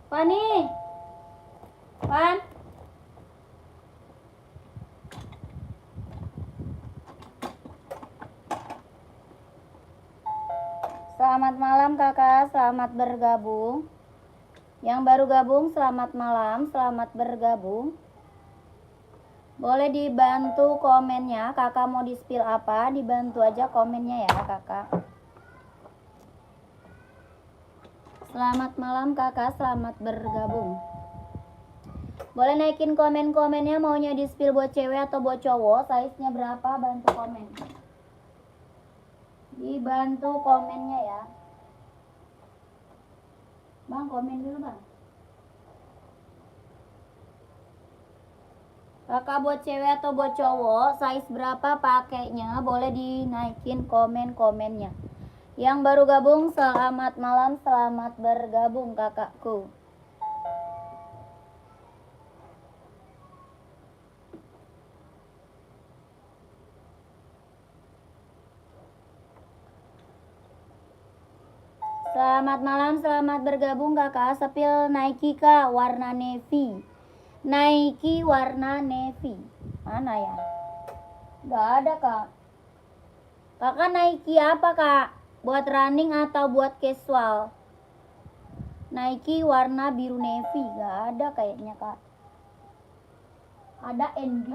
Pani, Pan. Selamat malam kakak, selamat bergabung. Yang baru gabung, selamat malam, selamat bergabung. Boleh dibantu komennya, kakak mau di-spill apa, dibantu aja komennya ya kakak. Selamat malam kakak, selamat bergabung. Boleh naikin komen-komennya, maunya di-spill buat cewek atau buat cowok, size-nya berapa, bantu komen. Dibantu komennya ya. Bang, komen dulu bang. Kakak buat cewek atau buat cowok, size berapa pakainya, boleh dinaikin komen-komennya. Yang baru gabung, selamat malam, selamat bergabung kakakku. Selamat malam, selamat bergabung kakak. Sepil Nike kak, warna navy. Nike warna navy. Mana ya? Gak ada kak. Kakak Nike apa kak? Buat running atau buat casual? Nike warna biru navy. Gak ada kayaknya kak. Ada NB.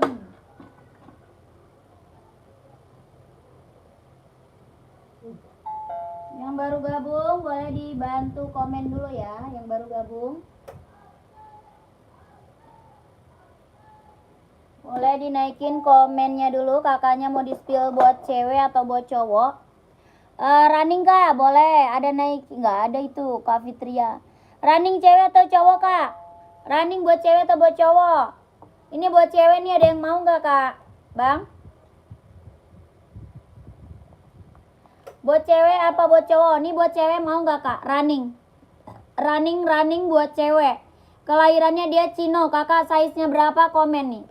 Yang baru gabung boleh dibantu komen dulu ya. Yang baru gabung. Boleh dinaikin komennya dulu, kakaknya mau di-spill buat cewek atau buat cowok. Running kak, boleh. Ada naik, nggak ada itu, Kak Fitria. Running cewek atau cowok kak? Running buat cewek atau buat cowok? Ini buat cewek nih, ada yang mau nggak kak? Bang? Buat cewek apa buat cowok? Ini buat cewek mau nggak kak? Running. Running buat cewek. Kelahirannya dia Cino, kakak size-nya berapa, komen nih.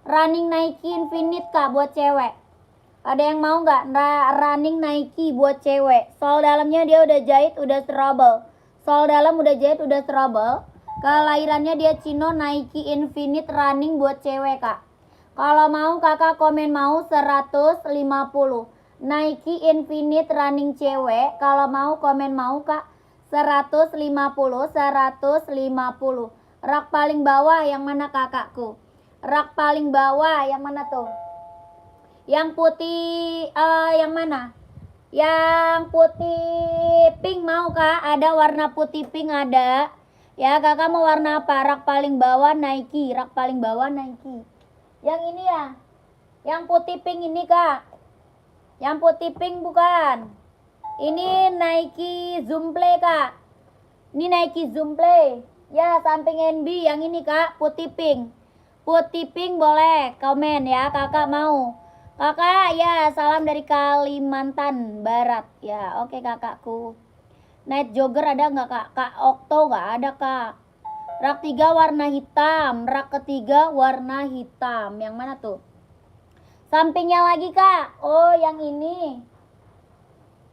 Running Nike Infinite kak buat cewek. Ada yang mau nggak? Running Nike buat cewek. Sol dalamnya dia udah jahit, udah trouble. Sol dalam udah jahit, udah trouble. Kelahirannya dia Cino, Nike Infinite running buat cewek kak. Kalau mau kakak komen mau 150. Nike Infinite running cewek. Kalau mau komen mau kak 150. Rak paling bawah yang mana kakakku? Rak paling bawah yang mana tuh? Yang putih yang mana? Yang putih pink mau kak? Ada warna putih pink ada. Ya kakak mau warna apa? Rak paling bawah Nike. Rak paling bawah Nike. Yang ini ya? Yang putih pink ini kak? Yang putih pink bukan? Ini Nike Zoom Play kak. Ini Nike Zoom Play. Ya samping NB yang ini kak putih pink. Putih pink boleh komen ya kakak mau. Kakak ya salam dari Kalimantan Barat. Ya oke kakakku. Night jogger ada nggak kak? Kak Okto nggak ada kak. Rak 3 warna hitam. Rak ketiga warna hitam. Yang mana tuh? Sampingnya lagi kak. Oh yang ini.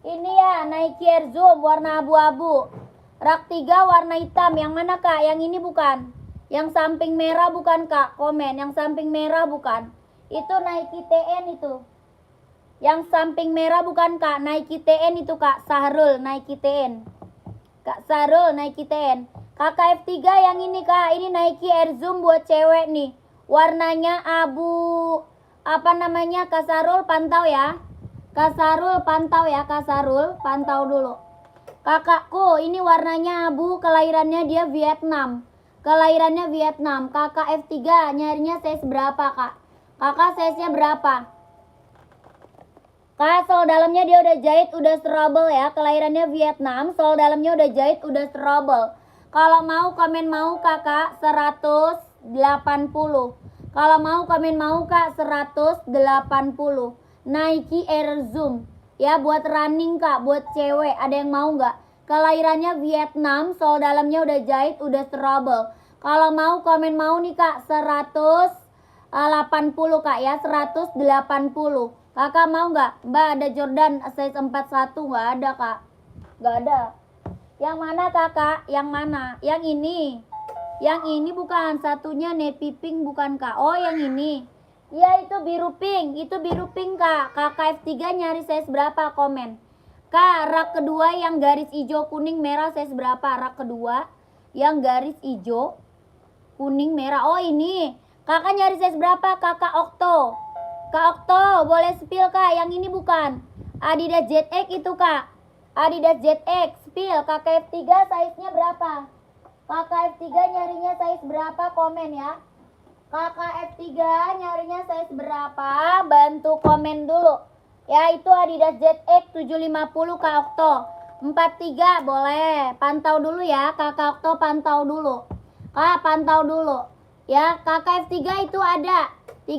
Ini ya Nike Air Zoom warna abu-abu. Rak 3 warna hitam. Yang mana kak? Yang ini bukan? Yang samping merah bukan kak? Komen. Yang samping merah bukan? Itu Nike TN itu. Yang samping merah bukan kak? Nike TN itu kak. Sahrul Nike TN. Kak Sahrul Nike TN. Kakak F3 yang ini kak. Ini Nike Air Zoom buat cewek nih. Warnanya abu. Apa namanya? Kak Sahrul pantau ya. Kak Sahrul pantau ya. Kak Sahrul pantau dulu. Kakakku ini warnanya abu. Kelahirannya dia Vietnam. Kelahirannya Vietnam. Kakak F3 nyarinya size berapa kak? Kakak size nya berapa? Kak sol dalamnya dia udah jahit, udah trouble ya. Kelahirannya Vietnam. Sol dalamnya udah jahit, udah trouble. Kalau mau komen mau kakak 180. Kalau mau komen mau kak 180. Nike Air Zoom. Ya buat running kak, buat cewek. Ada yang mau nggak? Kelahirannya Vietnam, sol dalamnya udah jahit, udah trouble. Kalau mau komen mau nih kak 180 kak ya, 180. Kakak mau nggak? Mbak ada Jordan size 41 nggak ada kak? Nggak ada. Yang mana kakak? Yang mana? Yang ini. Yang ini bukan, satunya navy pink bukan kak. Oh yang ini. Ya itu biru pink. Itu biru pink kak. Kakak F3 nyari size berapa? Komen. Kak, rak kedua yang garis hijau kuning merah size berapa? Rak kedua yang garis hijau kuning merah. Oh ini. Kakak nyari size berapa? Kakak Okto. Kak Okto boleh spill kak. Yang ini bukan. Adidas ZX itu kak. Adidas ZX spill. Kakak F3 size-nya berapa? Kakak F3 nyarinya size berapa? Komen ya. Kakak F3 nyarinya size berapa? Bantu komen dulu. Ya itu Adidas ZX 750 Kak Okto. 43 boleh. Pantau dulu ya. Kakak Okto pantau dulu. Kak pantau dulu. Ya kakak F3 itu ada. 38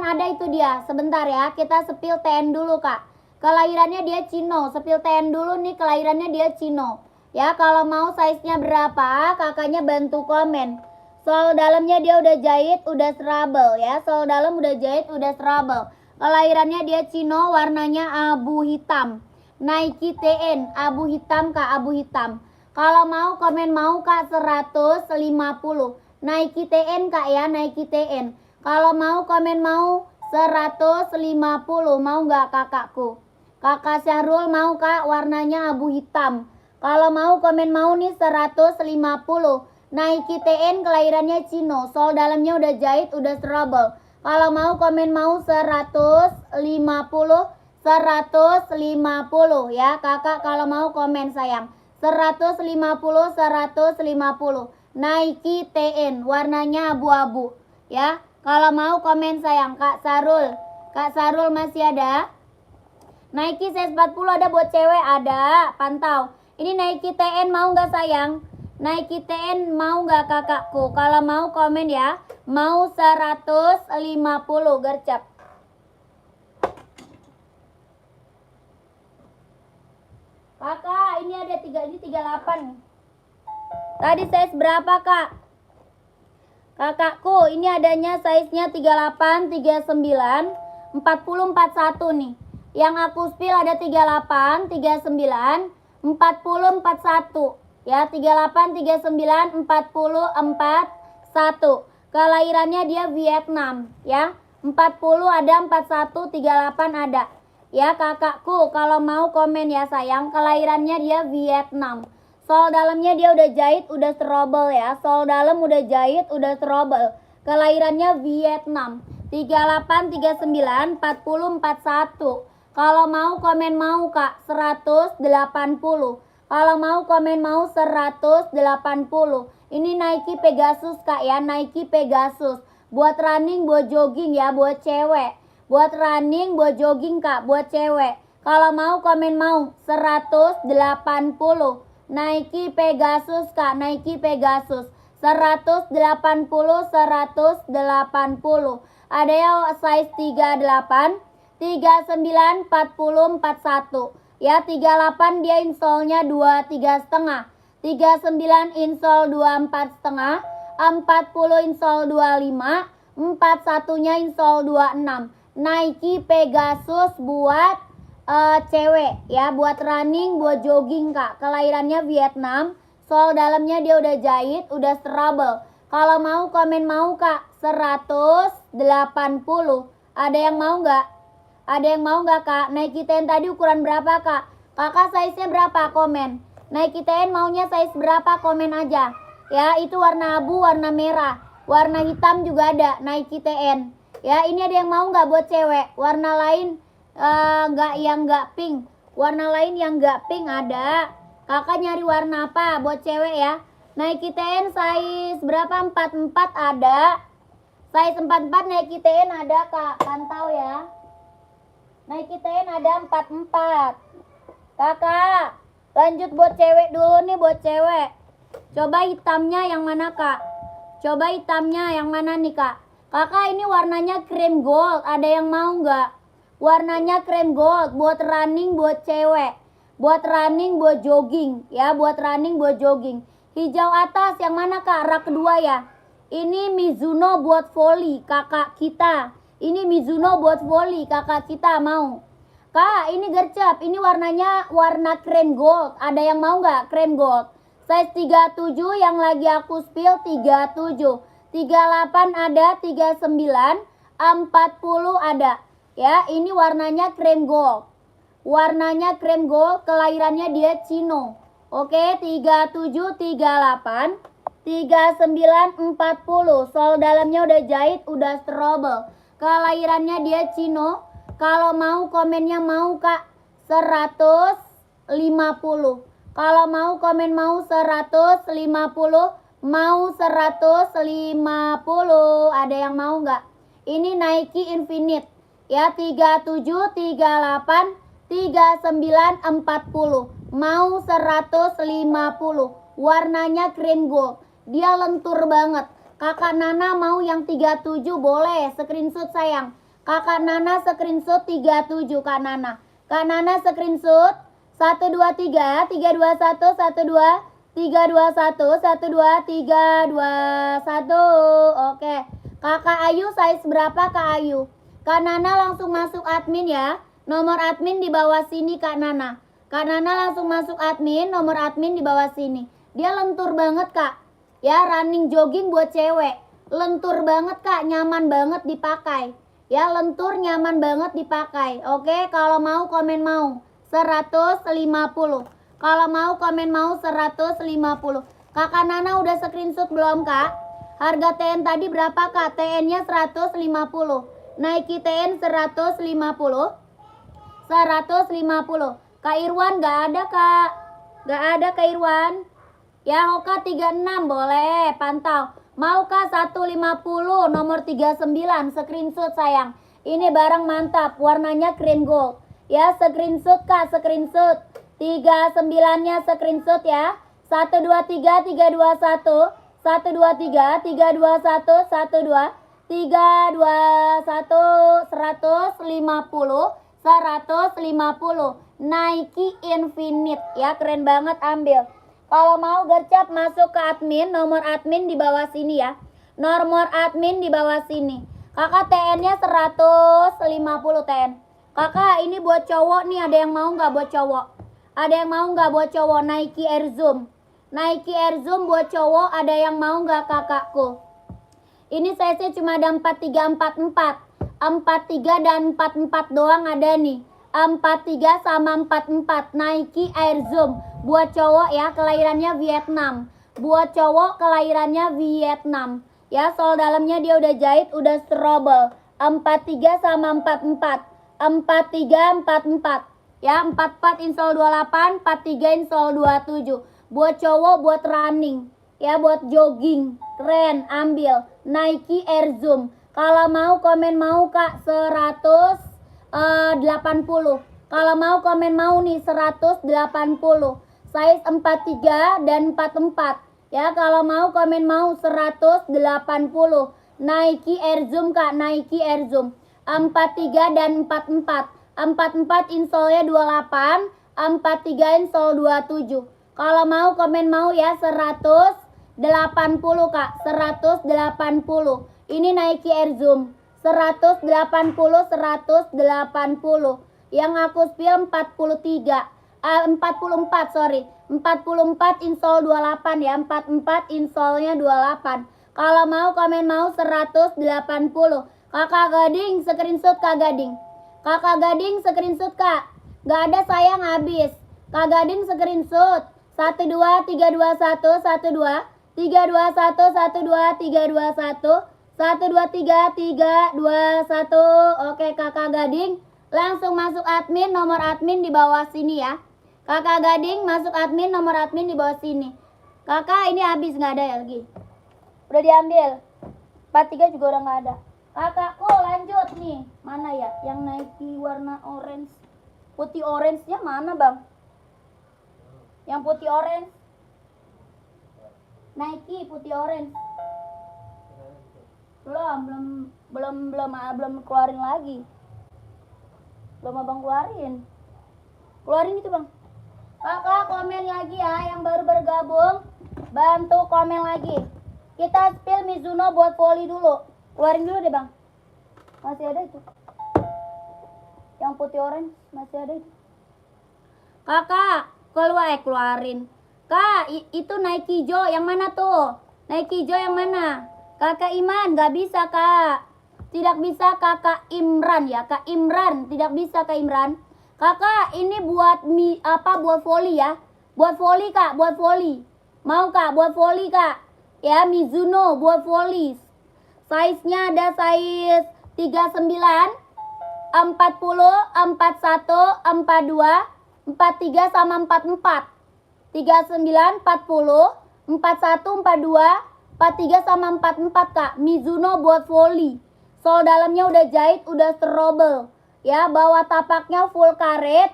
ada itu dia. Sebentar ya. Kita spill TN dulu kak. Kelahirannya dia Cino. Spill TN dulu nih, kelahirannya dia Cino. Ya kalau mau size-nya berapa, kakaknya bantu komen. Sol dalamnya dia udah jahit, udah trouble ya. Sol dalam udah jahit, udah trouble. Kelahirannya dia Cino, warnanya abu hitam. Nike TN, abu hitam kak, abu hitam. Kalau mau komen mau kak 150. Nike TN kak ya, Nike TN. Kalau mau komen mau 150. Mau nggak kakakku? Kakak Syahrul mau kak, warnanya abu hitam. Kalau mau komen mau nih 150. Nike TN kelahirannya Cino. Sol dalamnya udah jahit, udah trouble. Kalau mau komen mau 150. 150 ya kakak, kalau mau komen sayang. 150. Nike TN warnanya abu-abu ya. Kalau mau komen sayang. Kak Sarul. Kak Sarul masih ada? Nike size 40 ada buat cewek, ada. Pantau. Ini Nike TN mau nggak sayang? Nike TN mau nggak kakakku? Kalau mau komen ya. Mau 150 gercep. Kakak ini ada 38. Tadi size berapa kak? Kakakku ini adanya size-nya 38, 39, 40, 41 nih. Yang aku spill ada 38, 39, 40, 41 ya. 38, 39, 40, 41. Kelahirannya dia Vietnam ya. 40 ada, 41, 38 ada ya kakakku. Kalau mau komen ya sayang. Kelahirannya dia Vietnam. Sol dalamnya dia udah jahit, udah trouble ya. Sol dalam udah jahit, udah trouble. Kelahirannya Vietnam. 38, 39, 40, 41. Kalau mau komen mau kak 180. Kalau mau komen mau 180. Ini Nike Pegasus kak ya, Nike Pegasus. Buat running, buat jogging ya, buat cewek. Buat running, buat jogging kak, buat cewek. Kalau mau komen mau 180. Nike Pegasus kak, Nike Pegasus. 180, 180. Ada yang size 38. 39, 40, 41 ya. 38 dia insolnya 23,5. 39 insol 24,5. 40 insol 25. 41 nya insol 26. Nike Pegasus buat cewek ya, buat running, buat jogging kak. Kelahirannya Vietnam. Sol dalamnya dia udah jahit, udah trouble. Kalau mau komen mau kak 180. Ada yang mau nggak? Ada yang mau nggak kak? Nike TN tadi ukuran berapa kak? Kakak size-nya berapa? Komen. Nike TN maunya size berapa? Komen aja. Ya itu warna abu, warna merah. Warna hitam juga ada Nike TN. Ya ini ada yang mau nggak buat cewek? Warna lain nggak yang nggak pink. Warna lain yang nggak pink ada. Kakak nyari warna apa buat cewek ya? Nike TN size berapa? 44 ada. Size 44 Nike TN ada kak. Pantau ya. Nike TN ada 44. Kakak, lanjut buat cewek dulu nih, buat cewek. Coba hitamnya yang mana kak? Coba hitamnya yang mana nih kak? Kakak ini warnanya cream gold. Ada yang mau nggak? Warnanya cream gold. Buat running, buat cewek. Buat running, buat jogging. Ya, buat running, buat jogging. Hijau atas yang mana kak? Rak kedua ya. Ini Mizuno buat volley kakak kita. Ini Mizuno buat volley kakak kita mau. Kak, ini gercep. Ini warnanya warna cream gold. Ada yang mau nggak cream gold? Size 37 yang lagi aku spill 37. 38 ada, 39, 40 ada. Ya, ini warnanya cream gold. Warnanya cream gold, kelahirannya dia Cino. Oke, 37, 38, 39, 40. Sol dalamnya udah jahit, udah strobel. Kelahirannya dia Cino. Kalau mau komennya mau Kak 150. Kalau mau komen mau 150, mau 150. Ada yang mau nggak? Ini Nike Infinite. Ya 37, 38, 39, 40. Mau 150. Warnanya cream gold. Dia lentur banget. Kakak Nana mau yang 37 boleh. Screenshot sayang. Kakak Nana screenshot 37 Kak Nana. Kak Nana screenshot 123 321 12 321 12 321. Oke. Kakak Ayu size berapa Kak Ayu? Kak Nana langsung masuk admin ya. Nomor admin di bawah sini Kak Nana. Kak Nana langsung masuk admin, nomor admin di bawah sini. Dia lentur banget Kak. Ya, running jogging buat cewek. Lentur banget Kak, nyaman banget dipakai. Ya, lentur nyaman banget dipakai. Oke, kalau mau komen mau 150. Kalau mau komen mau 150. Kakak Nana udah screenshot belum Kak? Harga TN tadi berapa Kak? TN-nya 150. Nike TN 150. 150. Kak Irwan gak ada Kak. Gak ada Kak Irwan. Ya, Hoka 36 boleh pantau. Mau Kak 150 nomor 39 screenshot sayang. Ini barang mantap, warnanya cream gold. Ya, screenshot Kak, screenshot. 39-nya screenshot ya. 123 321 123 321 12 321 150 150. Nike Infinite ya, keren banget, ambil. Kalau mau gercep masuk ke admin, nomor admin di bawah sini ya. Nomor admin di bawah sini. Kakak TN-nya 150 TN. Kakak ini buat cowok nih, ada yang mau nggak buat cowok? Ada yang mau nggak buat cowok? Nike Air Zoom. Nike Air Zoom buat cowok, ada yang mau nggak kakakku? Ini size-nya cuma ada 43, 44. 43 dan 44 doang ada nih. 43 sama 44. Nike Air Zoom. Buat cowok ya, kelahirannya Vietnam. Buat cowok kelahirannya Vietnam. Ya, sol dalamnya dia udah jahit, udah strobel. 43 sama 44. 43, 44. Ya, 44 insol 28, 43 insol 27. Buat cowok, buat running. Ya, buat jogging. Keren, ambil. Nike Air Zoom. Kalau mau komen mau Kak 180. Kalau mau komen mau nih 180. Size 43 dan 44. Ya, kalau mau komen mau 180. Nike Air Zoom Kak, Nike Air Zoom. 43 dan 44. 44 insolnya 28, 43 insol 27. Kalau mau komen mau ya 180 Kak, 180. Ini Nike Air Zoom. 180, 180. Yang aku spill 43. 44 sorry. 44 insol 28 ya. 44 insolnya 28. Kalau mau komen mau 180. Kakak Gading screenshot Kak Gading. Kakak Gading screenshot Kak. Gak ada sayang habis. Kak Gading screenshot. 12 321 12 321 12 321 123 321. Oke Kakak Gading langsung masuk admin, nomor admin di bawah sini ya. Kakak Gading masuk admin, nomor admin di bawah sini. Kakak ini habis, nggak ada ya lagi. Udah diambil. 43 juga udah nggak ada. Kakakku lanjut nih. Mana ya? Yang Nike warna orange. Putih orange-nya mana bang? Yang putih orange. Nike putih orange. Belum keluarin lagi. Belum abang keluarin. Keluarin itu bang. Kakak komen lagi ya, yang baru bergabung bantu komen lagi. Kita spill Mizuno buat volley dulu. Keluarin dulu deh bang. Masih ada itu. Yang putih orange masih ada itu. Kakak, keluarin. Kak, itu naik hijau yang mana tuh? Naik hijau yang mana? Kakak Iman, gak bisa kak. Tidak bisa kakak Imran ya. Kak Imran, tidak bisa kak Imran. Kakak, ini buat buat voli ya. Buat voli kak, buat voli. Mau kak, buat voli kak. Ya, Mizuno buat voli. Size-nya ada size 39, 40, 41, 42, 43 sama 44. 39, 40, 41, 42, 43 sama 44 kak. Mizuno buat voli. Sol dalamnya udah jahit, udah strobel. Ya, bawah tapaknya full karet.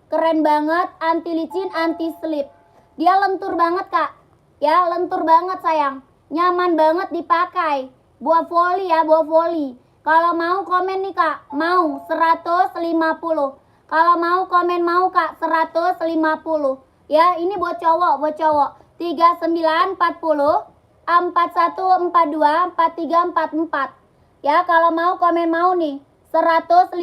Keren banget, anti licin, anti slip. Dia lentur banget kak. Ya, lentur banget sayang. Nyaman banget dipakai. Buat voli ya, buat voli. Kalau mau komen nih kak, mau 150. Kalau mau komen mau kak, 150. Ya, ini buat cowok, 39, 40, 41, 42, 43, 44. Ya, kalau mau komen mau nih, 150.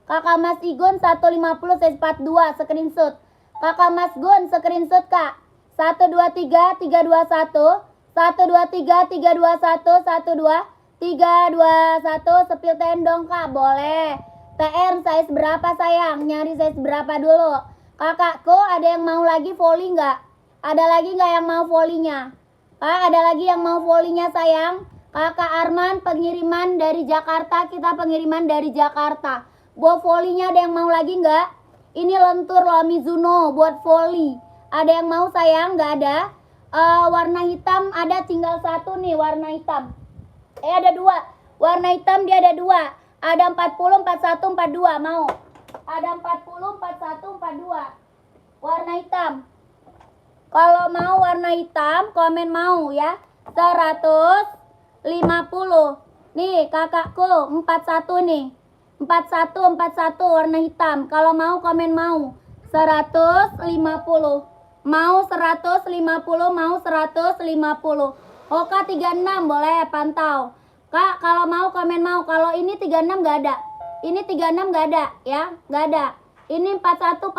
Kakak Mas Igun 150 size 42 screenshot. Kakak Mas Gun screenshot kak. 123 321 123 321 12 321 sepil tendong kak, boleh. TR size berapa sayang? Nyari size berapa dulu? Kakakku ada yang mau lagi volley nggak? Ada lagi nggak yang mau volleynya? Kak, ada lagi yang mau volleynya sayang? Kakak Arman pengiriman dari Jakarta, kita pengiriman dari Jakarta. Buat volleynya ada yang mau lagi nggak? Ini lentur loh Mizuno buat volley. Ada yang mau sayang? Nggak ada? Warna hitam ada tinggal satu nih warna hitam. Ada dua. Warna hitam dia ada dua. Ada 40, 41, 42 mau. Ada 40, 41, 42. Warna hitam. Kalau mau warna hitam komen mau ya. 150. Nih kakakku 41 nih. 41 warna hitam. Kalau mau komen mau 150. Mau 150, mau 150. Oka 36 boleh pantau. Kak, kalau mau komen mau. Kalau ini 36 enggak ada. Ini 36 enggak ada ya, enggak ada. Ini 41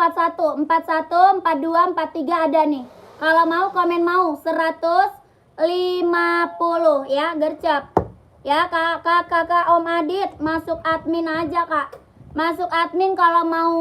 41 42 43 ada nih. Kalau mau komen mau 150 ya, gercep. Ya, kakak Om Adit masuk admin aja, Kak. Masuk admin kalau mau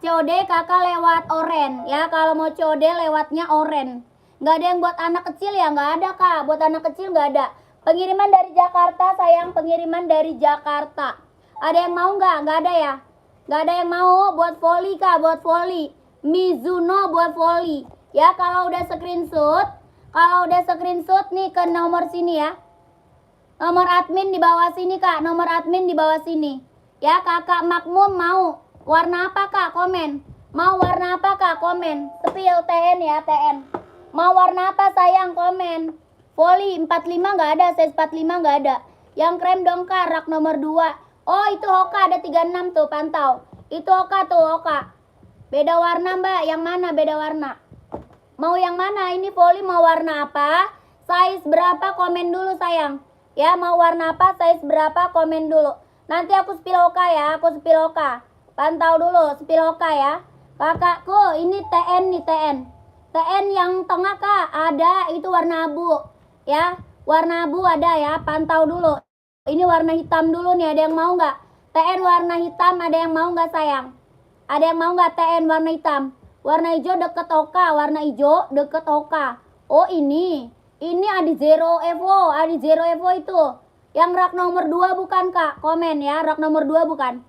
COD kakak lewat oren ya. Kalau mau COD lewatnya oren. Nggak ada yang buat anak kecil ya? Nggak ada, Kak. Buat anak kecil nggak ada. Pengiriman dari Jakarta sayang, pengiriman dari Jakarta. Ada yang mau nggak? Nggak ada ya? Nggak ada yang mau buat volley, Kak, buat volley. Mizuno buat volley. Ya, kalau udah screenshot nih ke nomor sini ya. Nomor admin di bawah sini, Kak. Nomor admin di bawah sini. Ya, Kakak Makmum mau warna apa, Kak? Komen. Mau warna apa, Kak? Komen. Spill TN ya, TN. Mau warna apa, sayang? Komen. Volley 45 nggak ada, size 45 nggak ada. Yang krem dong, Kak, rak nomor 2. Oh, itu Hoka ada 36 tuh, pantau. Itu Hoka tuh, Hoka. Beda warna, Mbak. Yang mana beda warna? Mau yang mana? Ini volley mau warna apa? Size berapa? Komen dulu, sayang. Ya, mau warna apa, size berapa, komen dulu. Nanti aku spill Hoka ya, aku spill Hoka. Pantau dulu, spill Hoka ya. Kakakku, ini TN nih, TN. TN yang tengah, Kak, ada, itu warna abu. Ya, warna abu ada ya, pantau dulu. Ini warna hitam dulu nih, ada yang mau nggak? TN warna hitam, ada yang mau nggak, sayang? Ada yang mau nggak TN warna hitam? Warna hijau deket Hoka, warna hijau deket Hoka. Oh, ini Adi Zero Evo, Adi Zero Evo itu. Yang rak nomor 2 bukan, Kak? Komen ya, rak nomor 2 bukan.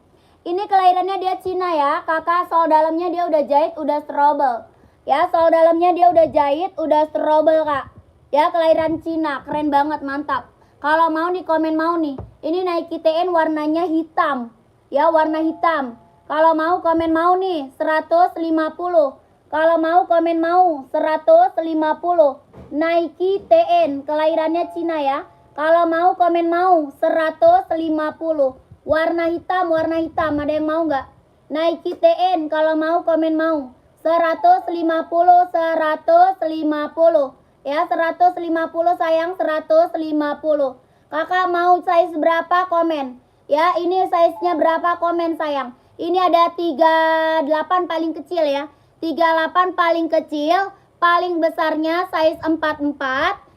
Ini kelahirannya dia Cina ya, Kakak. Sol dalamnya dia udah jahit, udah strobel. Ya, sol dalamnya dia udah jahit, udah strobel, Kak. Ya, kelahiran Cina, keren banget, mantap. Kalau mau nih, komen mau nih. Ini Nike TN warnanya hitam. Ya, warna hitam. Kalau mau komen mau nih, 150. Kalau mau komen mau 150. Nike TN kelahirannya Cina ya. Kalau mau komen mau 150. Warna hitam, ada yang mau nggak? Nike TN kalau mau komen mau 150, 150. Ya, 150 sayang, 150. Kakak mau size berapa, komen. Ya, ini size-nya berapa, komen sayang. Ini ada 38 paling kecil ya. 38 paling kecil, paling besarnya size 44,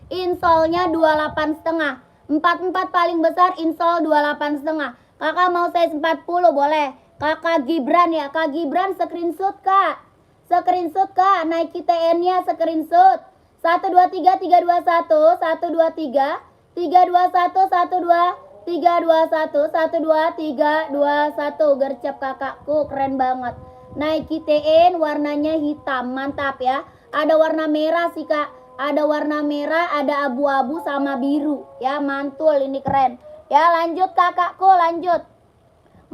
insole-nya 28 setengah. 44 paling besar, insole 28 setengah. Kakak mau size 40 boleh. Kakak Gibran ya, Kak Gibran screenshot Kak. Screenshot Kak, Nike TN-nya screenshot. 123 321 123 321 12 321 12321 gercep kakakku, keren banget. Nike TN warnanya hitam, mantap ya. Ada warna merah sih kak, ada warna merah, ada abu-abu sama biru ya, mantul, ini keren ya. Lanjut kakakku, lanjut.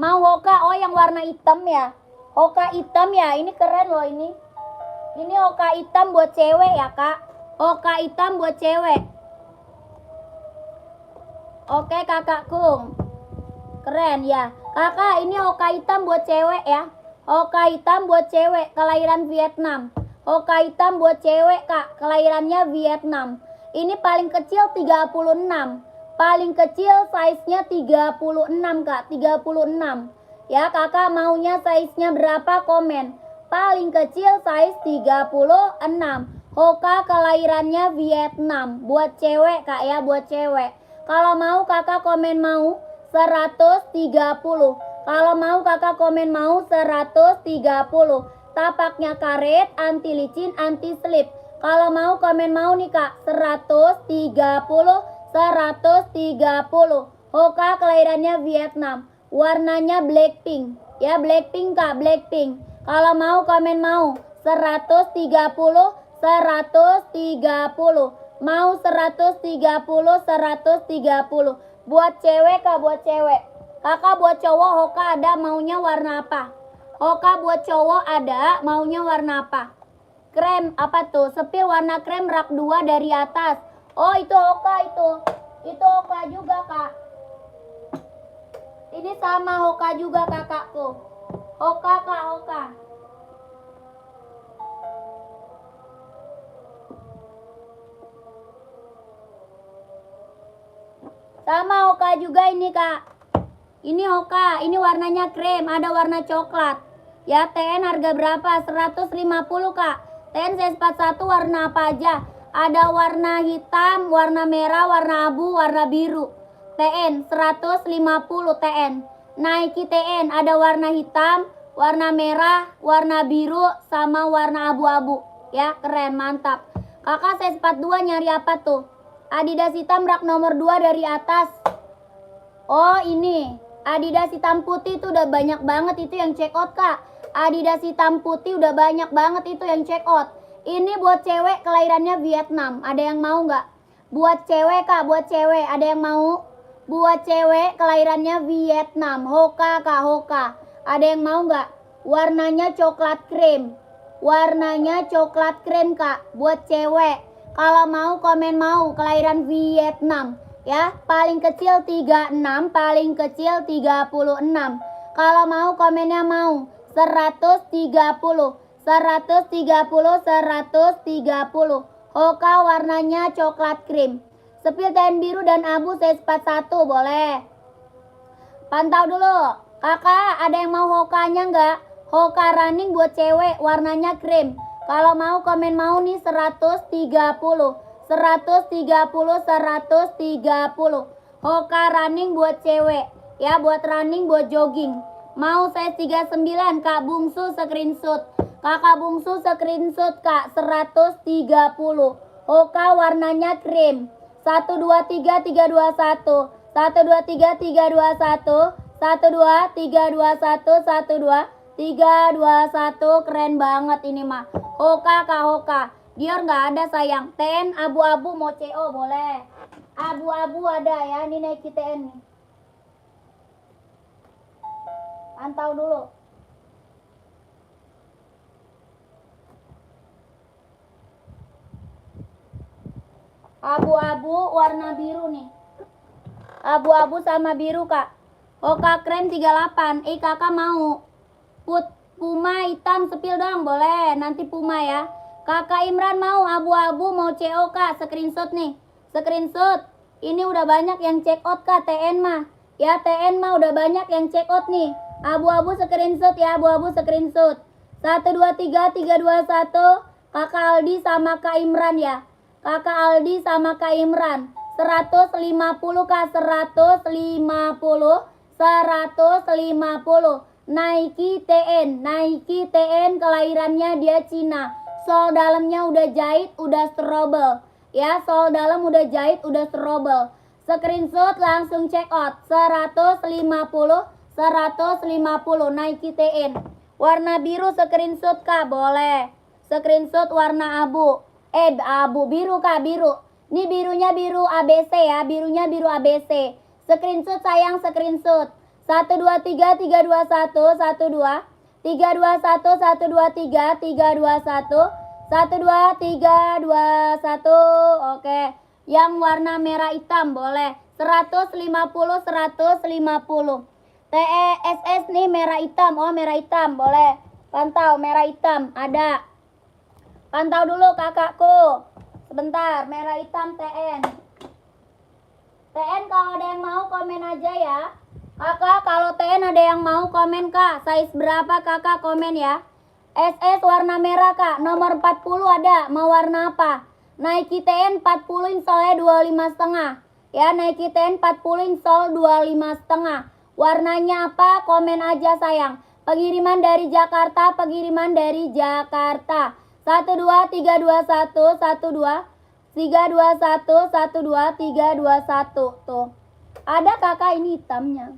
Mau Hoka, oh yang warna hitam ya, Hoka hitam ya, ini keren loh ini Hoka hitam buat cewek ya kak, Hoka hitam buat cewek. Oke kakakku, keren ya kakak, ini Hoka hitam buat cewek ya, Hoka hitam buat cewek kelahiran Vietnam. Hoka hitam buat cewek kak, kelahirannya Vietnam. Ini paling kecil 36, paling kecil size-nya 36 kak, 36 ya. Kakak maunya size-nya berapa, komen. Paling kecil size 36. Hoka kelahirannya Vietnam, buat cewek kak ya, buat cewek. Kalau mau kakak komen mau 130. Kalau mau kakak komen mau 130. Tapaknya karet, anti licin, anti slip. Kalau mau komen mau nih kak, 130. Hoka kelahirannya Vietnam, warnanya Blackpink ya, Blackpink kak, Blackpink. Kalau mau komen mau 130. Mau 130. Buat cewek kak, buat cewek. Kakak buat cowok Hoka ada maunya warna apa? Hoka buat cowok ada maunya warna apa? Krem apa tuh? Sepil warna krem rak 2 dari atas. Oh itu Hoka, itu Hoka juga kak. Ini sama Hoka juga kakakku. Hoka kak, Hoka. Sama Hoka juga ini kak. Ini Hoka, ini warnanya krem, ada warna coklat. Ya, TN harga berapa? 150 kak. TN size 41 warna apa aja? Ada warna hitam, warna merah, warna abu, warna biru. TN 150 TN. Nike TN ada warna hitam, warna merah, warna biru, sama warna abu-abu. Ya, keren, mantap. Kakak size 42 nyari apa tuh? Adidas hitam rak nomor 2 dari atas. Oh ini Adidas hitam putih itu udah banyak banget itu yang check out kak. Adidas hitam putih udah banyak banget itu yang check out. Ini buat cewek kelahirannya Vietnam. Ada yang mau nggak? Buat cewek kak, buat cewek. Ada yang mau? Buat cewek kelahirannya Vietnam. Hoka kak, Hoka. Ada yang mau nggak? Warnanya coklat krem. Warnanya coklat krem kak. Buat cewek. Kalau mau komen mau, kelahiran Vietnam. Ya, paling kecil 36, paling kecil 36. Kalau mau komennya mau 130. 130. Hoka warnanya coklat krim. Sepil TN biru dan abu size 41 boleh. Pantau dulu. Kakak ada yang mau Hokanya nggak? Hoka running buat cewek warnanya krim. Kalau mau komen mau nih 130. 130. Hoka running buat cewek. Ya, buat running, buat jogging. Mau size 39, Kak Bungsu screenshot. Kakak Bungsu screenshot Kak, 130. Hoka warnanya krim. 123 321. 123 321. 123 321. 321, keren banget ini mah. Hoka kak, Hoka. Dior nggak ada sayang. TN abu-abu mau CO boleh. Abu-abu ada ya, ini Nike TN nih. Pantau dulu. Abu-abu warna biru nih. Abu-abu sama biru kak. Hoka keren 38. Kakak mau Puma hitam sepil dong, boleh. Nanti Puma ya. Kakak Imran mau abu-abu mau CO kak. Screenshot nih. Screenshot. Ini udah banyak yang check out kak. TN mah. Ya TN mah udah banyak yang check out nih. Abu-abu screenshot ya, abu-abu screenshot. 123 321 Kakak Aldi sama Kak Imran ya. Kakak Aldi sama Kak Imran. 150 Kak, 150. Nike TN, Nike TN kelahirannya dia Cina. Sol dalamnya udah jahit, udah strobel. Ya, sol dalam udah jahit, udah strobel. Screenshot langsung check out. 150 Nike TN. Warna biru screenshot Kak, boleh. Screenshot warna abu. Abu biru Kak, biru. Ini birunya biru ABC ya, birunya biru ABC. Screenshot sayang, screenshot. 123 321 12 321 123 321 12321. Oke. Yang warna merah hitam boleh. 150 TESS nih merah hitam. Oh, merah hitam boleh. Pantau merah hitam ada. Pantau dulu kakakku. Sebentar, merah hitam TN. TN kalau ada yang mau komen aja ya. Kakak kalau TN ada yang mau komen Kak. Size berapa Kakak komen ya. SS warna merah Kak. Nomor 40 ada. Mau warna apa? Nike TN 40 insolnya 25,5. Ya, Nike TN 40 insol 25,5. Warnanya apa? Komen aja sayang. Pengiriman dari Jakarta, pengiriman dari Jakarta. 12 321 12 321 12 321 tuh. Ada kakak ini hitamnya.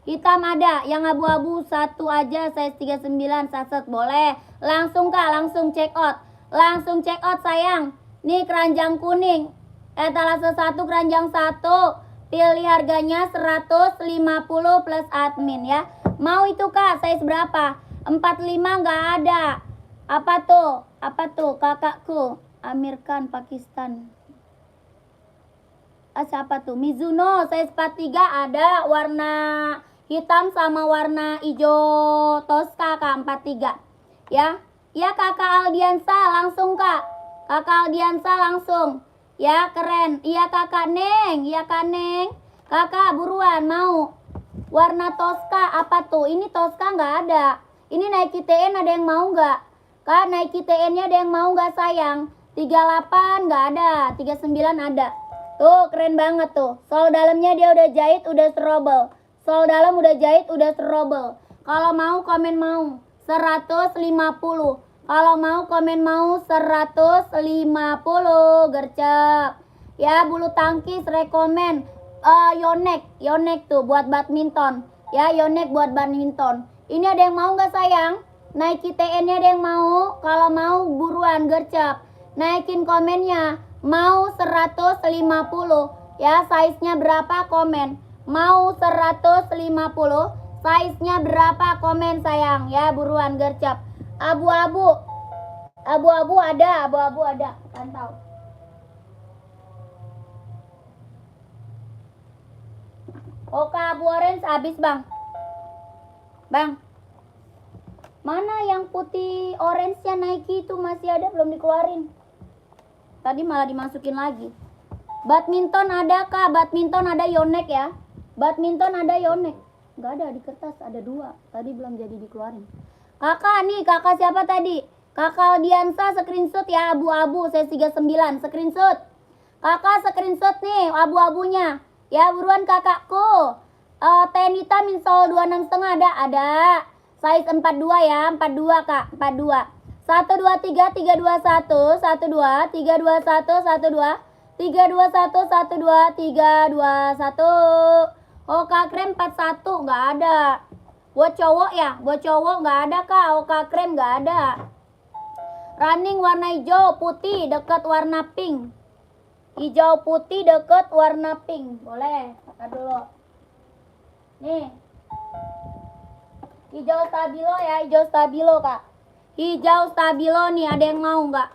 Hitam ada, yang abu-abu satu aja size 39 saset boleh. Langsung Kak, langsung check out. Langsung check out sayang. Nih keranjang kuning. Etalase 1 keranjang 1. Pilih harganya 150 plus admin ya. Mau itu Kak, size berapa? 45 nggak ada. Apa tuh? Apa tuh kakakku? Amir Khan Pakistan. Siapa tuh? Mizuno size 43 ada warna hitam sama warna hijau Tosca Kak 43. Ya. Ya Kakak Aldiansa langsung Kak. Kakak Aldiansa langsung. Ya keren. Iya Kakak Neng. Iya Kak Neng. Kakak buruan mau. Warna Tosca apa tuh? Ini Tosca nggak ada. Ini Nike TN ada yang mau nggak? Kak Nike TN-nya ada yang mau nggak sayang? 38 nggak ada, 39 ada. Tuh keren banget tuh. Sol dalamnya dia udah jahit, udah strobel. Sol dalam udah jahit, udah strobel. Kalau mau komen mau 150. Kalau mau komen mau 150 gercep. Ya bulu tangkis rekomen Yonex tuh buat badminton. Ya Yonex buat badminton. Ini ada yang mau nggak sayang? Nike TN-nya ada yang mau? Kalau mau buruan gercep. Naikin komennya. Mau 150. Ya size-nya berapa komen? Mau 150. Size-nya berapa komen sayang? Ya buruan gercep. Abu-abu. Abu-abu ada, abu-abu ada. Pantau. Oke, abu orange habis bang. Bang. Mana yang putih orange-nya Nike itu masih ada belum dikeluarin. Tadi malah dimasukin lagi. Badminton ada Kak, badminton ada Yonex ya. Badminton ada Yonex. Enggak ada di kertas, ada 2. Tadi belum jadi dikeluarin. Kakak nih, kakak siapa tadi? Kakak Aldiansa screenshot ya abu-abu saya 39 screenshot. Kakak screenshot nih abu-abunya. Ya buruan kakakku. TN hitam insol 26,5 ada. Size 42 ya, 42 Kak, 42. 123 321 12 321 12 321 12 321. Oka krem 41 nggak ada. Buat cowok ya, buat cowok nggak ada Kak. Oka krem nggak ada. Running warna hijau putih deket warna pink. Hijau putih deket warna pink. Boleh, kata dulu. Nih. Hijau stabilo ya, hijau stabilo Kak. Hijau stabilo nih, ada yang mau nggak?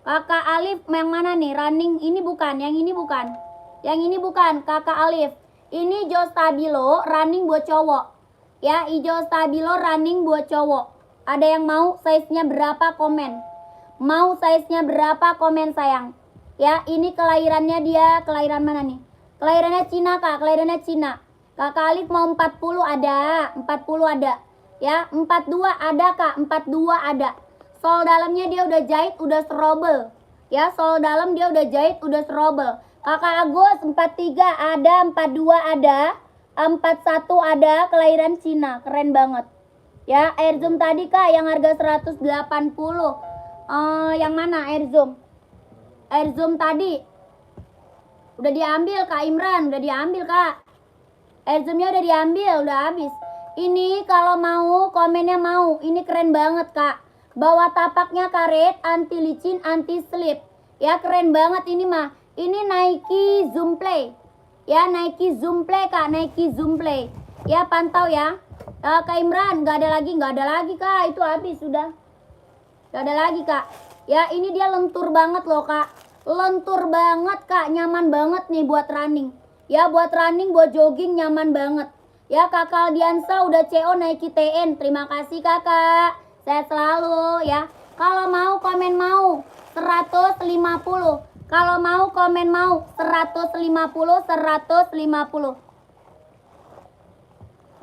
Kakak Alif yang mana nih? Running ini bukan, yang ini bukan. Yang ini bukan, Kakak Alif. Ini hijau stabilo running buat cowok. Ya, hijau stabilo running buat cowok. Ada yang mau? Size-nya berapa komen? Mau size-nya berapa komen sayang? Ya, ini kelahirannya dia, kelahiran mana nih? Kelahirannya Cina, Kak. Kelahirannya Cina. Kakak Alif mau 40 ada. 40 ada. Ya, 42 ada, Kak. 42 ada. Sol dalamnya dia udah jahit, udah serobel. Ya, sol dalam dia udah jahit, udah serobel. Kakak Agus 43 ada, 42 ada. 41 ada, kelahiran Cina. Keren banget. Ya, air zoom tadi, Kak, yang harga 180. Yang mana air zoom? Air zoom tadi udah diambil, Kak Imran. Udah diambil, Kak. Air zoomnya udah diambil, udah habis. Ini kalau mau, komennya mau. Ini keren banget, Kak. Bawah tapaknya karet, anti licin, anti slip. Ya, keren banget ini mah. Ini Nike Zoom Play. Ya, Nike Zoom Play, Kak. Nike Zoom Play. Ya, pantau ya. Kak Imran, nggak ada lagi, Kak. Itu habis, sudah. Nggak ada lagi, Kak. Ya, ini dia lentur banget loh, Kak. Lentur banget, Kak. Nyaman banget nih buat running. Ya, buat running, buat jogging nyaman banget. Ya, Kakak Aldiansa udah CO Nike TN. Terima kasih, Kakak. Sehat selalu ya. Kalau mau komen mau 150. Kalau mau komen mau 150, 150.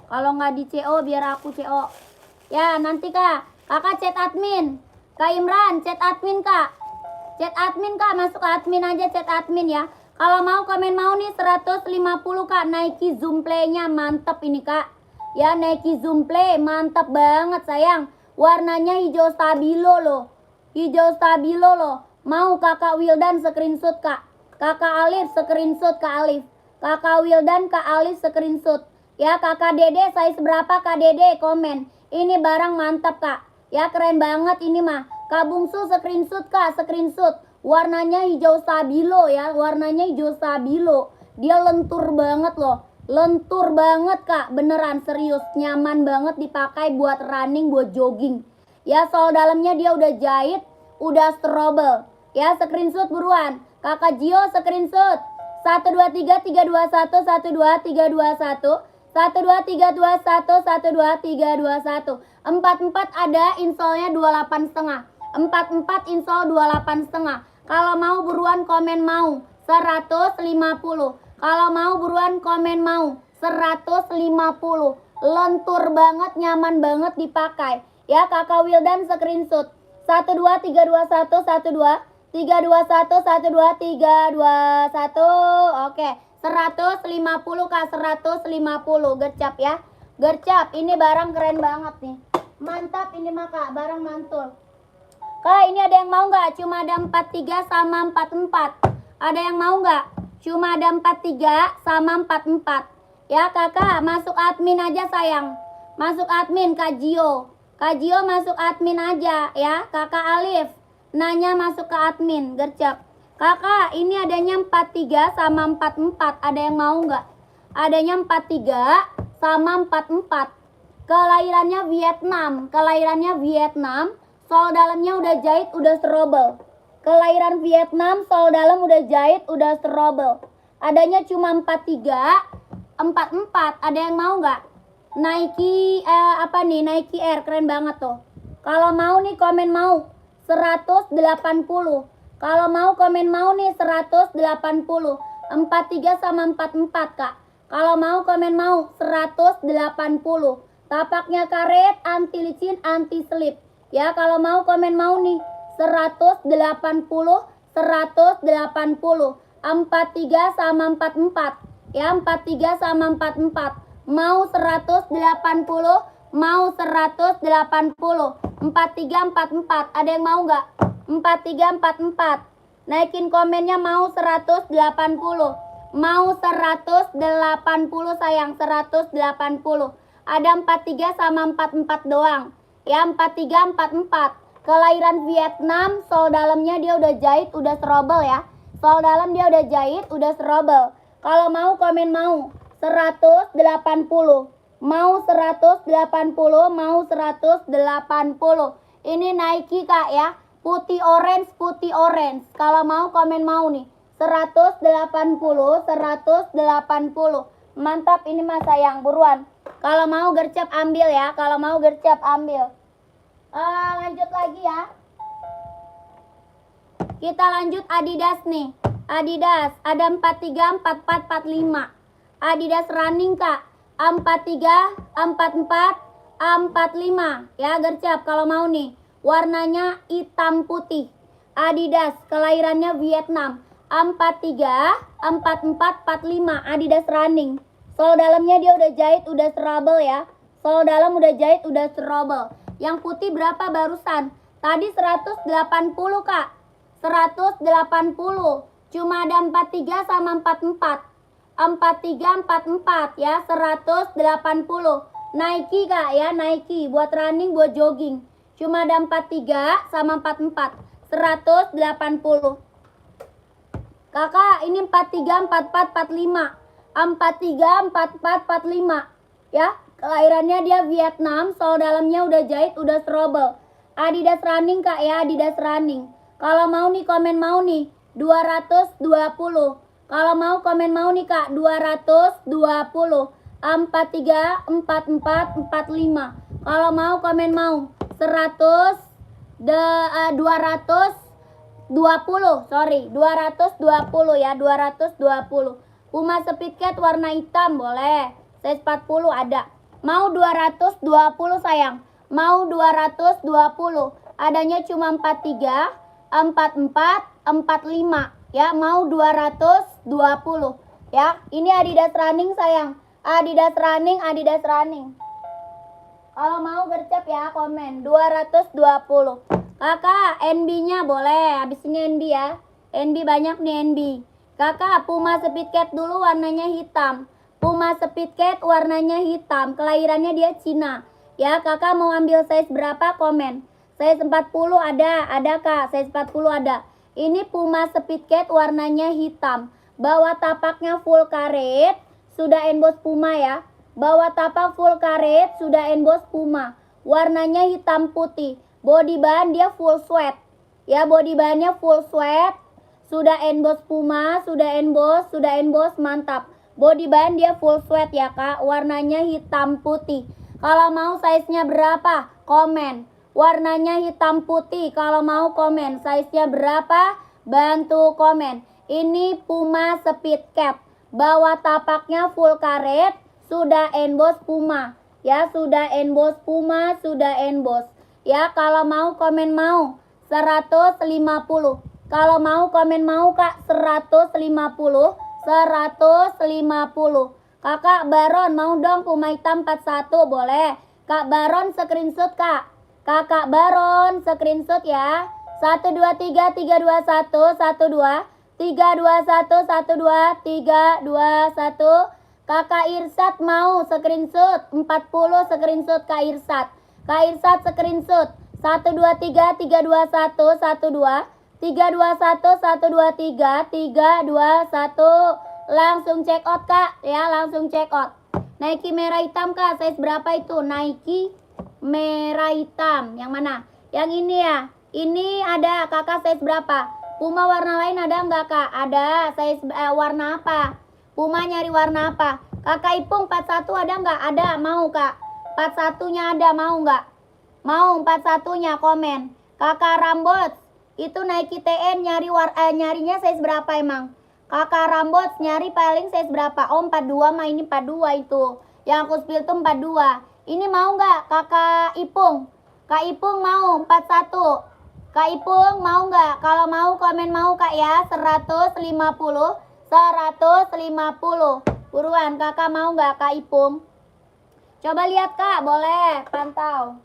Kalau nggak di CO biar aku CO. Ya, nanti, Kak. Kakak chat admin. Kak Imran, chat admin, Kak. Chat admin, Kak. Masuk ke admin aja, chat admin ya. Kalau mau komen mau nih 150, Kak. Nike Zoom Play-nya mantep ini, Kak. Ya, Nike Zoom Play mantep banget, sayang. Warnanya hijau stabilo loh. Hijau stabilo loh. Mau Kakak Wildan screenshot, Kak. Kakak Alif screenshot, Kak Alif. Kakak Wildan, Kak Alif screenshot. Ya, Kakak Dede size berapa, Kak Dede? Komen. Ini barang mantap, Kak. Ya, keren banget ini mah. Kak Bungsu screenshot, Kak. Screenshot. Warnanya hijau stabilo ya. Warnanya hijau stabilo. Dia lentur banget loh. Lentur banget, Kak. Beneran serius. Nyaman banget dipakai buat running, buat jogging. Ya, sol dalamnya dia udah jahit. Udah strobel. Ya, screenshot buruan. Kakak Gio screenshot. 123 321 12321 12321 12321. 44 ada, insolnya 28,5. 44 insol 28,5. Kalau mau buruan komen mau 150. Kalau mau buruan komen mau 150. Lentur banget, nyaman banget dipakai. Ya, Kakak Wildan screenshot. 12321 12321 12321. Oke. 150, Kak. 150. Gercap ya. Gercap. Ini barang keren banget nih. Mantap ini mah, Kak. Barang mantul. Kak, ini ada yang mau nggak? Cuma ada 43 sama 44. Ada yang mau nggak? Cuma ada 43 sama 44. Ya, Kakak. Masuk admin aja, sayang. Masuk admin, Kak Gio. Kak Gio masuk admin aja ya. Kakak Alif nanya masuk ke admin. Gercap. Kakak, ini adanya 43 sama 44. Ada yang mau nggak? Adanya 43 sama 44. Kelahirannya Vietnam. Kelahirannya Vietnam. Sol dalamnya udah jahit, udah strobel. Kelahiran Vietnam, sol dalam udah jahit, udah strobel. Adanya cuma 43, 44. Ada yang mau nggak? Nike Nike Air keren banget tuh. Kalau mau nih komen mau 180. Kalau mau komen mau nih 180. 43 sama 44, Kak. Kalau mau komen mau 180. Tapaknya karet, anti licin, anti slip. Ya, kalau mau komen mau nih 180, 180. 43 sama 44. Ya, 43 sama 44. Mau 180, mau 180. 43 44. Ada yang mau nggak? 43 44. Naikin komennya mau 180. Mau 180, sayang. 180. Ada 43 sama 44 doang. Ya, 43 44. Kelahiran Vietnam, sol dalamnya dia udah jahit, udah serobel ya. Sol dalam dia udah jahit, udah serobel. Kalau mau komen mau 180. Mau 180, mau 180. Ini Nike, Kak ya. Putih orange, putih orange. Kalau mau komen mau nih. 180, 180. Mantap ini mas sayang, buruan. Kalau mau gercep ambil ya. Kalau mau gercep ambil. Lanjut lagi ya. Kita lanjut Adidas nih. Adidas ada 43, 44, 45. Adidas running Kak 43, 44, 45 ya gercep kalau mau nih. Warnanya hitam putih. Adidas kelahirannya Vietnam 43, 44, 45 Adidas running. Sol dalamnya dia udah jahit, udah serabel ya. Sol dalam udah jahit, udah serabel. Yang putih berapa barusan? Tadi 180 Kak. 180. Cuma ada 43 sama 44. 43, 44 ya. 180. Nike Kak ya, Nike. Buat running, buat jogging. Cuma ada 43 sama 44. 180. Kakak ini 43, 44, 45. 43, 44, 45 ya. Kelahirannya dia Vietnam. Sol dalamnya udah jahit, udah serobel. Adidas running Kak ya, Adidas running. Kalau mau nih komen mau nih 220. Kalau mau komen mau nih Kak 220. 43, 44, 45. Kalau mau komen mau 220 sorry 220 ya, 220. Puma Speedcat warna hitam boleh. Size 40 ada. Mau 220 sayang. Mau 220. Adanya cuma 43, 44, 45 ya. Mau 220 ya. Ini Adidas running sayang. Adidas running, Adidas running. Kalau mau gercep ya komen 220. Kakak NB-nya boleh. Habis ini NB ya. NB banyak nih NB. Kakak Puma Speedcat dulu warnanya hitam. Puma Speedcat warnanya hitam. Kelahirannya dia Cina. Ya kakak mau ambil size berapa komen. Size 40 ada Kak. Size 40 ada. Ini Puma Speedcat warnanya hitam. Bawah tapaknya full karet. Sudah emboss Puma ya. Bawah tapak full karet. Sudah emboss Puma. Warnanya hitam putih. Body bahan dia full sweat. Ya body bahannya full sweat. Sudah emboss Puma. Sudah emboss mantap. Body bahan dia full sweat ya Kak. Warnanya hitam putih. Kalau mau size-nya berapa? Komen. Warnanya hitam putih. Kalau mau komen. Size-nya berapa? Bantu komen. Ini Puma Speedcat. Bawah tapaknya full karet. Sudah emboss Puma. Ya sudah emboss Puma. Sudah emboss. Ya kalau mau komen mau. 150. Kalau mau komen mau Kak. 150. 150. Kakak Baron mau dong Puma hitam 41 boleh. Kak Baron screenshot Kak. Kakak Baron screenshot ya. 1 2 3 3 2 1 1 2 3 2 1 1 2 3 2 1. Kakak Irsat mau screenshot 40 screenshot Kak Irsat. Kak Irsat screenshot 1 2 3 3 2 1 1 2 3 2 1 1 2 3 3 2 1. Langsung check out Kak ya, langsung check out. Nike merah hitam Kak, size berapa itu? Nike merah hitam. Yang mana? Yang ini ya. Ini ada Kakak size berapa? Puma warna lain ada enggak Kak? Ada. Size warna apa? Puma nyari warna apa? Kakak Ipung 41 ada enggak? Ada, mau Kak. 41-nya ada, mau enggak? Mau 41-nya komen. Kakak Rambut itu Nike TN nyarinya size berapa emang? Kakak Rambut nyari paling size berapa? Oh 42 mah ini 42 itu. Yang aku spill tuh 42. Ini mau nggak Kakak Ipung? Kak Ipung mau 41. Kak Ipung mau nggak? Kalau mau komen mau Kak ya. 150. 150. Buruan Kakak mau nggak Kak Ipung? Coba lihat Kak, boleh pantau.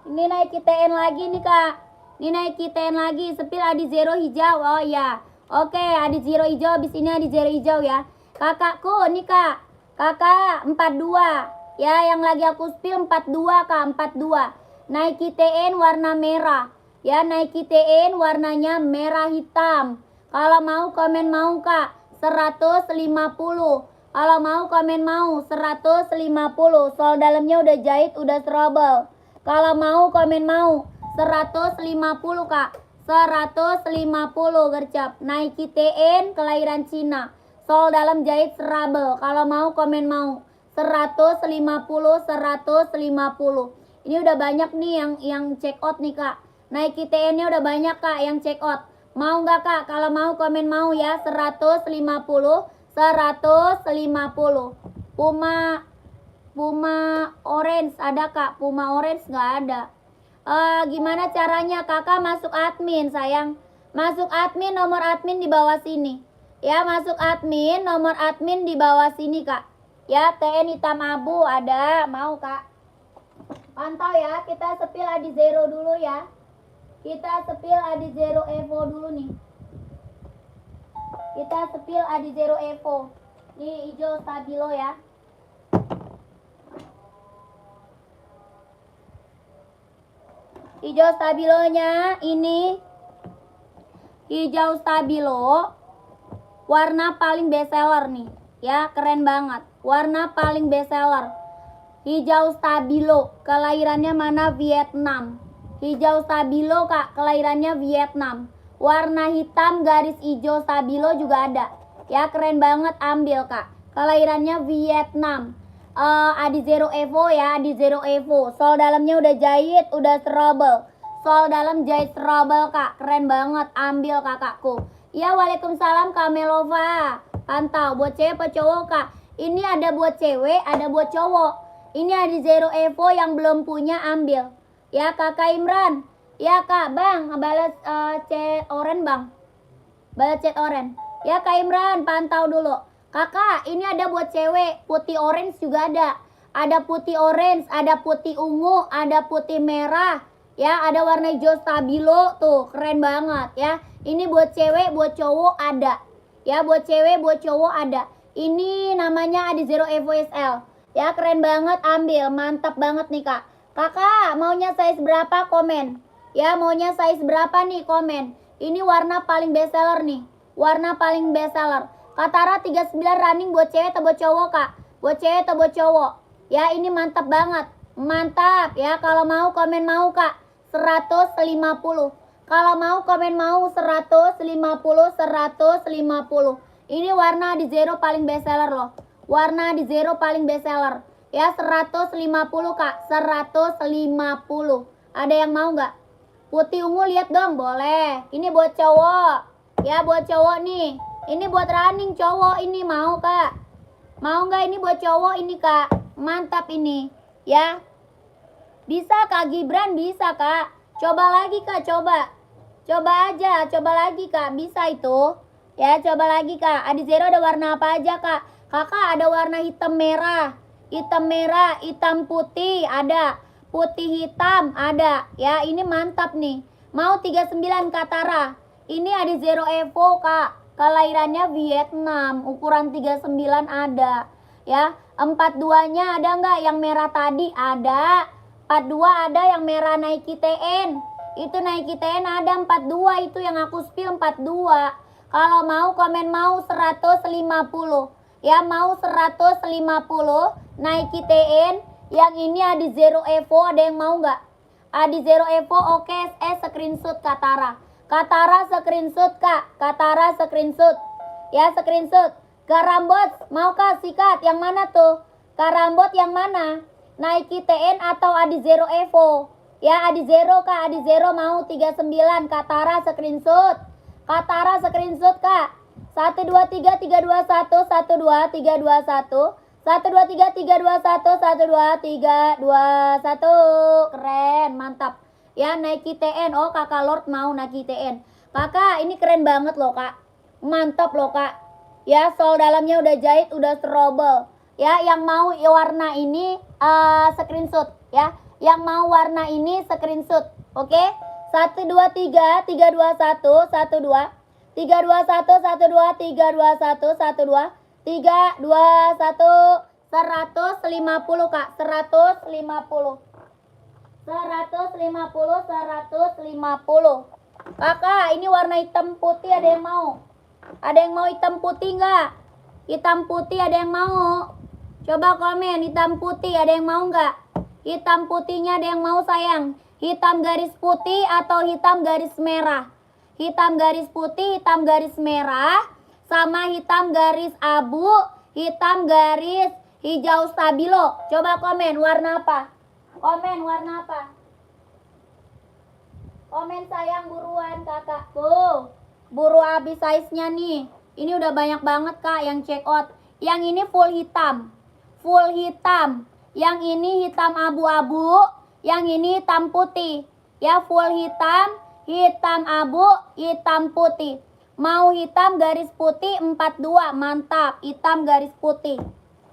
Ini Nike TN lagi nih Kak. Ini Nike TN lagi. Sepil Adi Zero hijau. Oh ya. Oke, Adi Zero hijau. Abis ini Adi Zero hijau ya. Kakakku nih Kak. Kakak 42. Ya yang lagi aku spill 42 Kak. 42. Nike TN warna merah. Ya Nike TN warnanya merah hitam. Kalau mau komen mau Kak. 150. Kalau mau komen mau 150. Sol dalamnya udah jahit, udah trouble. Kalau mau komen mau 150 Kak. 150 gercep. Nike TN kelahiran Cina. Sol dalam jahit serabel. Kalau mau komen mau 150. Ini udah banyak nih yang check out nih Kak. Nike TN-nya udah banyak Kak yang check out. Mau nggak Kak? Kalau mau komen mau ya. 150. Puma orange ada Kak. Puma orange nggak ada. Gimana caranya? Kakak masuk admin sayang. Masuk admin, nomor admin di bawah sini. Ya, masuk admin, nomor admin di bawah sini Kak. Ya, TN hitam abu ada. Mau Kak? Pantau ya, kita sepil Adi Zero dulu ya. Kita sepil Adi Zero Evo dulu nih. Kita sepil Adi Zero Evo. Ini hijau stabilo ya. Hijau stabilonya ini. Hijau stabilo. Warna paling best seller nih. Ya, keren banget. Warna paling best seller. Hijau stabilo, kelahirannya mana? Vietnam. Hijau stabilo Kak, kelahirannya Vietnam. Warna hitam garis hijau stabilo juga ada. Ya, keren banget, ambil Kak. Kelahirannya Vietnam. Adi Zero Evo ya, Adi Zero Evo. Sol dalamnya udah jahit, udah trouble. Sol dalam jahit trouble Kak, keren banget, ambil kakakku. Ya, waalaikumsalam Kak Melova. Pantau, buat cewek apa cowok Kak? Ini ada buat cewek, ada buat cowok. Ini Adi Zero Evo yang belum punya ambil. Ya Kakak Imran. Ya Kak, Bang, balas chat oren Bang. Balas chat oren. Ya Kak Imran, pantau dulu. Kakak, ini ada buat cewek, putih orange juga ada. Ada putih orange, ada putih ungu, ada putih merah. Ya, ada warna hijau stabilo tuh, keren banget ya. Ini buat cewek, buat cowok ada. Ya, buat cewek, buat cowok ada. Ini namanya Adi Zero Evo SL. Ya, keren banget, ambil. Mantap banget nih Kak. Kakak, maunya size berapa? Komen. Ya, maunya size berapa nih? Komen. Ini warna paling best seller nih. Warna paling best seller. Katara 39 running buat cewek atau buat cowok Kak? Buat cewek atau buat cowok? Ya, ini mantap banget. Mantap ya, kalau mau komen mau Kak. 150. Kalau mau komen mau 150. Ini warna di Zero paling best seller loh. Warna di Zero paling best seller. Ya, 150 Kak. 150. Ada yang mau nggak? Putih ungu lihat dong, boleh. Ini buat cowok. Ya, buat cowok nih. Ini buat running cowok ini, mau Kak? Mau nggak ini buat cowok ini Kak? Mantap ini. Ya. Bisa Kak Gibran, bisa Kak. Coba lagi Kak, coba. Coba aja, coba lagi Kak. Bisa itu. Ya, coba lagi Kak. Adi Zero ada warna apa aja Kak? Kakak ada warna hitam merah, hitam putih ada, putih hitam ada. Ya, ini mantap nih. Mau 39 Katara. Ini Adi Zero Evo Kak. Kelahirannya Vietnam, ukuran 39 ada. Ya, 42-nya ada nggak yang merah tadi? Ada. 42 ada yang merah Nike TN. Itu Nike TN ada 42, itu yang aku spill 42. Kalau mau komen mau 150. Ya, mau 150 Nike TN. Yang ini Adi Zero Evo, ada yang mau nggak? Adi Zero Evo oke, screenshot Katara. Katara screenshot Kak. Katara screenshot. Ya, screenshot. Karambot, mau Kak sikat? Yang mana tuh? Karambot yang mana? Nike TN atau Adi Zero Evo? Ya, Adi Zero Kak. Adi Zero mau 39. Katara screenshot. Katara screenshot Kak. 1 2 3 3 2 1 1 2 3 2 1 1 2 3 3 2 1 1 2 3 2 1. Keren, mantap. Ya, Nike TN. Oh, Kakak Lord mau Nike TN. Kakak, ini keren banget loh Kak. Mantap loh Kak. Ya, sol dalamnya udah jahit, udah trouble. Ya, yang mau warna ini screenshot ya. Yang mau warna ini screenshot. Oke? 1 2 3 3 2 1 1 2 3 2 1 1 2 3 2 1 1 2 3 2 1 150 Kak. 150. 150. Kakak, ini warna hitam putih, ada yang mau? Ada yang mau hitam putih nggak? Hitam putih ada yang mau? Coba komen, hitam putih ada yang mau nggak? Hitam putihnya ada yang mau sayang? Hitam garis putih atau hitam garis merah? Hitam garis putih, hitam garis merah, sama hitam garis abu, hitam garis hijau stabilo. Coba komen warna apa? Komen warna apa? Komen sayang buruan kakakku. Buru habis size-nya nih. Ini udah banyak banget kak yang check out. Yang ini full hitam. Full hitam. Yang ini hitam abu-abu. Yang ini hitam putih. Ya full hitam, hitam abu, hitam putih. Mau hitam garis putih 42. Mantap. Hitam garis putih.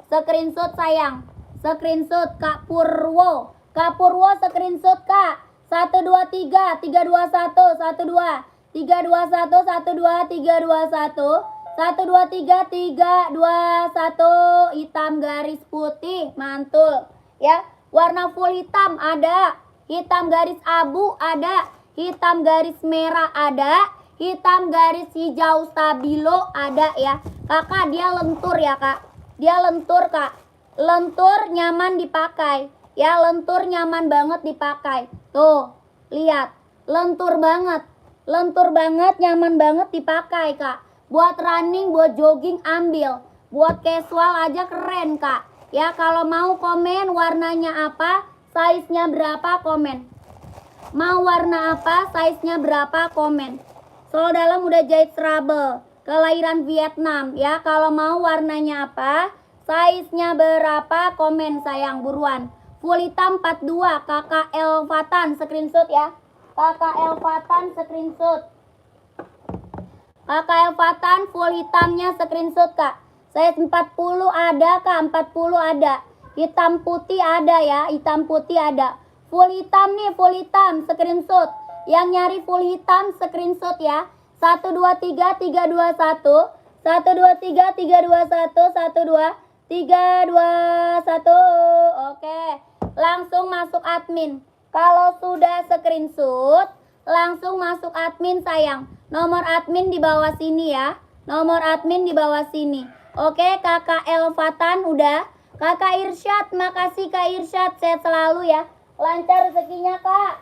Screenshot sayang. Screenshot Kak Purwo. Kak Purwo screenshot Kak. 123 321 12 321 12 321 123 321 hitam garis putih mantul ya. Warna full hitam ada, hitam garis abu ada, hitam garis merah ada, hitam garis hijau stabilo ada ya. Kakak dia lentur ya kak. Dia lentur kak. Lentur nyaman dipakai. Ya lentur nyaman banget dipakai. Tuh, lihat. Lentur banget. Lentur banget, nyaman banget dipakai, Kak. Buat running, buat jogging ambil. Buat casual aja keren, Kak. Ya, kalau mau komen warnanya apa, size-nya berapa, komen. Mau warna apa, size-nya berapa, komen. Sol dalam udah jahit trouble. Kelahiran Vietnam, ya. Kalau mau warnanya apa, size-nya berapa, komen sayang buruan. Full hitam 42, Kakak Elvatan, screenshot ya. Kakak Elvatan, screenshot. Kakak Elvatan, full hitamnya screenshot kak. Size 40 ada kak, 40 ada. Hitam putih ada ya, hitam putih ada. Full hitam nih, full hitam, screenshot. Yang nyari full hitam, screenshot ya. 123 321 123 321 12 321. Oke. Langsung masuk admin. Kalau sudah screenshot, langsung masuk admin sayang. Nomor admin di bawah sini ya. Nomor admin di bawah sini. Oke, Kakak Elvatan udah. Kakak Irsyad, makasih Kak Irsyad. Sehat selalu ya. Lancar rezekinya Kak.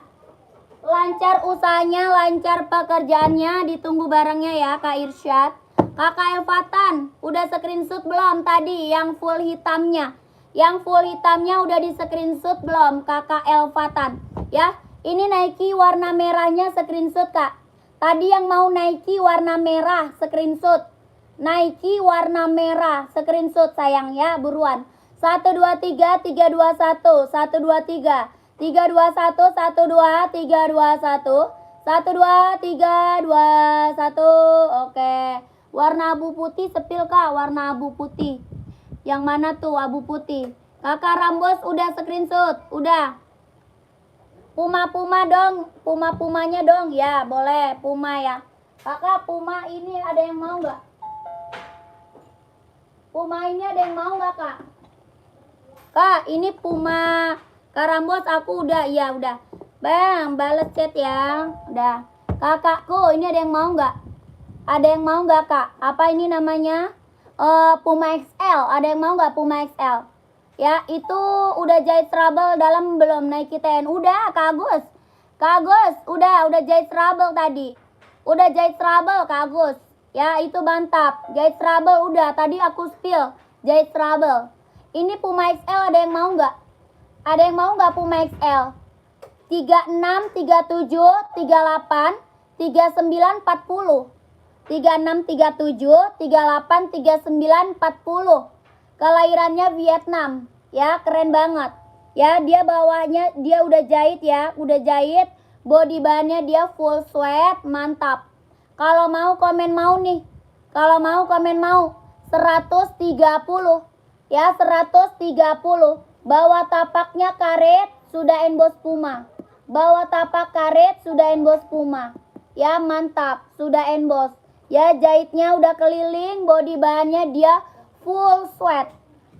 Lancar usahanya, lancar pekerjaannya. Ditunggu barangnya ya Kak Irsyad. Kakak Elvatan, udah screenshot belum tadi yang full hitamnya? Yang full hitamnya udah di screenshot belum Kakak Elvatan? Ya, ini Nike warna merahnya screenshot Kak. Tadi yang mau Nike warna merah screenshot. Nike warna merah screenshot sayang ya, buruan. 123 321 123 321 12 321 123 321. Oke. Warna abu putih sepil Kak, warna abu putih. Yang mana tuh abu putih? Kakak Rambos udah screenshot, udah. Puma dong, pumanya dong, ya boleh puma ya. Kakak puma ini ada yang mau nggak? Puma ini ada yang mau nggak kak? Kak ini puma. Kak Rambos aku udah, ya udah. Bang, bales chat ya, udah. Kakakku ini ada yang mau nggak? Ada yang mau nggak kak? Apa ini namanya? Puma XL, ada yang mau nggak Puma XL? Ya, itu udah jahit trouble dalam belum Nike TN? Udah, Kak Agus. Kak Agus, udah jahit trouble tadi. Udah jahit trouble, Kak Agus. Ya, itu mantap. Jahit trouble udah, tadi aku spill. Jahit trouble. Ini Puma XL ada yang mau nggak? Ada yang mau nggak Puma XL? 36, 37, 38, 39, 40. 36, 37, 38, 39, 40. Kelahirannya Vietnam. Ya, keren banget. Ya, dia bawahnya dia udah jahit ya, udah jahit. Body bahannya dia full sweat, mantap. Kalau mau komen mau nih. Kalau mau komen mau. 130. Ya, 130. Bawah tapaknya karet sudah emboss Puma. Bawah tapak karet sudah emboss Puma. Ya, mantap, sudah emboss. Ya, jahitnya udah keliling, body bahannya dia full sweat.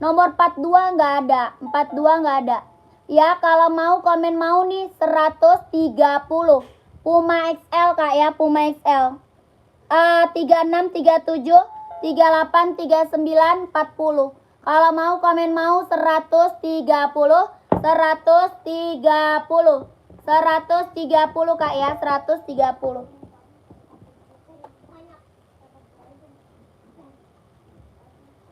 Nomor 42 nggak ada, 42 nggak ada. Ya, kalau mau komen mau nih 130. Puma XL kak ya, Puma XL. 36, 37, 38, 39, 40. Kalau mau komen mau 130, 130. 130 kak ya, 130.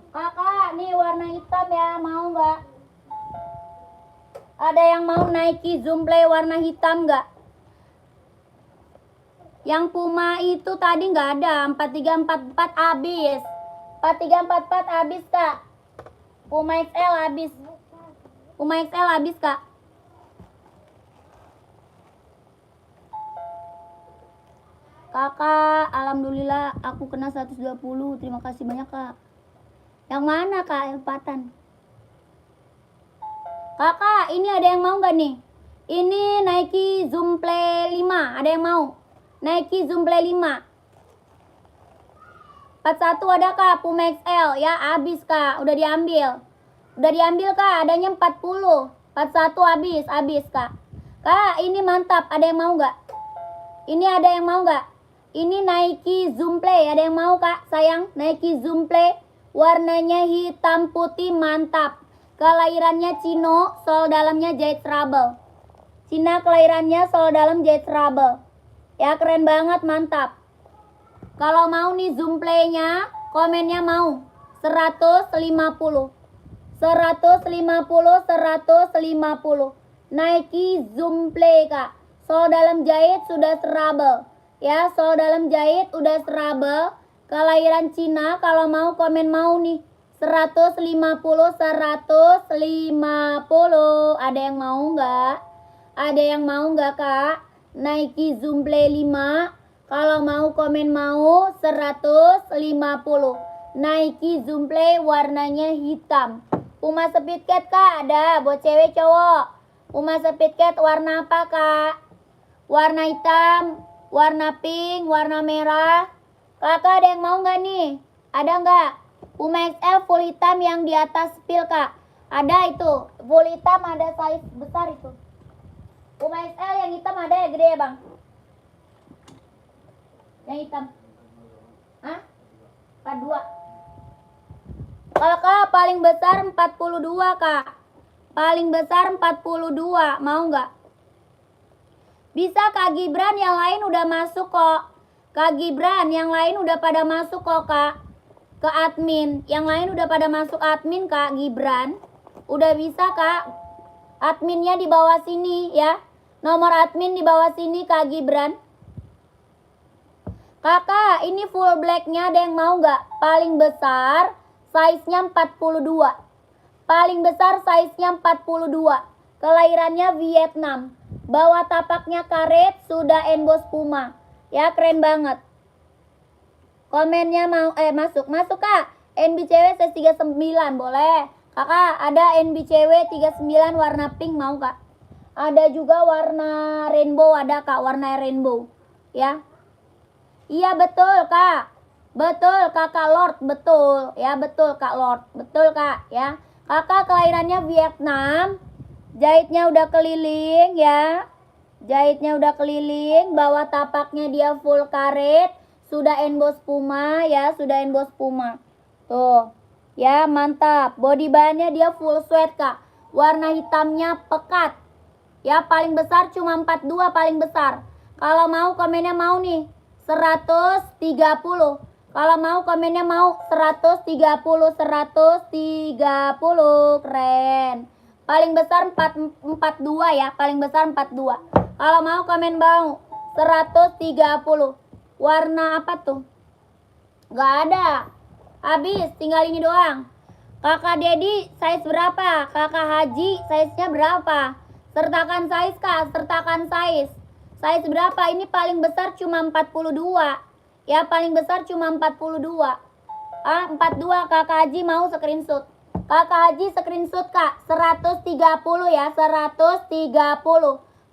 Kakak, nih warna hitam ya, mau nggak? Ada yang mau Nike Zoom Play warna hitam nggak? Yang Puma itu tadi nggak ada. 4344 habis. 4344 habis kak. Puma XL habis. Puma XL habis kak. Kakak, alhamdulillah aku kena 120. Terima kasih banyak kak. Yang mana kak? Elpatan. Kakak, ini ada yang mau nggak nih? Ini Nike Zoom Play 5. Ada yang mau? Nike Zoom Play 5. 41 ada kak? Puma XL ya, habis kak. Udah diambil. Udah diambil kak, adanya 40. 41 habis kak. Kak, ini mantap. Ada yang mau nggak? Ini ada yang mau nggak? Ini Nike Zoom Play. Ada yang mau kak? Sayang, Nike Zoom Play. Warnanya hitam putih mantap. Kelahirannya Cino, sol dalamnya jahit trouble. Cina kelahirannya, sol dalam jahit trouble. Ya keren banget, mantap. Kalau mau nih Zoom Play-nya, komennya mau 150. 150. Nike Zoom Play kak. Sol dalam jahit sudah trouble. Ya, sol dalam jahit udah trouble. Kelahiran Cina, kalau mau komen mau nih. 150. Ada yang mau nggak? Ada yang mau nggak kak? Nike Zoom Play 5. Kalau mau komen mau 150. Nike Zoom Play warnanya hitam. Puma Speed Cat kak ada buat cewek cowok. Puma Speed Cat warna apa kak? Warna hitam, warna pink, warna merah. Kakak ada yang mau nggak nih? Ada nggak? Puma XL full hitam yang di atas pil kak. Ada itu. Full hitam ada size besar itu. Puma XL yang hitam ada ya gede ya bang? Yang hitam. Hah? 42. Kakak paling besar 42 kak. Paling besar 42. Mau nggak? Bisa Kak Gibran, yang lain udah masuk kok. Kak Gibran, yang lain udah pada masuk kok kak. Ke admin, yang lain udah pada masuk admin Kak Gibran. Udah bisa kak. Adminnya di bawah sini ya. Nomor admin di bawah sini Kak Gibran. Kakak, ini full blacknya ada yang mau nggak? Paling besar size-nya 42. Paling besar size-nya 42. Kelahirannya Vietnam. Bawah tapaknya karet, sudah emboss Puma. Ya keren banget. Komennya mau masuk kak. NB cewek size 39 boleh. Kakak ada NB cewek 39 warna pink mau kak? Ada juga warna rainbow, ada kak warna rainbow. Ya. Iya betul kak. Betul kakak Lord, betul. Ya betul kak Lord. Betul kak ya. Kakak kelahirannya Vietnam. Jahitnya udah keliling ya. Jahitnya udah keliling. Bawah tapaknya dia full karet. Sudah emboss Puma ya. Sudah emboss Puma. Tuh. Ya mantap. Body bahannya dia full sweat kak. Warna hitamnya pekat. Ya paling besar cuma 42 paling besar. Kalau mau komennya mau nih 130. Kalau mau komennya mau 130. 130. Keren. Paling besar 42 ya. Paling besar 42. Kalau mau komen mau 130. Warna apa tuh? Gak ada. Habis, tinggal ini doang. Kakak Dedi size berapa? Kakak Haji size-nya berapa? Sertakan size kak, sertakan size. Size berapa? Ini paling besar cuma 42. Ya paling besar cuma 42. 42 kakak Haji mau screenshot. Kakak Haji screenshot kak. 130 ya, 130.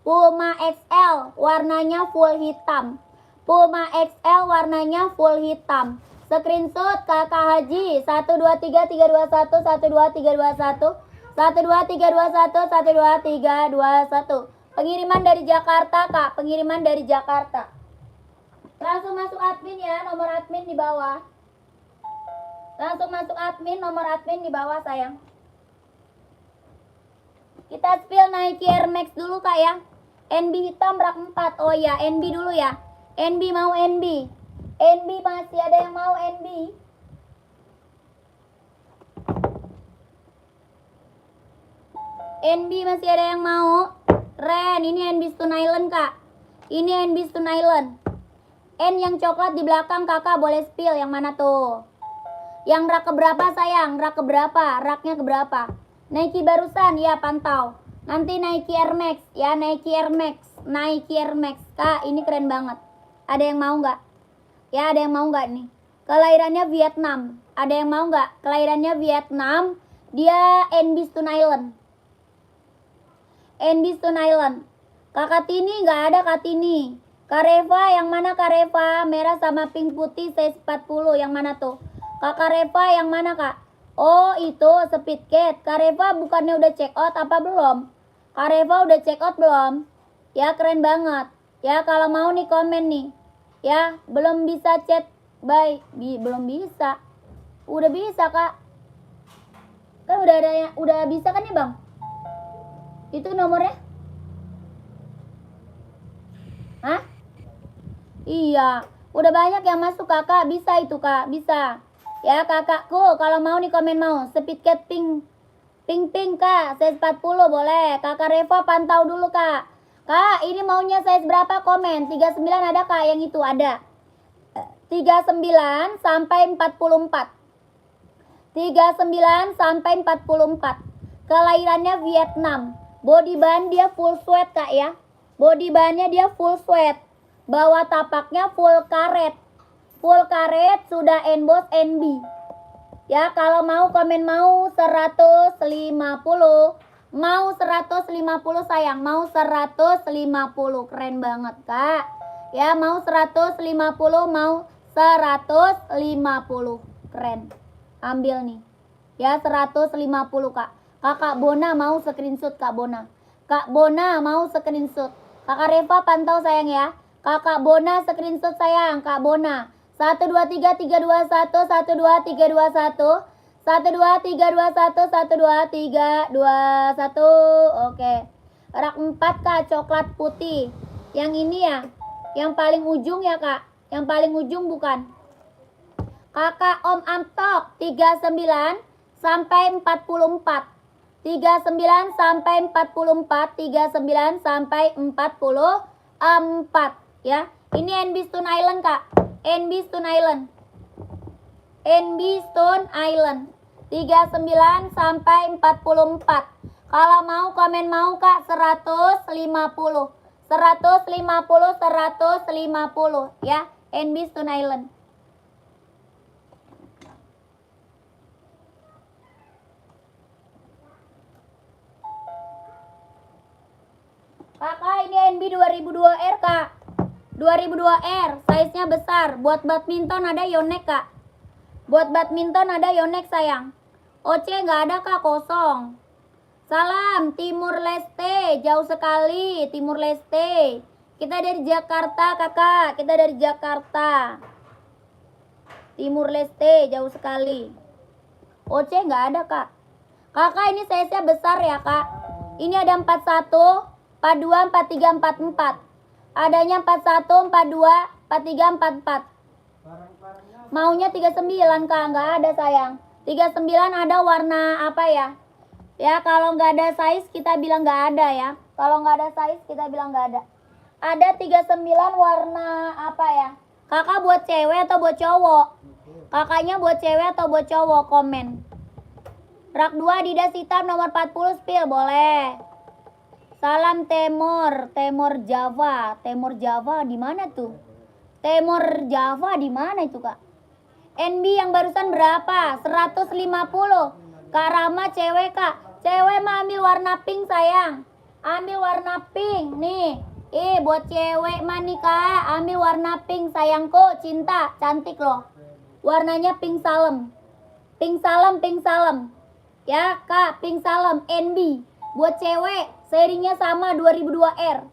Puma XL warnanya full hitam. Puma XL warnanya full hitam. Screenshot kakak Haji 123321 12321 12321 12321. Pengiriman dari Jakarta kak, pengiriman dari Jakarta. Langsung masuk admin ya, nomor admin di bawah. Langsung masuk admin, nomor admin di bawah sayang. Kita spill Nike Air Max dulu kak ya. NB hitam rak 4. Oh ya, NB dulu ya. NB mau NB. NB masih ada yang mau NB. NB masih ada yang mau? Ren, ini NB Stone Island kak. Ini NB Stone Island. N yang coklat di belakang kakak boleh spill yang mana tuh? Yang rak keberapa sayang? Rak keberapa? Raknya keberapa? Nike barusan ya pantau. Nanti Nike Air Max ya, Nike Air Max. Nike Air Max kak, ini keren banget. Ada yang mau nggak? Ya ada yang mau nggak nih? Kelahirannya Vietnam. Ada yang mau nggak? Kelahirannya Vietnam. Dia NB Stone Island. NB Stone Island. Kakak Tini nggak ada Kak Tini. Kak Reva yang mana Kak Reva? Merah sama pink putih size 40 yang mana tuh? Kakak Reva yang mana kak? Oh itu Speed Cat. Kak Reva bukannya udah check out apa belum? Kak Reva udah check out belum? Ya keren banget. Ya kalau mau nih komen nih. Ya belum bisa chat. Bye. Belum bisa. Udah bisa kak. Kan udah ada yang udah bisa kan ya bang? Itu nomornya? Hah? Iya, udah banyak yang masuk kakak, bisa itu kak, bisa. Ya kakakku, kalau mau nih komen mau, Speed Cat pink kak, size 40 boleh. Kakak Reva pantau dulu kak. Kak, ini maunya size berapa komen? 39 ada kak, yang itu ada. 39 sampai 44. 39 sampai 44. Kelahirannya Vietnam. Body bahan dia full sweat kak ya. Body bahannya dia full sweat. Bawah tapaknya full karet. Full karet sudah emboss NB. Ya kalau mau komen mau 150. Mau 150 sayang. Mau 150. Keren banget kak. Ya mau 150. Mau 150. Keren. Ambil nih. Ya 150 kak. Kakak Bona mau screenshot kak Bona. Kak Bona mau screenshot. Kakak Reva pantau sayang ya. Kakak Bona screenshot sayang. Kak Bona 1 2 3 3 2 1 1 2 3 2 1 1 2 3 2 1 1 2 3 2 1 Oke. Rak 4 kak coklat putih. Yang ini ya. Yang paling ujung ya kak. Yang paling ujung bukan. Kakak Om Amtok 39 sampai 44. 39 sampai 44. 39 sampai 44 ya. Ini NB Stone Island kak. NB Stone Island. NB Stone Island. 39 sampai 44. Kalau mau komen mau kak 150. 150 ya. NB Stone Island. Kakak ini NB 2002R kak. 2002R, size-nya besar. Buat badminton ada Yonex kak. Buat badminton ada Yonex sayang. OC nggak ada kak, kosong. Salam Timur Leste, jauh sekali Timur Leste. Kita dari Jakarta kakak, kita dari Jakarta. Timur Leste, jauh sekali. OC nggak ada kak. Kakak ini size-nya besar ya kak. Ini ada 41, 42, 43, 44. Adanya 41, 42, 43, 44. Maunya 39 kak, nggak ada sayang. 39 ada warna apa ya? Ya kalau nggak ada size kita bilang nggak ada ya. Kalau nggak ada size kita bilang nggak ada. Ada 39 warna apa ya? Kakak buat cewek atau buat cowok? Kakaknya buat cewek atau buat cowok? Komen. Rak 2 Adidas hitam nomor 40 spill boleh. Salam Temor Java. Temor Java di mana tuh? Temor Java di mana itu kak? NB yang barusan berapa? 150. Kak Rama cewek kak. Cewek mah ambil warna pink sayang. Ambil warna pink nih. Buat cewek mah nih kak. Ambil warna pink sayangku. Cinta cantik loh. Warnanya pink salem. Pink salem. Ya kak pink salem NB. Buat cewek serinya sama 2002R.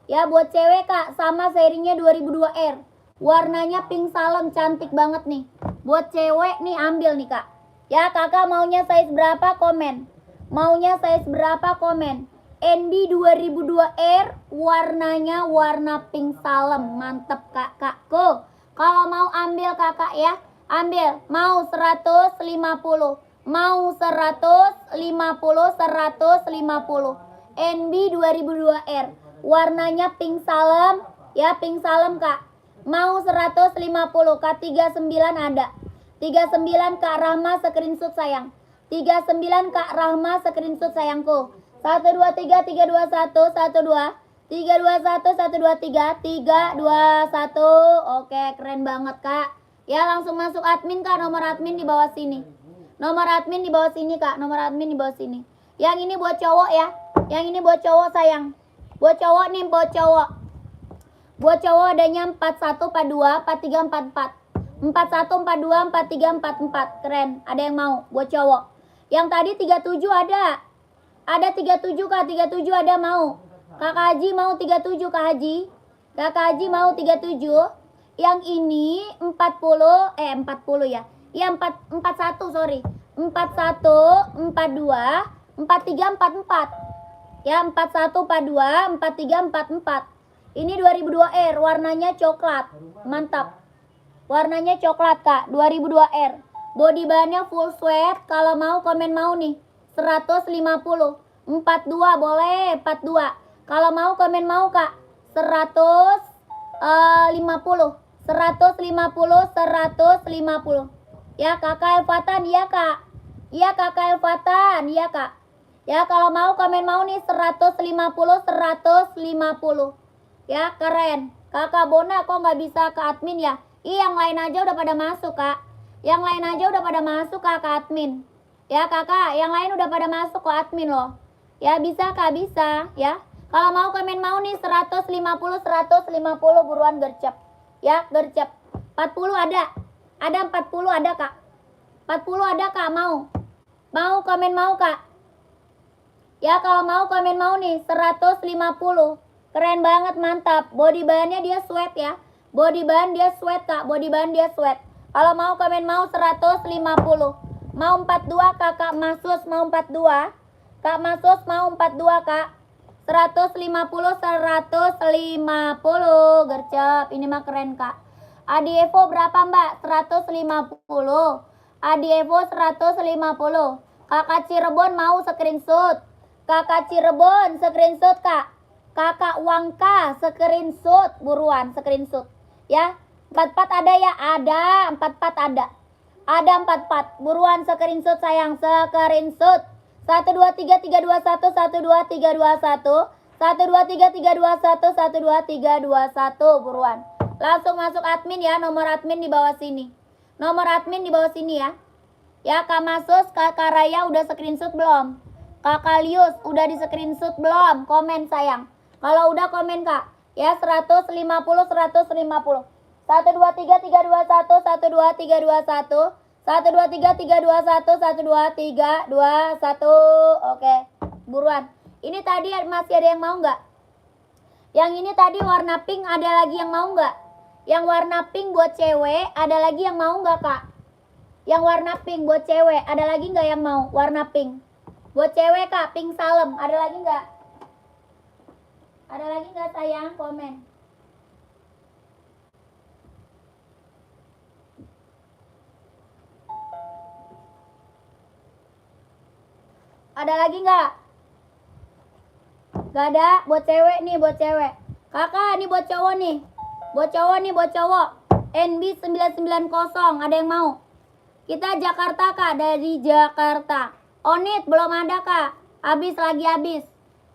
Ya buat cewek kak sama serinya 2002R. Warnanya pink salem cantik banget nih. Buat cewek nih ambil nih kak. Ya kakak maunya size berapa komen. Maunya size berapa komen. NB 2002R warnanya warna pink salem. Mantep kakakku. Kalau mau ambil kakak ya. Ambil. Mau 150. mau 150, 150. NB 2002R. Warnanya pink salem, ya pink salem Kak. Mau 150, Kak 39 ada. 39 Kak Rahma screenshot sayang. 39 Kak Rahma screenshot sayangku. 123 321 12 321 123 321. Oke, keren banget Kak. Ya, langsung masuk admin Kak, nomor admin di bawah sini. Nomor admin di bawah sini Kak, nomor admin di bawah sini. Yang ini buat cowok ya. Yang ini buat cowok sayang. Buat cowok nih, buat cowok. Buat cowok adanya 41 42 43 44. 41 42 43 44. Keren. Ada yang mau buat cowok. Yang tadi 37 ada. Ada 37 Kak, 37 ada mau. Kakak Haji mau 37 Kak Haji. Kakak Haji mau 37. Yang ini 40 ya. Ya 41 sorry. 41 42 43 44. Ya 41 42 43 44. Ini 2002R, warnanya coklat. Mantap. Warnanya coklat Kak, 2002R. Body bahannya full sweat. Kalau mau komen mau nih 150. 42 boleh, 42. Kalau mau komen mau Kak 150. 150. Ya Kakak Elfatan, iya Kak. Iya Kakak Elfatan, iya Kak. Ya kalau mau komen mau nih 150. Ya keren. Kakak Bona kok nggak bisa ke admin ya? Iya yang lain aja udah pada masuk Kak. Yang lain aja udah pada masuk Kak ke admin. Ya Kakak, yang lain udah pada masuk ke admin loh. Ya bisa Kak, bisa ya. Kalau mau komen mau nih 150 buruan gercep. Ya gercep. 40 ada. Ada 40 ada Kak. 40 ada Kak, mau. Mau komen mau Kak. Ya kalau mau komen mau nih 150. Keren banget, mantap. Body bahannya dia sweat ya. Body bahan dia sweat Kak. Body bahan dia sweat. Kalau mau komen mau 150. Mau 42 Kakak Masus mau 42. Kak Masus mau 42 Kak. 150 gercep. Ini mah keren Kak. Adi Evo berapa Mbak? 150. Adi Evo 150. Kakak Cirebon mau screenshot. Kakak Cirebon screenshot Kak. Kakak Wangka screenshot buruan screenshot. Ya. 44 ada ya? Ada. 44 ada. Ada 44. Buruan screenshot sayang. Screenshot. 123 321 123 321. 123 321 123 321. Buruan. Langsung masuk admin ya. Nomor admin di bawah sini. Nomor admin di bawah sini ya. Ya Kak Masus, Kakak Raya udah screenshot belum? Kakak Lius udah di screenshot belum? Komen sayang. Kalau udah komen Kak. Ya 150 150. 123 321 123 321. 123 321 123 321. Oke. Buruan. Ini tadi masih ada yang mau nggak? Yang ini tadi warna pink, ada lagi yang mau nggak? Yang warna pink buat cewek, ada lagi yang mau nggak Kak? Yang warna pink buat cewek, ada lagi nggak yang mau? Warna pink. Buat cewek Kak, pink salem, ada lagi nggak? Ada lagi nggak sayang? Komen. Ada lagi nggak? Gak ada. Buat cewek nih, buat cewek. Kakak, ini buat cowok nih. Buat cowok nih, buat cowok. NB 990, ada yang mau? Kita Jakarta Kak, dari Jakarta. Onit belum ada Kak. Habis lagi habis.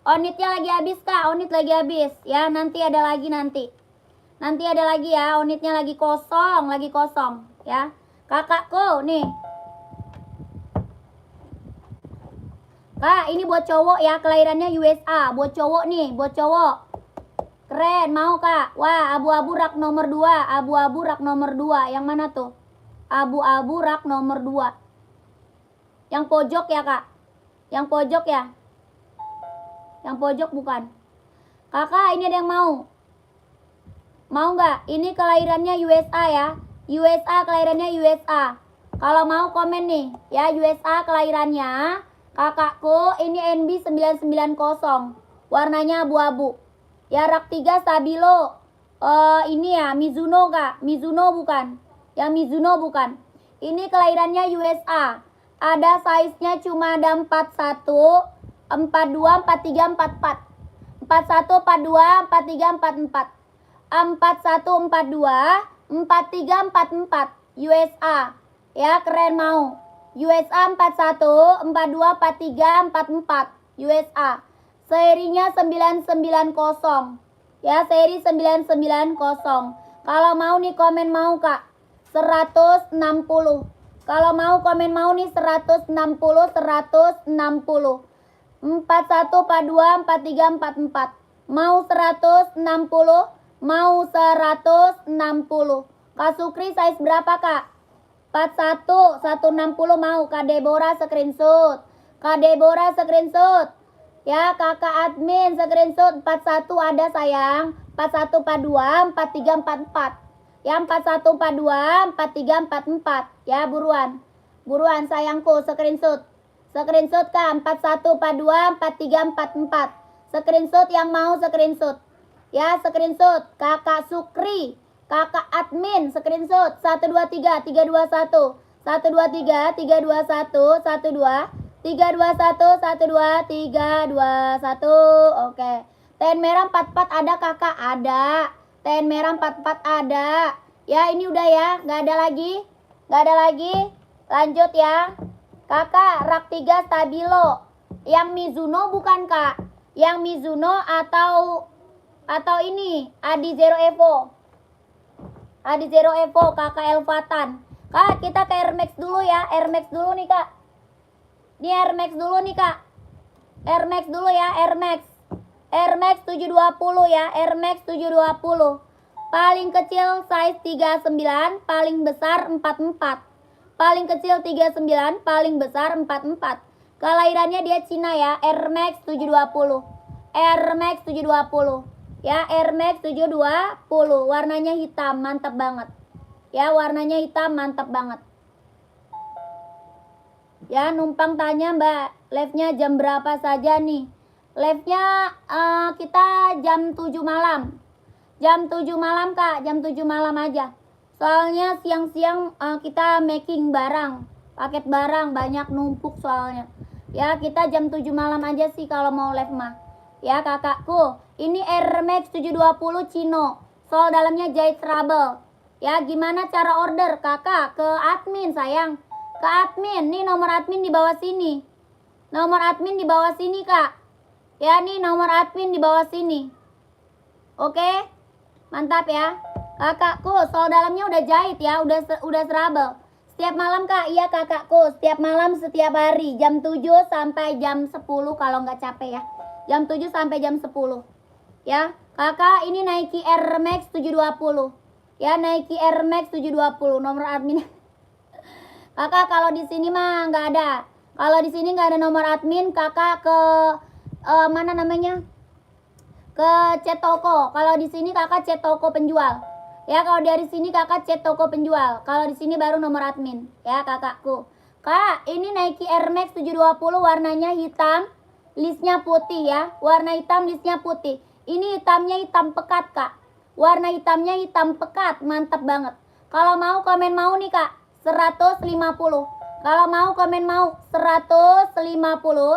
Onitnya lagi habis Kak, onit lagi habis. Ya, nanti ada lagi nanti. Nanti ada lagi ya, onitnya lagi kosong ya. Kakakku nih. Kak, ini buat cowok ya, kelahirannya USA. Buat cowok nih, buat cowok. Keren, mau Kak? Wah, abu-abu rak nomor 2. Abu-abu rak nomor 2. Yang mana tuh? Abu-abu rak nomor 2. Yang pojok ya Kak? Yang pojok ya? Yang pojok bukan? Kakak, ini ada yang mau? Mau nggak? Ini kelahirannya USA ya. USA, kelahirannya USA. Kalau mau komen nih. Ya, USA kelahirannya. Kakakku, ini NB 990. Warnanya abu-abu. Ya, rak 3 stabilo. Ini ya, Mizuno Kak. Mizuno bukan. Ya, Mizuno bukan. Ini kelahirannya USA. ada size-nya cuma ada 41, 42, 43, 44. 41, 42, 43, 44. 41, 42, 43, 44. USA. Ya, keren mau. USA 41, 42, 43, 44. USA. Serinya 990. Ya, seri 990. Kalau mau nih komen mau, Kak. 160. Kalau mau komen mau nih 160, 160. 41, 42, 43, 44. Mau 160, mau 160. Kak Sukri size berapa, Kak? 41, 160 mau. Kak Deborah screenshot. Kak Deborah screenshot. Ya, kakak admin screenshot. 41 ada sayang. 41, 42, 43, 44. Ya, 41, 42, 43, 44. Ya, buruan. Buruan sayangku screenshot. Screenshot, Kak. 41, 42, 43, 44. Screenshot yang mau screenshot. Ya, screenshot. Kakak Sukri. Kakak admin screenshot 123 321 123 321 12 321 12 321. Oke. Ten merah 44 ada kakak? Ada. Ten merah 44 ada. Ya, ini udah ya, nggak ada lagi. Nggak ada lagi. Lanjut ya. Kakak rak 3 stabilo. Yang Mizuno bukan, Kak? Yang Mizuno atau ini Adi Zero Evo. Adi Zero Evo, kakak Elvatan. Kak, kita ke Air Max dulu ya. Air Max dulu nih, Kak. Ini Air Max dulu nih, Kak. Air Max dulu ya, Air Max. Air Max 720 ya, Air Max 720. Paling kecil size 39, paling besar 44. Paling kecil 39, paling besar 44. Kelahirannya dia Cina ya, Air Max 720. Air Max 720. Ya, Air Max 720. Warnanya hitam, mantap banget. Ya, warnanya hitam, mantap banget. Ya, numpang tanya Mbak, live-nya jam berapa saja nih? Live-nya kita jam 7 malam. Jam 7 malam, Kak. Jam 7 malam aja. Soalnya siang-siang kita making barang. Paket barang, banyak numpuk soalnya. Ya, kita jam 7 malam aja sih kalau mau live mah. Ya, kakakku. Ini Air Max 720 Cino. Sol dalamnya jahit trouble. Ya, gimana cara order? Kakak, ke admin sayang. Ke admin. Nih nomor admin di bawah sini. Nomor admin di bawah sini, Kak. Ya, nih nomor admin di bawah sini. Oke? Mantap ya. Kakakku, sol dalamnya udah jahit ya. Udah trouble. Setiap malam, Kak. Iya, kakakku. Setiap malam, setiap hari. Jam 7 sampai jam 10 kalau nggak capek ya. Jam 7 sampai jam 10. Ya, kakak ini Nike Air Max 720. Ya, Nike Air Max 720 nomor admin. Kakak kalau di sini mah nggak ada. Kalau di sini nggak ada nomor admin, kakak ke mana namanya? Ke chat toko. Kalau di sini kakak chat toko penjual. Ya, kalau dari sini kakak chat toko penjual. Kalau di sini baru nomor admin. Ya, kakakku. Kak, ini Nike Air Max 720 warnanya hitam. Listnya putih ya, warna hitam listnya putih. Ini hitamnya hitam pekat, Kak. Warna hitamnya hitam pekat, mantap banget. Kalau mau komen mau nih, Kak, 150. Kalau mau komen mau 150,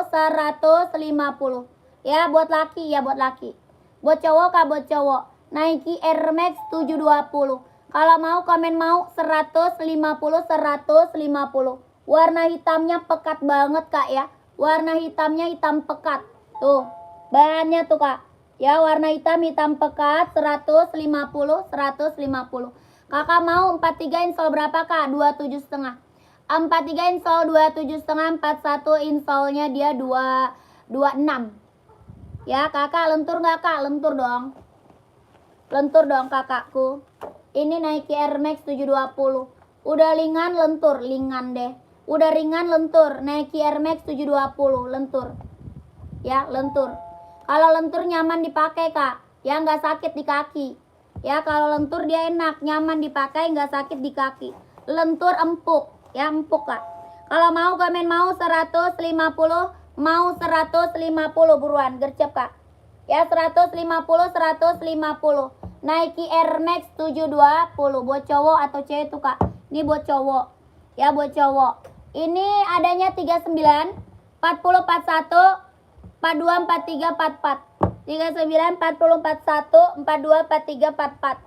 150. Ya, buat laki ya, buat laki. Buat cowok, Kak, buat cowok. Nike Air Max 720. Kalau mau komen mau 150, 150. Warna hitamnya pekat banget, Kak ya. Warna hitamnya hitam pekat. Tuh, bahannya tuh, Kak. Ya, warna hitam pekat 150, 150. Kakak mau 43 insol berapa, Kak? 27,5. 43 insol 27,5, 41 insolnya dia 26. Ya, Kakak lentur nggak, Kak? Lentur dong. Lentur dong, kakakku. Ini Nike Air Max 720. Udah ringan lentur, ringan deh. Udah ringan lentur, Nike Air Max 720 lentur. Ya, lentur. Kalau lentur nyaman dipakai, Kak. Ya, nggak sakit di kaki. Ya, kalau lentur dia enak, nyaman dipakai, nggak sakit di kaki. Lentur empuk, ya empuk, Kak. Kalau mau komen mau 150, mau 150 buruan, gercep, Kak. Ya, 150, 150. Nike Air Max 720 buat cowok atau cewek tuh, Kak. Ini buat cowok. Ya, buat cowok. Ini adanya 39, 40, 41, 42, 43, 44. 39, 40, 41, 42, 43, 44.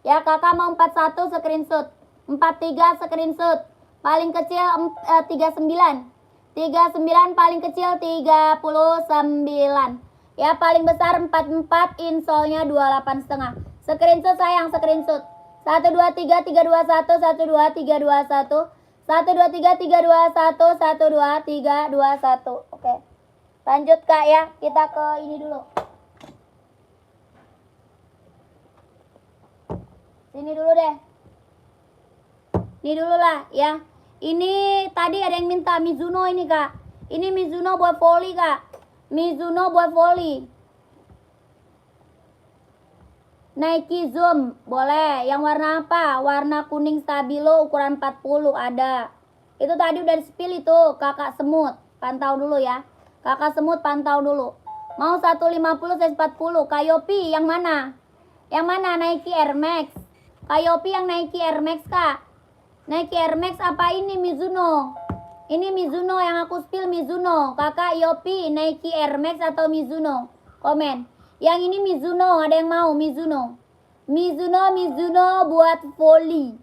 Ya, kakak mau 41 screenshot. 43 screenshot. Paling kecil 39. 39 paling kecil 39. Ya, paling besar 44, insolnya 28,5. Screenshot sayang, screenshot. 1 2 3 3 2 1 1 2 3 2 1 1 2 3 3 2 1 1 2 3 2 1. Oke. Lanjut Kak ya. Kita ke ini dulu. Sini dulu deh. Ini dulu lah ya. Ini tadi ada yang minta Mizuno ini Kak. Ini Mizuno buat volley Kak. Mizuno buat volley. Nike Zoom boleh. Yang warna apa? Warna kuning stabilo ukuran 40 ada. Itu tadi udah di spill itu kakak semut. Pantau dulu ya. Kakak semut pantau dulu. Mau 150 size 40. Kayopi yang mana? Yang mana? Nike Air Max. Kayopi yang Nike Air Max Kak. Nike Air Max apa ini Mizuno? Ini Mizuno yang aku spill Mizuno. Kakak Yopi Nike Air Max atau Mizuno? Komen. Yang ini Mizuno, ada yang mau Mizuno? Mizuno buat volley.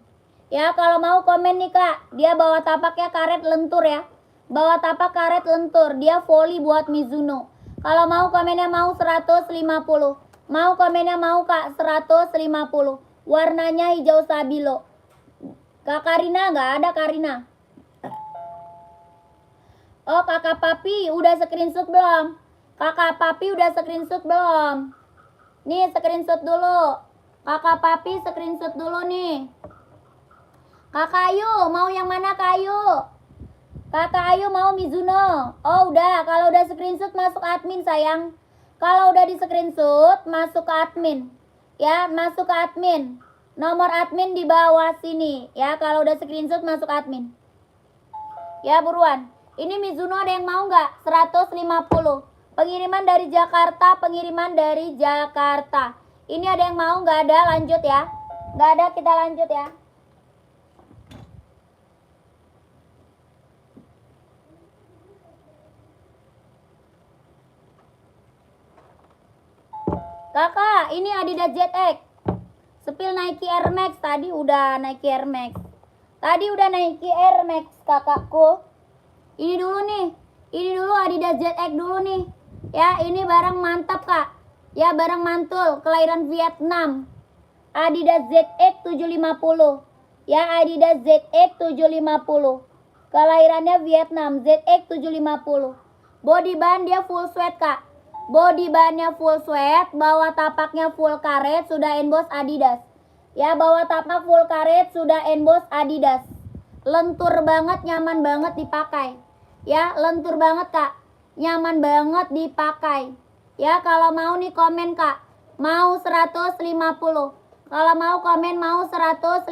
Ya, kalau mau komen nih Kak. Dia bawa tapaknya karet lentur ya. Bawa tapak karet lentur. Dia volley buat Mizuno. Kalau mau komennya mau 150. Mau komennya mau Kak 150. Warnanya hijau stabilo. Kak Karina nggak ada Karina. Oh, Kakak Papi udah screenshot belum? Kakak Papi udah screenshot belum? Nih screenshot dulu. Kakak Papi screenshot dulu nih. Kakak Ayu mau yang mana Kak Ayu? Kakak Ayu mau Mizuno. Oh udah, kalau udah screenshot masuk admin sayang. Kalau udah di screenshot masuk ke admin. Ya, masuk ke admin. Nomor admin di bawah sini. Ya, kalau udah screenshot masuk admin. Ya buruan. Ini Mizuno ada yang mau nggak? 150. Pengiriman dari Jakarta, pengiriman dari Jakarta. Ini ada yang mau? Nggak ada, lanjut ya. Nggak ada, kita lanjut ya. Kakak, ini Adidas ZX. Spill Nike Air Max. Tadi udah Nike Air Max. Tadi udah Nike Air Max kakakku. Ini dulu nih. Ini dulu Adidas ZX dulu nih. Ya, ini barang mantap Kak. Ya, barang mantul, kelahiran Vietnam. Adidas ZX 750. Ya, Adidas ZX 750. Kelahirannya Vietnam, ZX 750. Body band dia full sweat Kak. Body bandnya full sweat, bawah tapaknya full karet, sudah emboss Adidas. Ya, bawah tapak full karet, sudah emboss Adidas. Lentur banget, nyaman banget dipakai. Ya, lentur banget Kak. Nyaman banget dipakai. Ya, kalau mau nih komen Kak. Mau 150. Kalau mau komen mau 150.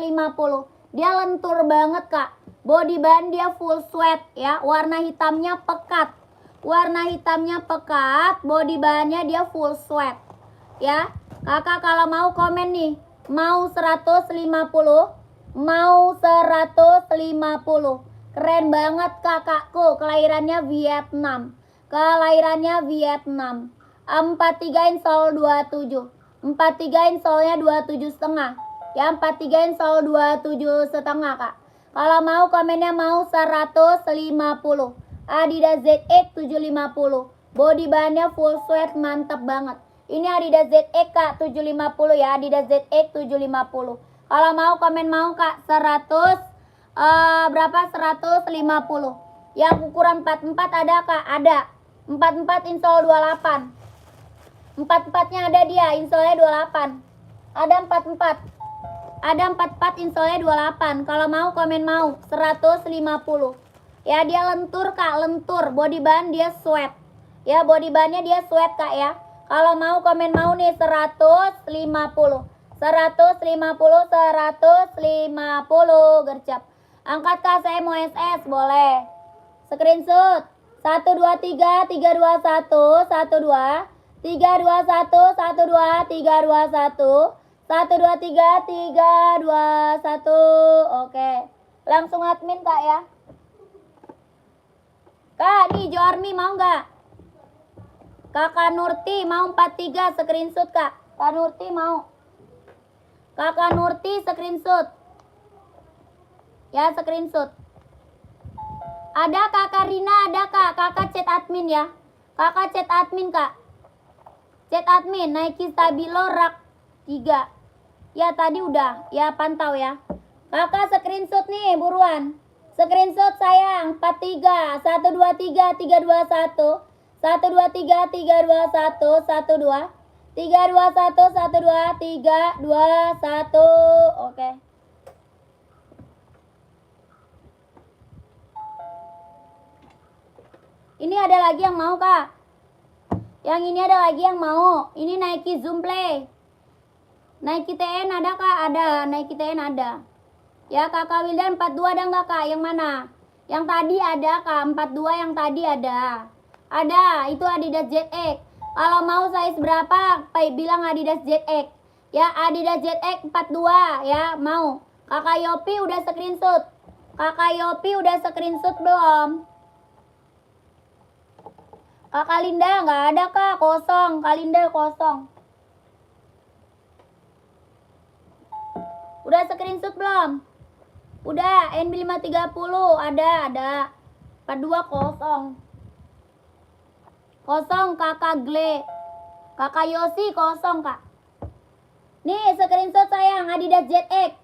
Dia lentur banget Kak. Body band dia full sweat ya. Warna hitamnya pekat. Warna hitamnya pekat. Body bandnya dia full sweat. Ya, kakak kalau mau komen nih. Mau 150. Mau 150. Keren banget kakakku. Kelahirannya Vietnam. Kelahirannya Vietnam. 43 insol 27. 43 insolnya 27,5. Ya, 43 insol 27,5 Kak. Kalau mau komennya mau 150. Adidas ZX 750. Body bandnya full sweat, mantap banget. Ini Adidas ZX Kak 750 ya. Adidas ZX 750. Kalau mau komen mau Kak 100 berapa? 150. Yang ukuran 44 ada Kak? Ada. 44 insol 28. 44-nya ada dia, insolnya 28. Ada 44. Ada 44 insolnya 28. Kalau mau komen mau 150. Ya, dia lentur Kak, lentur. Body band dia sweat. Ya, body bandnya dia sweat Kak ya. Kalau mau komen mau nih 150. 150, 150 gercap. Angkat Kak, saya mau SS, boleh. Screenshot. 1 2 3 3 2 1 1 2 3 2 1 1 2 3 2 1 1 2 1 2 3 3 2 1. Oke. Langsung admin Kak ya. Kak, nih Jo Army mau nggak? Kakak Nurti mau 43 screenshot Kak. Kak Nurti mau. Kakak Nurti screenshot. Ya, screenshot. Ada Kakak Rina, ada Kak. Kakak chat admin ya. Kakak chat admin Kak. Chat admin Nike Stabilo rak 3. Ya tadi udah. Ya pantau ya. Kakak screenshot nih buruan. Screenshot sayang 43 123 321 123 321 12 321 12 321. Oke. Ini ada lagi yang mau Kak. Yang ini ada lagi yang mau. Ini Nike Zoom Play. Nike TN ada Kak? Ada. Nike TN ada. Ya Kakak Wildan 42 ada nggak Kak? Yang mana? Yang tadi ada Kak. 42 yang tadi ada. Ada. Itu Adidas ZX. Kalau mau size berapa? Bilang Adidas ZX. Ya Adidas ZX 42 ya mau. Kakak Yopi udah screenshot. Kakak Yopi udah screenshot belum? Kakak Linda nggak ada Kak. Kosong. Kak Linda kosong. Udah screenshot belum? Udah, NB530 ada. 42 kosong. Kosong Kakak Gle. Kakak Yosi kosong Kak. Nih screenshot sayang Adidas ZX.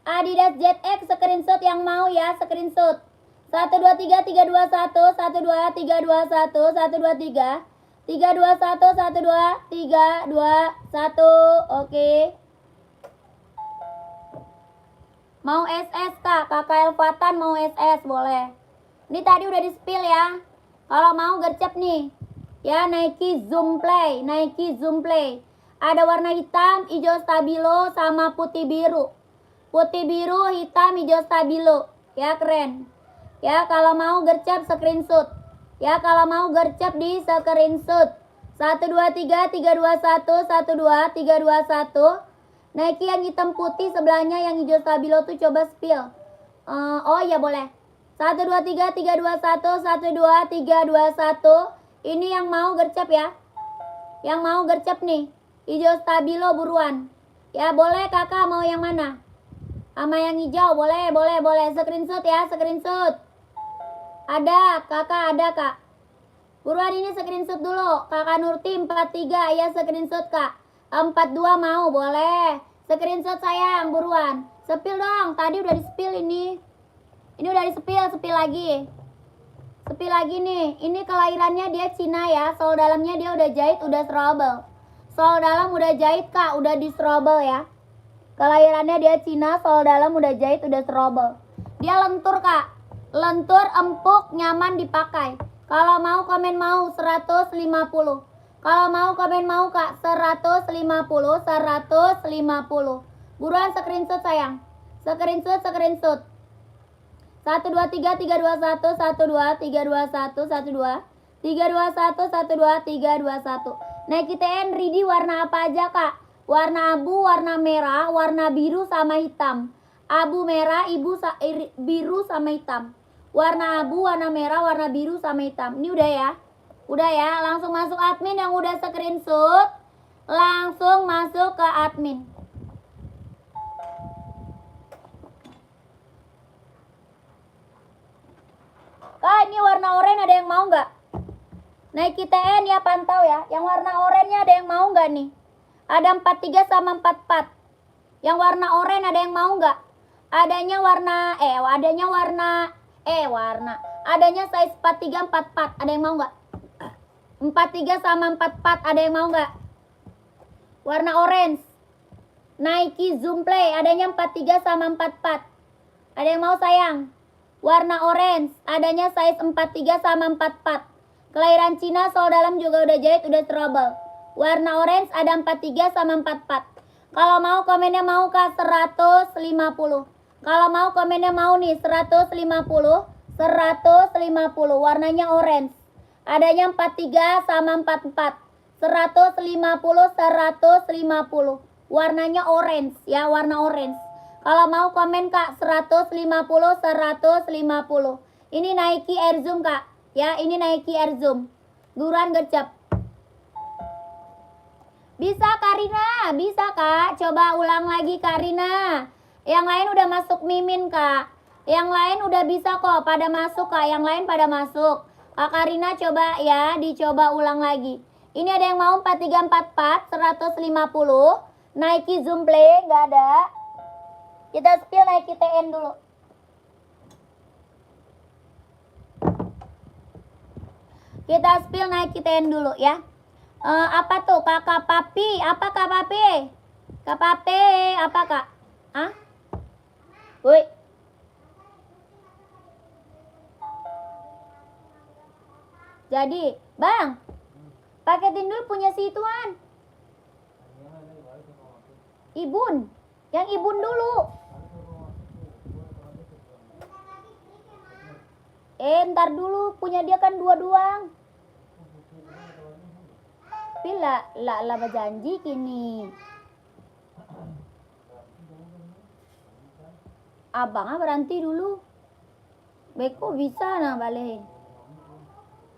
Adidas ZX screenshot yang mau ya, screenshot. 123 321 12 321 123 321 12 321. Oke. Mau SS Kak, Kakak Elfatan mau SS boleh. Ini tadi udah di spill ya. Kalau mau gercep nih. Ya Nike Zoom Play, Nike Zoom Play. Ada warna hitam, hijau stabilo sama putih biru. Putih biru, hitam, hijau stabilo. Ya keren. Ya kalau mau gercep screenshot. Ya kalau mau gercep di screenshot. 123 321 12 321. Nike yang hitam putih sebelahnya yang hijau stabilo tuh coba spill. Oh ya boleh. 123 321 12 321. Ini yang mau gercep ya. Yang mau gercep nih. Hijau stabilo buruan. Ya boleh Kakak mau yang mana? Sama yang hijau boleh. Screenshot ya, screenshot. Ada Kakak, ada Kak. Buruan ini screenshot dulu. Kakak Nurti 43 ya screenshot Kak. 42 mau boleh. Screenshot sayang buruan. Spill dong. Tadi udah di spill ini. Ini udah di spill lagi. Spill lagi nih. Ini kelahirannya dia Cina ya. Sol dalamnya dia udah jahit, udah strobel. Sol dalam udah jahit Kak, udah di strobel ya. Kelahirannya dia Cina, sol dalam udah jahit, udah strobel. Dia lentur Kak. Lentur, empuk, nyaman dipakai. Kalau mau komen mau 150. Kalau mau komen mau Kak 150. Buruan screenshot sayang. Screenshot. 123 321 12 321 12 321 12 321. Nike TN Ridi warna apa aja Kak? Warna abu, warna merah, warna biru sama hitam. Abu merah, biru sama hitam. Warna abu, warna merah, warna biru sama hitam. Ini udah ya. Udah ya, langsung masuk admin yang udah screenshot. Langsung masuk ke admin. Kak, ini warna oranye ada yang mau nggak? Nike TN ya pantau ya. Yang warna oranye ada yang mau nggak nih? Ada 43 sama 44. Yang warna oranye ada yang mau nggak? Adanya size 43 44. Ada yang mau nggak? 43 sama 44 ada yang mau nggak? Warna orange. Nike Zoom Play adanya 43 sama 44. Ada yang mau sayang? Warna orange adanya size 43 sama 44. Kelahiran Cina, sol dalam juga udah jahit, udah strobel. Warna orange ada 43 sama 44. Kalau mau komennya mau Kak 150. Kalau mau komennya mau nih 150. Warnanya orange. Adanya 43 sama 44. 150. Warnanya orange ya, warna orange. Kalau mau komen Kak 150. Ini Nike Air Zoom Kak. Ya, ini Nike Air Zoom. Guran gercep. Bisa Karina, bisa Kak. Coba ulang lagi Karina. Yang lain udah masuk Mimin Kak. Yang lain udah bisa kok, pada masuk Kak. Yang lain pada masuk. Kak Karina coba ya, dicoba ulang lagi. Ini ada yang mau 4344 150. Nike Zoom Play nggak ada. Kita spill Nike TN dulu. Kita spill Nike TN dulu ya. Apa tuh kakak papi? Apa kak papi? Kak papi apa kak? Hah? Woi. Jadi, bang, paketin dulu punya si Tuan. Ibun, yang Ibun dulu. Ntar dulu, punya dia kan 2 doang. Bila lah berjanji kini. Abang berhenti dulu. Beko bisa nah balik.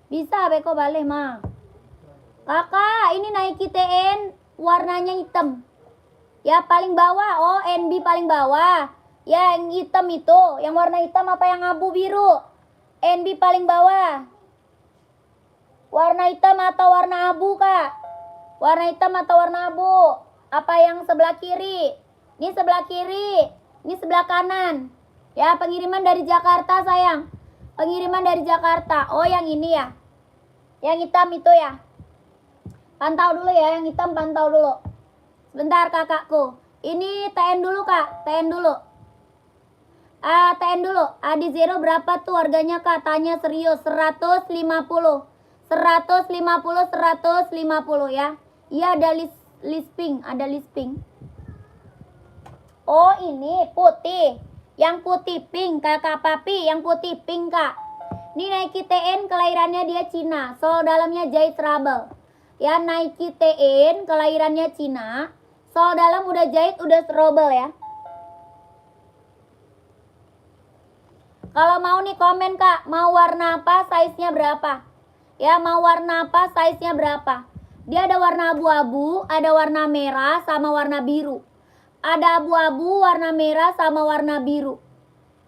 Bisa Beko balik mah. Kakak, ini Nike TN warnanya hitam. Ya paling bawah, oh NB paling bawah. Ya yang hitam itu, yang warna hitam apa yang abu biru? NB paling bawah. Warna hitam atau warna abu kak? Warna hitam atau warna abu? Apa yang sebelah kiri? Ini sebelah kiri, ini sebelah kanan. Ya pengiriman dari Jakarta sayang. Pengiriman dari Jakarta. Oh yang ini ya. Yang hitam itu ya. Pantau dulu ya, yang hitam pantau dulu. Sebentar kakakku. Ini TN dulu kak, TN dulu. TN dulu. Adi Zero berapa tuh harganya kak? Tanya serius. 150. 150 ya. Iya ada lisping, ada lisping. Oh ini putih. Yang putih pink kakak papi, yang putih pink kak. Ini Nike TN kelahirannya dia Cina. Sol dalamnya jahit trouble. Ya Nike TN kelahirannya Cina. Sol dalam udah jahit udah trouble ya. Kalau mau nih komen kak, mau warna apa, size-nya berapa? Ya mau warna apa, size-nya berapa? Dia ada warna abu-abu, ada warna merah sama warna biru. Ada abu-abu, warna merah sama warna biru.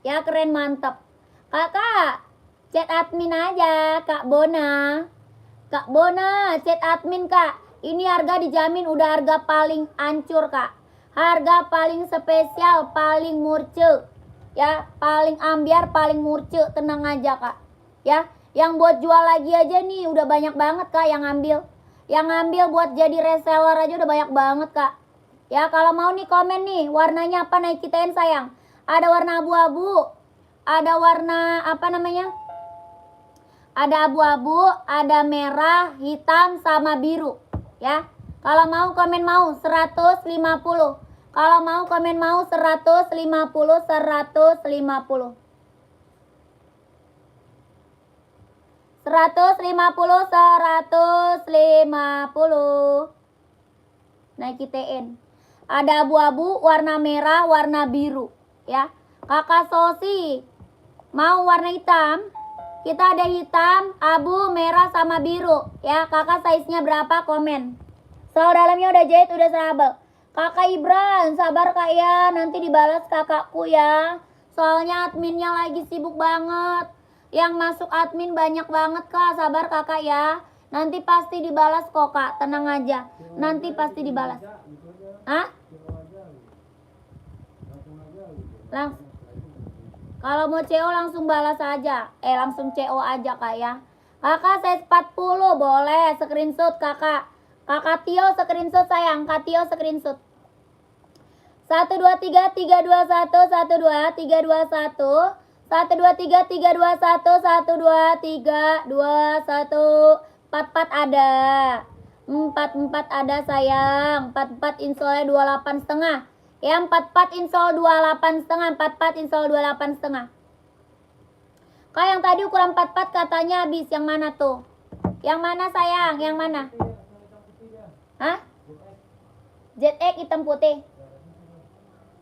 Ya keren mantap. Kakak, chat admin aja Kak Bona. Kak Bona, chat admin kak. Ini harga dijamin udah harga paling ancur kak. Harga paling spesial, paling murce. Ya, paling ambiar, paling murce. Tenang aja kak. Ya, yang buat jual lagi aja nih udah banyak banget kak yang ngambil. Yang ngambil buat jadi reseller aja udah banyak banget kak. Ya, kalau mau nih komen nih, warnanya apa Nike TN sayang? Ada warna abu-abu. Ada warna apa namanya? Ada abu-abu, ada merah, hitam, sama biru. Ya, kalau mau komen mau 150. Kalau mau komen mau 150, 150. 150. Nike TN. Ada abu-abu, warna merah, warna biru. Ya, kakak Sosi mau warna hitam? Kita ada hitam, abu, merah, sama biru. Ya, kakak size-nya berapa? Komen. Selalu dalamnya udah jahit, udah serabel. Kakak Ibran, sabar kak ya. Nanti dibalas kakakku ya. Soalnya adminnya lagi sibuk banget. Yang masuk admin banyak banget kak. Sabar kakak ya. Nanti pasti dibalas kok kak. Tenang aja. Nanti pasti dibalas. Hah? Langsung. Kalau mau CO langsung balas aja. Langsung CO aja kak ya. Kakak size 40 boleh. Screenshot kakak. Kakak Tio screenshot sayang. Kak Tio screenshot. 1 2 3 3 2 1 1 2 3 2 1 1 2 3 3 2 1 1 2 3 2 1 44 ada. 44 ada sayang. 44 insolnya 28 setengah. Ya 44 insol 28 setengah. 44 insol 28 setengah. Kak yang tadi ukuran 44 katanya habis. Yang mana tuh? Yang mana sayang? Yang mana? Hah? ZX hitam putih.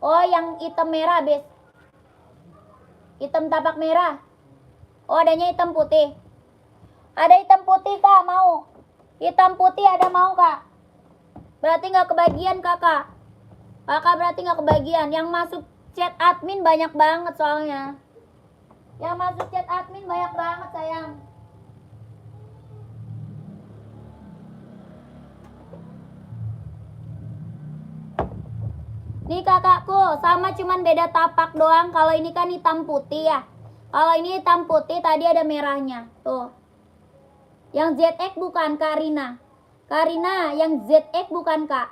Oh yang hitam merah habis. Hitam tapak merah. Oh adanya hitam putih. Ada hitam putih kak, mau? Hitam putih ada mau kak? Berarti nggak kebagian kakak. Kakak berarti nggak kebagian. Yang masuk chat admin banyak banget soalnya. Yang masuk chat admin banyak banget sayang. Nih kakakku, sama cuman beda tapak doang. Kalau ini kan hitam putih ya. Kalau ini hitam putih, tadi ada merahnya. Tuh. Yang ZX bukan Kak Rina. Kak Rina, yang ZX bukan Kak.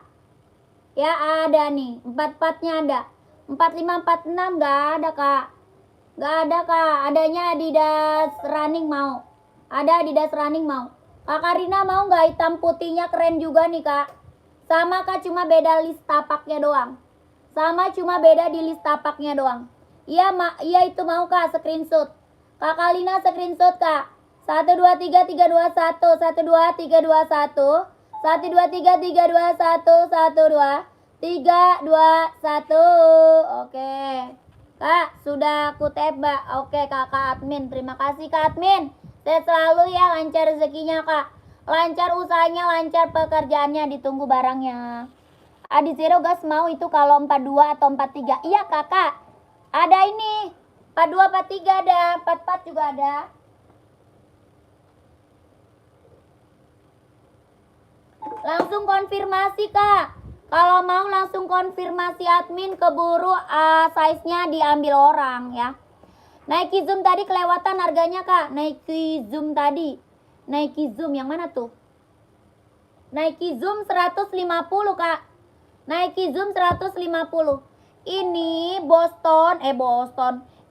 Ya ada nih, 44-nya ada. 45, 46 nggak ada Kak. Nggak ada Kak, adanya Adidas Running mau. Ada Adidas Running mau. Kak Rina mau nggak? Hitam putihnya keren juga nih Kak. Sama Kak, cuma beda list tapaknya doang. Sama cuma beda di list tapaknya doang. Iya iya itu mau Kak, screenshot. Kak Kalina screenshot Kak. 1 2 3 3 2 1 1 2 3 2 1 1 2 3 3 2 1 1 2 3 2 1. Oke. Kak, sudah aku tebak. Oke kakak admin. Terima kasih Kak admin. Sehat selalu ya, lancar rezekinya Kak. Lancar usahanya, lancar pekerjaannya, ditunggu barangnya. Adi Zero gas mau itu kalau 42 atau 43. Iya kakak. Ada ini. 42, 43 ada. 44 juga ada. Langsung konfirmasi kak. Kalau mau langsung konfirmasi admin, keburu size-nya diambil orang ya. Nike Zoom tadi kelewatan harganya kak. Nike Zoom tadi. Nike Zoom yang mana tuh? Nike Zoom 150 kak. Nike Zoom 150. Ini Boston.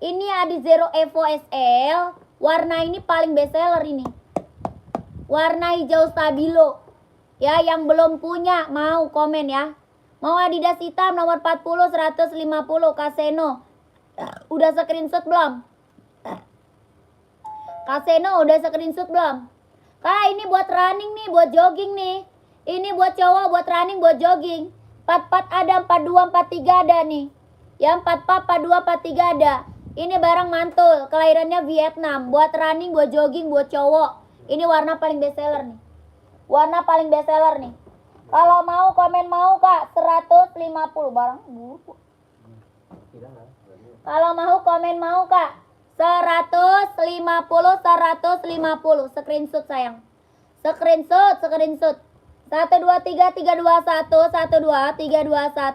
Ini Adizero Evo SL. Warna ini paling best seller ini. Warna hijau stabilo. Ya, yang belum punya mau komen ya. Mau Adidas hitam nomor 40 150 Kaseno. Udah screenshot belum? Kaseno udah screenshot belum? Kak, ini buat running nih, buat jogging nih. Ini buat cowok, buat running, buat jogging. 44 ada, 42, 43 ada nih. Yang 44, 42, 43 ada. Ini barang mantul, kelahirannya Vietnam. Buat running, buat jogging, buat cowok. Ini warna paling best seller nih. Warna paling best seller nih. Kalau mau komen mau kak 150 barang buruk. Kalau mau komen mau kak 150 screenshot sayang. Screenshot 1 2 3 3 2 1 1 2 3 2 1 1 2 3 2 1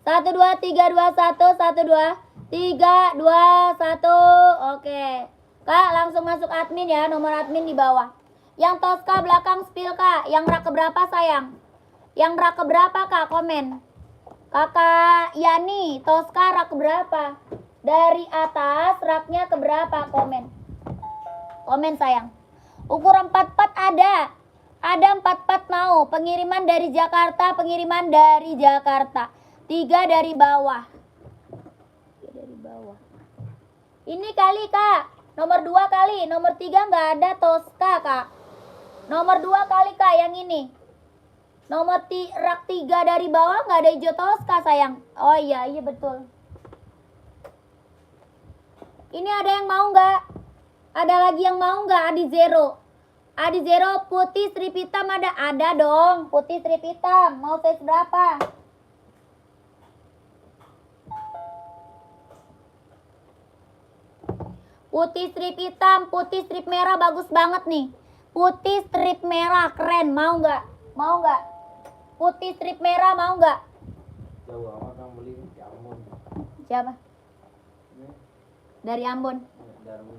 1 2 3 2 1 1 2 3 2 1 Oke. Kak langsung masuk admin ya, nomor admin di bawah. Yang Tosca belakang spill kak. Yang rak keberapa sayang? Yang rak keberapa kak? Komen. Kakak Yani, Tosca rak keberapa? Dari atas raknya keberapa? Komen. Komen sayang. Ukuran 44 ada. Ada 44 mau. Pengiriman dari Jakarta. Pengiriman dari Jakarta. 3 dari bawah. 3 dari bawah. Ini kali kak. Nomor 2 kali. Nomor 3 nggak ada Tosca kak. Nomor 2 kali kak yang ini. Nomor rak 3 dari bawah nggak ada hijau Tosca sayang. Oh iya betul. Ini ada yang mau nggak? Ada lagi yang mau nggak? Adizero. Adizero putih strip hitam ada? Ada dong. Putih strip hitam. Mau size berapa? Putih strip hitam, putih strip merah bagus banget nih. Putih strip merah keren, mau nggak? Mau nggak? Putih strip merah mau nggak? Jauh amat yang beli di Ambon. Siapa? Ini Dari Ambon. dari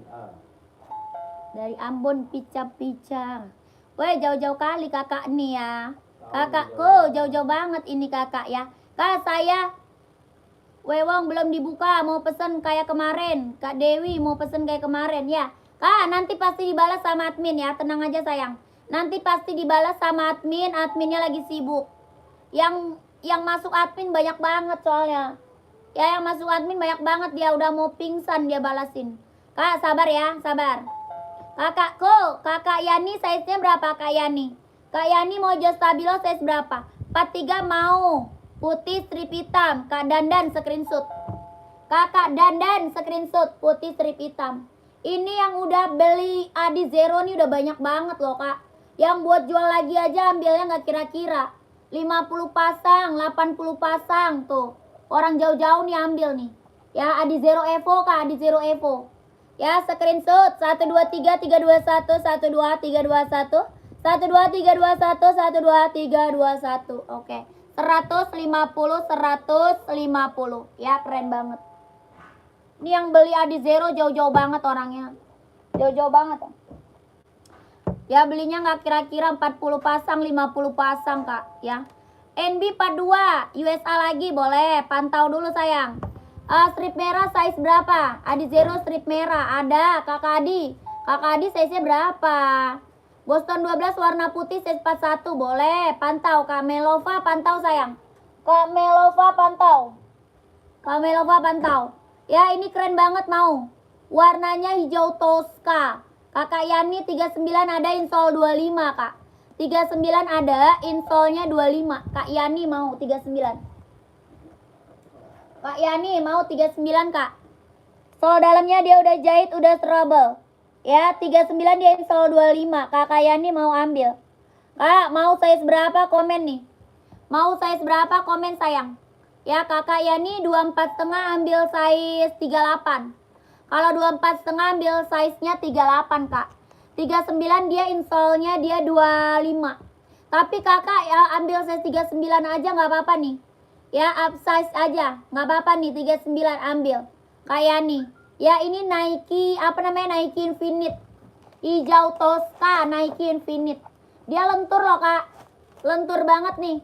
Dari Ambon pica-pica. Weh jauh-jauh kali kakak nih ya. Kakakku jauh-jauh banget ini kakak ya. Kak saya Wewong belum dibuka, mau pesen kayak kemarin. Kak Dewi mau pesen kayak kemarin ya. Kak, nanti pasti dibalas sama admin ya. Tenang aja sayang. Nanti pasti dibalas sama admin. Adminnya lagi sibuk. Yang masuk admin banyak banget soalnya. Ya, yang masuk admin banyak banget. Dia udah mau pingsan dia balasin. Kak, sabar ya, sabar. Kakakku, kakak Yani size-nya berapa Kak Yani? Kak Yani mau hijau stabilo size berapa? 43 mau. Putih strip hitam. Kak Dandan screenshot. Kakak Dandan screenshot putih strip hitam. Ini yang udah beli Adi Zero nih udah banyak banget loh kak. Yang buat jual lagi aja ambilnya nggak kira-kira. 50 pasang, 80 pasang tuh. Orang jauh-jauh nih ambil nih. Ya Adi Zero Evo kak, Adi Zero Evo. Ya screenshot 123 321 12 321 123 321 123 321. Oke. 150 150. Ya keren banget. Ini yang beli Adi Zero jauh-jauh banget orangnya. Jauh-jauh banget. Ya belinya nggak kira-kira 40 pasang, 50 pasang kak. Ya. NB 42 USA lagi boleh. Pantau dulu sayang. Strip merah size berapa? Adi Zero strip merah. Ada kakak Adi. Kakak Adi size-nya berapa? Boston 12 warna putih size 41 boleh. Pantau. Kak Melova pantau sayang. Kak Melova pantau. Kak Melova pantau. Ya ini keren banget mau. Warnanya hijau Tosca. Kakak Yani 39 ada insole 25 kak. 39 ada insole-nya 25. Kak Yani mau 39. Kak Yani mau 39 kak. Sole dalamnya dia udah jahit, udah trouble. Ya 39 dia insole 25. Kakak Yani mau ambil. Kak mau size berapa komen nih. Mau size berapa komen sayang. Ya kakak Yani 24,5 ambil size 38. Kalau 24,5 ambil size-nya 38 kak. 39 dia insole-nya dia 25. Tapi kakak ya ambil size 39 aja nggak apa-apa nih. Ya up size aja nggak apa-apa nih 39 ambil. Kayak nih. Ya ini Nike apa namanya Nike Infinite. Hijau Tosca Nike Infinite. Dia lentur loh kak. Lentur banget nih.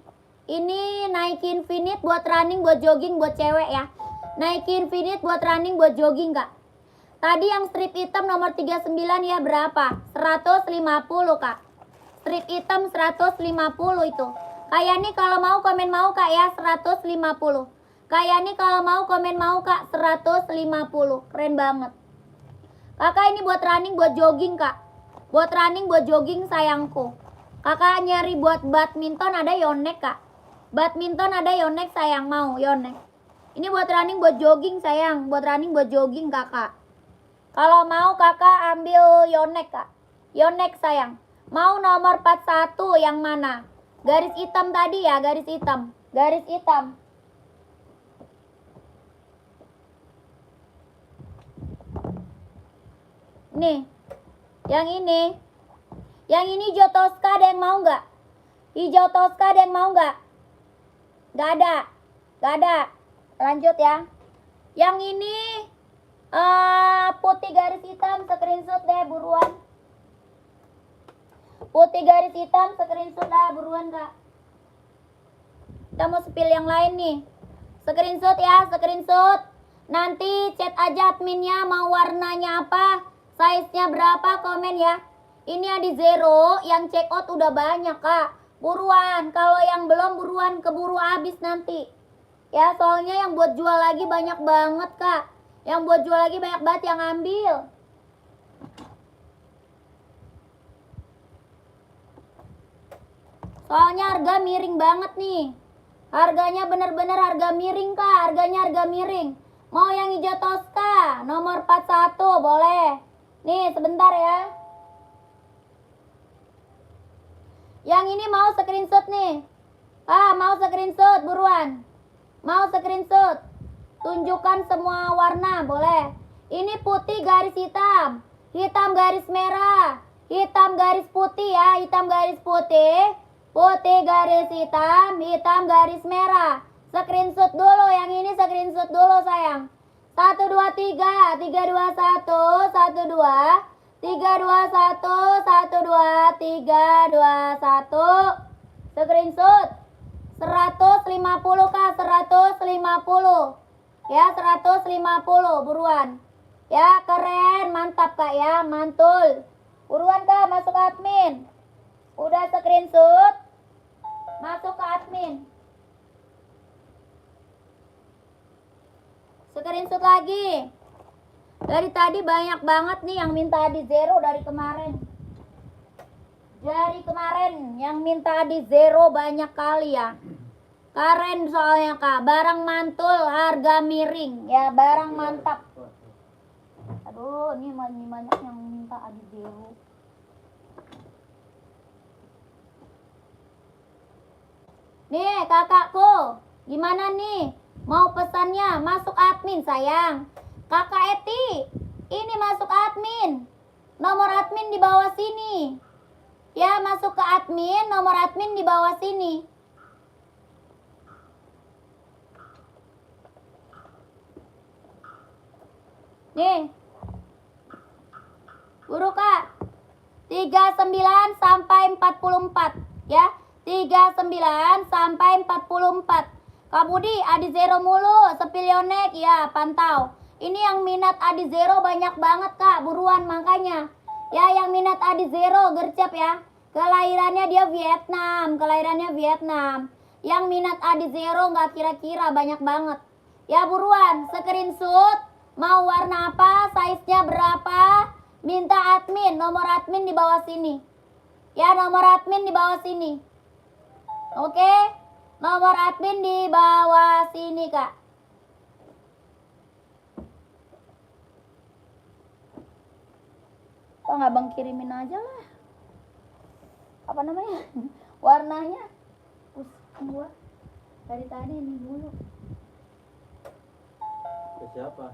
Ini Nike Infinite buat running, buat jogging, buat cewek ya. Nike Infinite buat running, buat jogging kak. Tadi yang strip hitam nomor 39 ya berapa? 150 kak. Strip hitam 150 itu. Kayak nih kalau mau komen mau kak ya 150. Kayak nih kalau mau komen mau kak 150. Keren banget. Kakak ini buat running, buat jogging kak. Buat running, buat jogging sayangku. Kakak nyari buat badminton ada Yonex kak. Badminton ada Yonex sayang mau Yonex. Ini buat running, buat jogging sayang. Buat running, buat jogging kakak. Kalau mau kakak ambil Yonex kak. Yonex sayang. Mau nomor 41 yang mana? Garis hitam tadi ya, garis hitam. Garis hitam. Nih. Yang ini. Yang ini hijau Tosca ada yang mau nggak? Hijau Tosca ada yang mau nggak? Nggak ada. Nggak ada. Lanjut ya. Yang ini putih garis hitam, screenshot deh buruan. Putih garis hitam, screenshot lah buruan kak. Kita mau spill yang lain nih. Screenshot ya, screenshot. Nanti chat aja adminnya mau warnanya apa, size-nya berapa, komen ya. Ini Adi Zero, yang check out udah banyak kak. Buruan, kalau yang belum buruan keburu habis nanti. Ya soalnya yang buat jual lagi banyak banget kak. Yang buat jual lagi banyak banget yang ambil. Soalnya harga miring banget nih. Harganya bener-bener harga miring kak. Harganya harga miring. Mau yang hijau Tosca nomor 41 boleh. Nih sebentar ya. Yang ini mau screenshot nih. Mau screenshot buruan. Mau screenshot. Tunjukkan semua warna boleh. Ini putih garis hitam. Hitam garis merah. Hitam garis putih ya. Hitam garis putih. Putih garis hitam. Hitam garis merah. Screenshot dulu. Yang ini screenshot dulu sayang. 1, 2, 3. 3, 2, 1. 1, 2. 3, 2, 1. 1, 2. 3, 2, 1. Screenshot. 150 kak. 150. Ya 150 buruan. Ya keren. Mantap kak ya. Mantul. Buruan kak masuk ke admin. Udah screenshot. Masuk ke admin. Screenshot lagi. Dari tadi banyak banget nih yang minta Adi Zero dari kemarin. Dari kemarin yang minta Adi Zero banyak kali ya. Keren soalnya kak. Barang mantul harga miring. Ya barang mantap. Aduh. Oh, ini banyak yang minta Adi Zero. Nih kakakku, gimana nih? Mau pesannya? Masuk admin sayang. Kakak Eti, ini masuk admin. Nomor admin di bawah sini. Ya, masuk ke admin, nomor admin di bawah sini. Nih. Buru Kak. 39 sampai 44 ya. 39 sampai 44. Kak Budi, Adi Zero mulu, Spilionek ya, pantau. Ini yang minat Adi Zero banyak banget Kak, buruan makanya. Ya, yang minat Adi Zero gercep ya. Kelahirannya dia Vietnam, kelahirannya Vietnam. Yang minat Adi Zero nggak kira-kira banyak banget. Ya buruan, screenshot. Mau warna apa, size-nya berapa? Minta admin, nomor admin di bawah sini. Ya, nomor admin di bawah sini. Oke? Nomor admin di bawah sini, Kak. Kok nggak Bang kirimin aja lah. Apa namanya? Warnanya. Pusing gua. Dari tadi ini dulu. Ke siapa?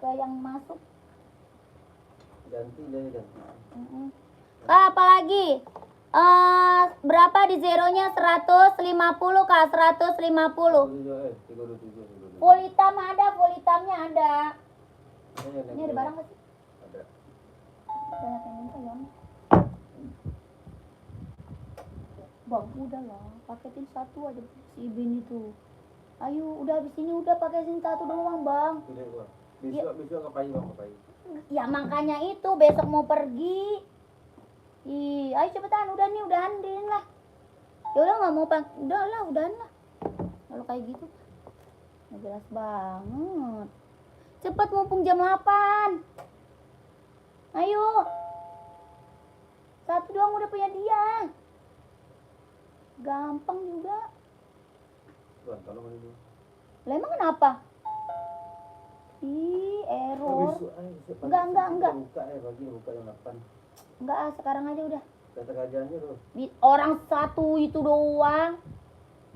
Ke yang masuk. Ganti deh, ganti. Kak, apalagi? Berapa di zeronya? 150 Kak, 150. 327. Full hitam ada, full hitamnya ada. Ini ada barang nggak sih? Ada. Banyak yang minta ya. Bang, udah lah, paketin satu aja si Ibin itu. Ayo, udah habis ini udah paketin satu doang, Bang. Udah gua. Besok ngapain Bang, ngapain? Ya makanya itu besok mau pergi. Ih, ayo cepetan, udah nih, udah andin lah. Ya udah nggak mau udah lah, udahan lah. Kalau kayak gitu, nggak jelas banget. Cepet mumpung jam 8. Ayo. Satu doang udah punya dia. Gampang juga. Tuan, tolong ini. Lah emang kenapa? Ih, error. Enggak. Buka buka yang 8. Enggak, sekarang aja udah. Kata kerjanya tuh. Orang satu itu doang.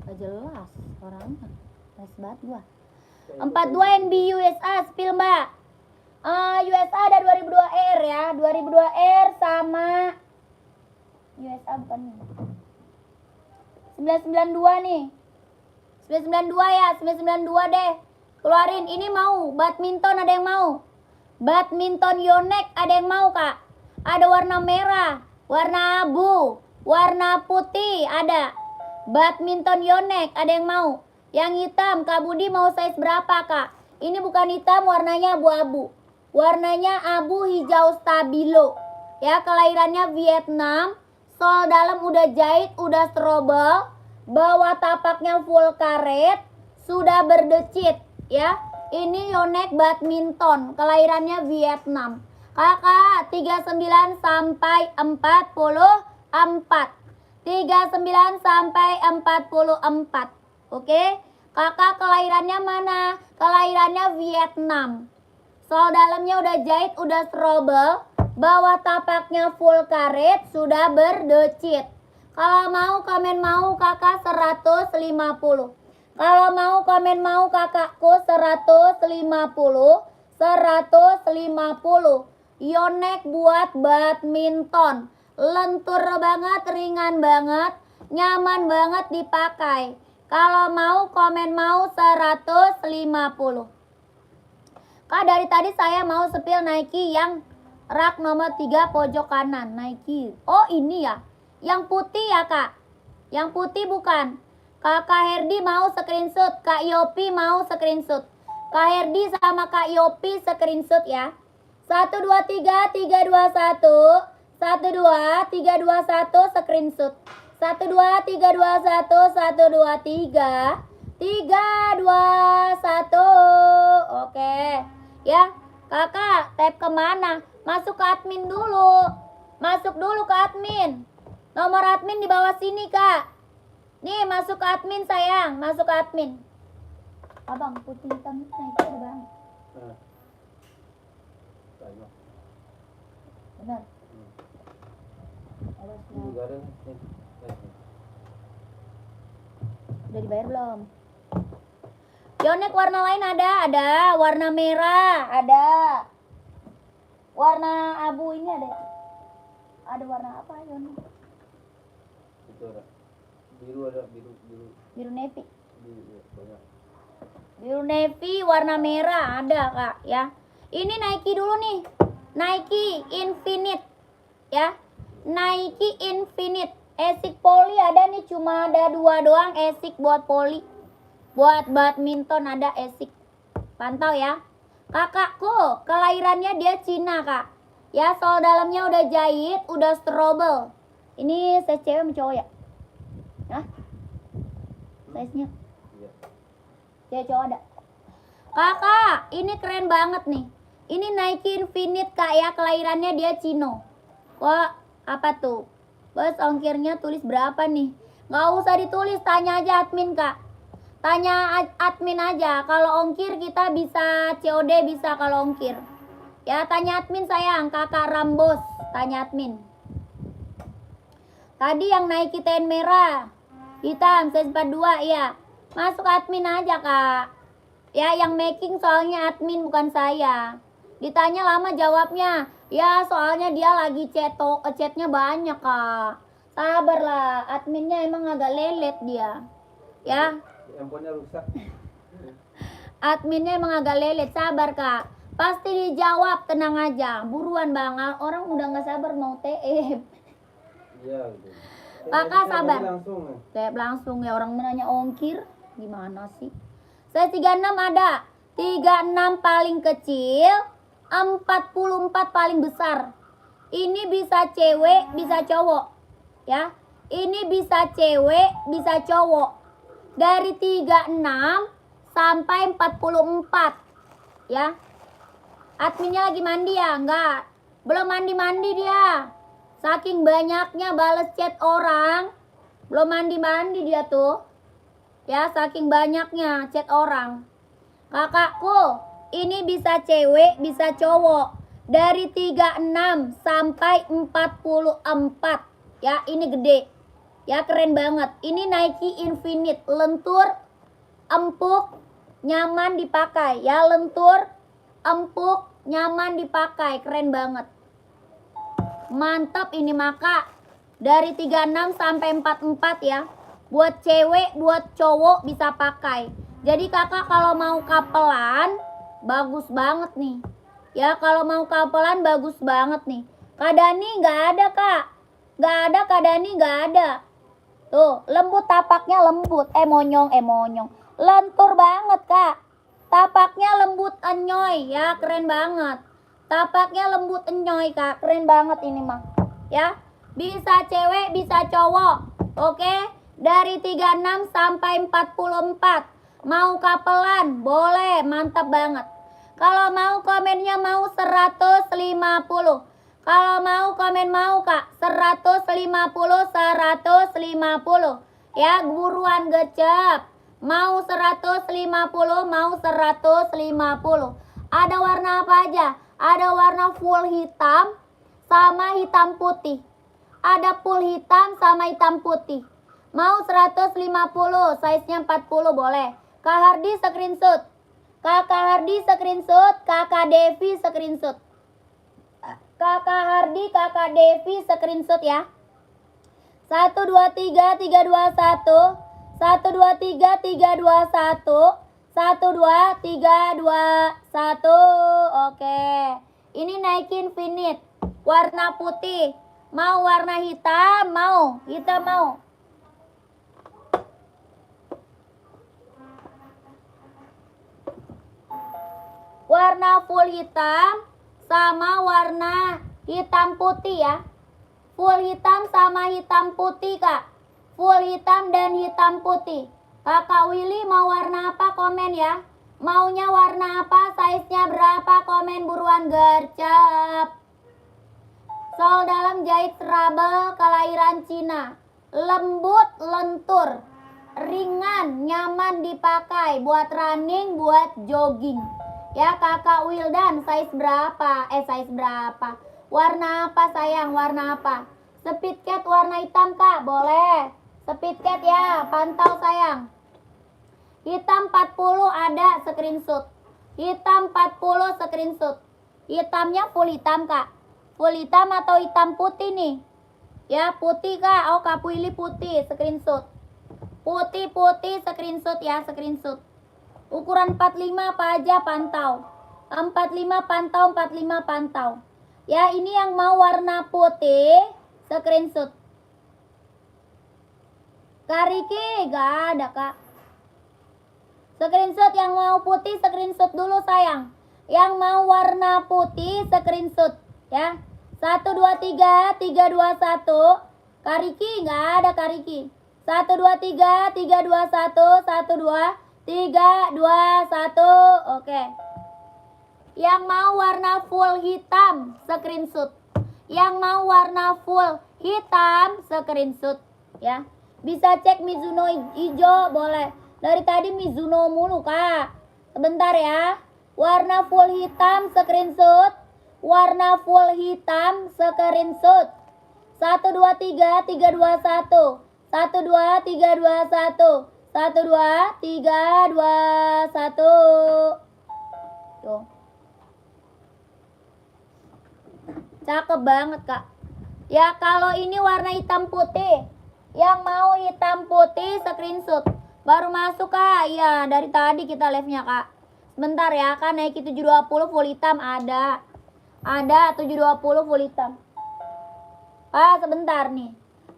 Gak jelas orangnya. Les banget gua. 42 NB USA spill Mbak. USA ada 2002R ya. 2002R sama USA bukan nih. 992 nih. 992 ya, 992 deh. Keluarin, ini mau badminton, ada yang mau? Badminton Yonex ada yang mau Kak? Ada warna merah, warna abu, warna putih ada. Badminton Yonex ada yang mau? Yang hitam Kak Budi mau size berapa Kak? Ini bukan hitam, warnanya abu-abu. Warnanya abu hijau stabilo. Ya, kelahirannya Vietnam. Sol dalam udah jahit, udah strobel. Bawah tapaknya full karet, sudah berdecit ya. Ini Yonex badminton, kelahirannya Vietnam. Kakak 39 sampai 44. 39 sampai 44. Oke? Kakak kelahirannya mana? Kelahirannya Vietnam. Sol dalamnya udah jahit, udah strobel. Bawah tapaknya full karet, sudah berdecit. Kalau mau komen mau kakak 150. Kalau mau komen mau kakakku 150. 150. Yonex buat badminton. Lentur banget, ringan banget, nyaman banget dipakai. Kalau mau komen mau 150. Kak, dari tadi saya mau spill Nike yang rak nomor 3 pojok kanan. Nike. Oh ini ya. Yang putih ya Kak. Yang putih bukan. Kakak Herdi mau screenshot. Kak Yopi mau screenshot. Kak Herdi sama Kak Yopi screenshot ya. 1, 2, 3, 3, 2, 1. 1, 2, 3, 2, 1 screenshot. 1, 2, 3, 2, 1. 1, 2, 3. 3, 2, 1. Oke. Ya. Kakak tap kemana? Masuk ke admin dulu. Masuk dulu ke admin. Nomor admin di bawah sini Kak. Nih masuk ke admin sayang. Masuk ke admin. Abang putih hitam naik ada bang. Ayo. Benar. Hmm. Awas Ini juga ada nih. Nih. Udah dibayar belum? Yonex warna lain ada warna merah, ada warna abu ini ada warna apa Yonex? Itu ada. Biru ada, biru. Biru navy. Biru ya, banyak. Biru navy warna merah ada kak ya. Ini Nike dulu nih, Nike Infinite ya, Nike Infinite. Esik poli ada nih, cuma ada 2 doang esik buat poli. Buat badminton ada esik. Pantau ya. Kakakku kelahirannya dia Cina kak. Ya sol dalamnya udah jahit, udah strobel. Ini size cewek sama cowok ya? Hah? Size-nya? Iya. Cewek cowok ada. Kakak, ini keren banget nih. Ini Nike Infinite kak ya, kelahirannya dia Cino. Wah, apa tuh? Bos ongkirnya tulis berapa nih? Nggak usah ditulis, tanya aja admin kak. Tanya admin aja. Kalau ongkir kita bisa COD, bisa kalau ongkir. Ya tanya admin sayang, kakak Rambos. Tanya admin. Tadi yang Nike TN merah, hitam, size 42 ya. Masuk admin aja kak. Ya yang making soalnya admin bukan saya. Ditanya lama jawabnya. Ya soalnya dia lagi chatnya banyak kak. Sabarlah, adminnya emang agak lelet dia. Ya, Handphonenya rusak. adminnya emang agak lelet, sabar kak. Pasti dijawab, tenang aja. Buruan bang, orang udah nggak sabar mau TF. Iya gitu. Kakak sabar. Langsung. Kayak langsung ya orang menanya ongkir. Gimana sih? Saya 36 ada. 36 paling kecil, 44 paling besar. Ini bisa cewek, bisa cowok. Ya. Ini bisa cewek, bisa cowok. Dari 36 sampai 44. Ya. Adminnya lagi mandi ya? Enggak. Belum mandi-mandi dia. Saking banyaknya bales chat orang. Belum mandi-mandi dia tuh. Ya, saking banyaknya chat orang. Kakakku, ini bisa cewek, bisa cowok. Dari 36 sampai 44. Ya, ini gede. Ya, keren banget. Ini Nike Infinite. Lentur, empuk, nyaman dipakai. Ya, lentur, empuk, nyaman dipakai. Keren banget. Mantap ini maka. Dari 36 sampai 44 ya. Buat cewek, buat cowok bisa pakai. Jadi kakak kalau mau kapelan, bagus banget nih. Ya kalau mau kapelan bagus banget nih. Kak Dani nggak ada kak. Nggak ada Kak Dani, nggak ada. Tuh lembut, tapaknya lembut. Monyong. Lentur banget kak. Tapaknya lembut enyoy. Ya keren banget. Tapaknya lembut enyoy kak. Keren banget ini mah. Ya bisa cewek, bisa cowok. Oke. Dari 36 sampai 44. Mau kapelan? Boleh, mantap banget. Kalau mau komennya mau 150. Kalau mau komen mau kak 150. Ya buruan gecep. Mau 150, mau 150. Ada warna apa aja? Ada warna full hitam sama hitam putih. Ada full hitam sama hitam putih. Mau 150, size-nya 40 boleh. Kak Hardi screenshot. Kakak Hardi screenshot, Kakak Devi screenshot. Kakak Hardi, Kakak Devi screenshot ya. 1 2 3 3 2 1. 1 2 3 3 2 1. 1 2 3 2 1. Oke. Ini Nike Infinite warna putih. Mau warna hitam, mau. Hitam mau. Warna full hitam sama warna hitam putih ya. Full hitam sama hitam putih kak. Full hitam dan hitam putih. Kakak Willy mau warna apa komen ya. Maunya warna apa, size-nya berapa, komen buruan gercep. Sol dalam jahit serabel kelahiran Cina. Lembut, lentur, ringan, nyaman dipakai buat running, buat jogging. Ya kakak Wildan, size berapa? Size berapa? Warna apa sayang? Warna apa? Speed cat warna hitam kak? Boleh. Speed cat ya, pantau sayang. Hitam 40 ada screenshot. Hitam 40 screenshot. Hitamnya full hitam kak. Full hitam atau hitam putih nih? Ya putih kak. Oh kak Willy putih screenshot. Putih screenshot ya, screenshot. Ukuran 45 apa aja pantau. 45 pantau, 45 pantau. Ya ini yang mau warna putih screenshot. Kak Riki gak ada kak. Screenshot yang mau putih screenshot dulu sayang. Yang mau warna putih screenshot ya. 1 2 3 3 2 1. Kak Riki gak ada Kak Riki. 1 2 3 3 2 1 1 2 3 2 1. Oke. Yang mau warna full hitam screenshot. Yang mau warna full hitam screenshot ya. Bisa cek Mizuno hijau boleh. Dari tadi Mizuno mulu kak. Sebentar ya. Warna full hitam screenshot. Warna full hitam screenshot. 1 2 3 3 2 1. 1 2 3 2 1. 1 2 3 2 1. Tuh. Cakep banget kak. Ya kalau ini warna hitam putih. Yang mau hitam putih screenshot. Baru masuk kak. Iya dari tadi kita live-nya kak. Sebentar ya kak, Nike 720 full hitam ada. Ada 720 full hitam. Sebentar nih.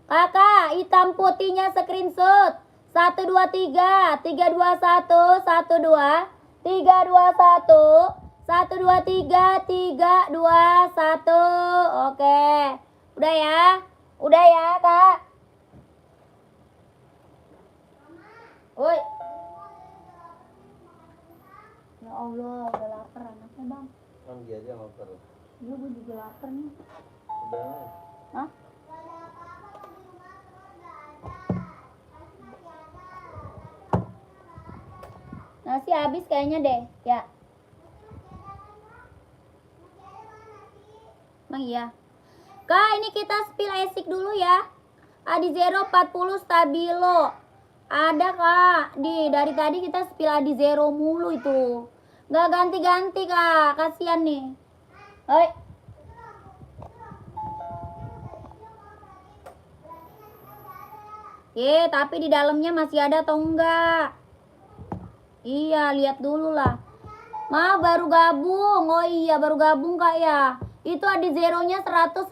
Kakak hitam putihnya screenshot. 1 2 3 3 2 1 1 2 3 2 1 1 2 3 3 2 1. Oke. Udah ya? Udah ya, Kak? Woi. Ya Allah, udah lapar anaknya, Bang. Dia aja lapar. Iya, gue juga lapar nih. Udah. Hah? Nasi habis kayaknya deh, ya. Emang iya. Kak, ini kita spill ASIC dulu ya. Adizero 40 stabilo. Ada kak. Dari tadi kita spill Adizero mulu itu. Gak ganti-ganti kak. Kasian nih. Hoi. Tapi di dalamnya masih ada atau enggak? Iya, lihat dulu lah. Baru gabung. Oh iya, baru gabung kak ya. Itu Adizero-nya 150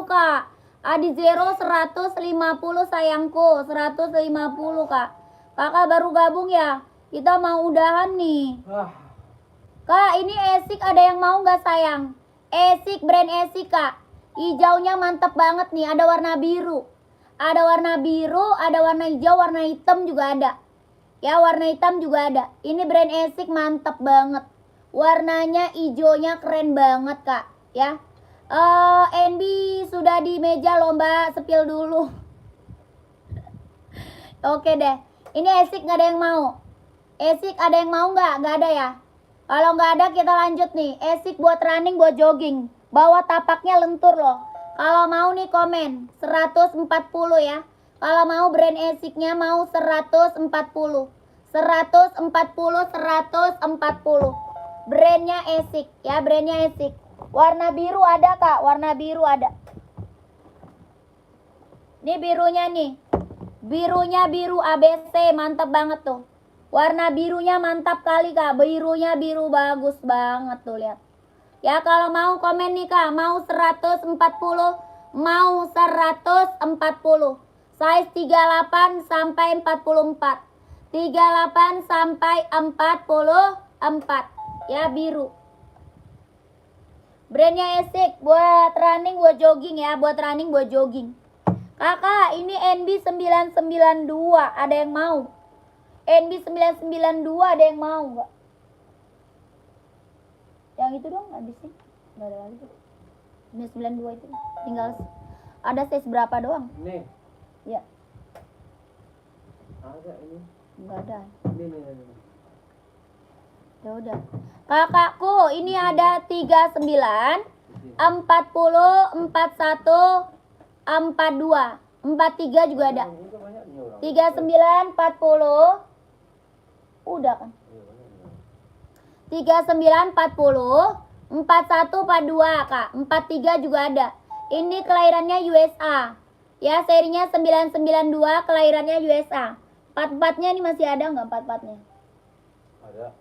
kak. Adizero 150 sayangku. 150 kak. Kakak baru gabung ya. Kita mau udahan nih. Kak, ini ASIC ada yang mau nggak sayang? ASIC, brand ASIC kak. Hijaunya mantep banget nih. Ada warna biru. Ada warna biru, ada warna hijau, warna hitam juga ada. Ya, warna hitam juga ada. Ini brand ASIC mantep banget. Warnanya hijaunya keren banget kak. Ya. NB sudah di meja lomba spill dulu. Oke deh. Ini ASIC gak ada yang mau. ASIC ada yang mau nggak? Nggak ada ya. Kalau nggak ada kita lanjut nih. ASIC buat running, buat jogging. Bawa tapaknya lentur loh. Kalau mau nih komen 140 ya. Kalau mau brand ASIC-nya mau 140. 140. Brandnya ASIC ya, brandnya ASIC. Warna biru ada kak, warna biru ada. Ini birunya nih. Birunya biru ABC, mantap banget tuh. Warna birunya mantap kali kak. Birunya biru bagus banget tuh, lihat. Ya kalau mau komen nih kak, mau 140, mau 140. Size 38 sampai 44. 38 sampai 44. Ya biru. Brandnya ASIC buat running, buat jogging ya, buat running, buat jogging. Kakak, ini NB 992, ada yang mau? NB 992 ada yang mau nggak? Yang itu dong habisnya. Nggak ada lagi tuh. 992 itu. Tinggal ada size berapa doang? Nih. Ya. Ada ini. Nggak ada. Ini. Ya udah. Kakakku, ini ada 39, 40, 41, 42. 43 juga ada. Ini kan banyak nih orang. 39, 40. Udah kan? Iya, banyak nih orang. 39, 40, 41, 42, Kak. 43 juga ada. Ini kelahirannya USA. Ya, serinya 992, kelahirannya USA. 44-nya ini masih ada nggak 44-nya? Ada.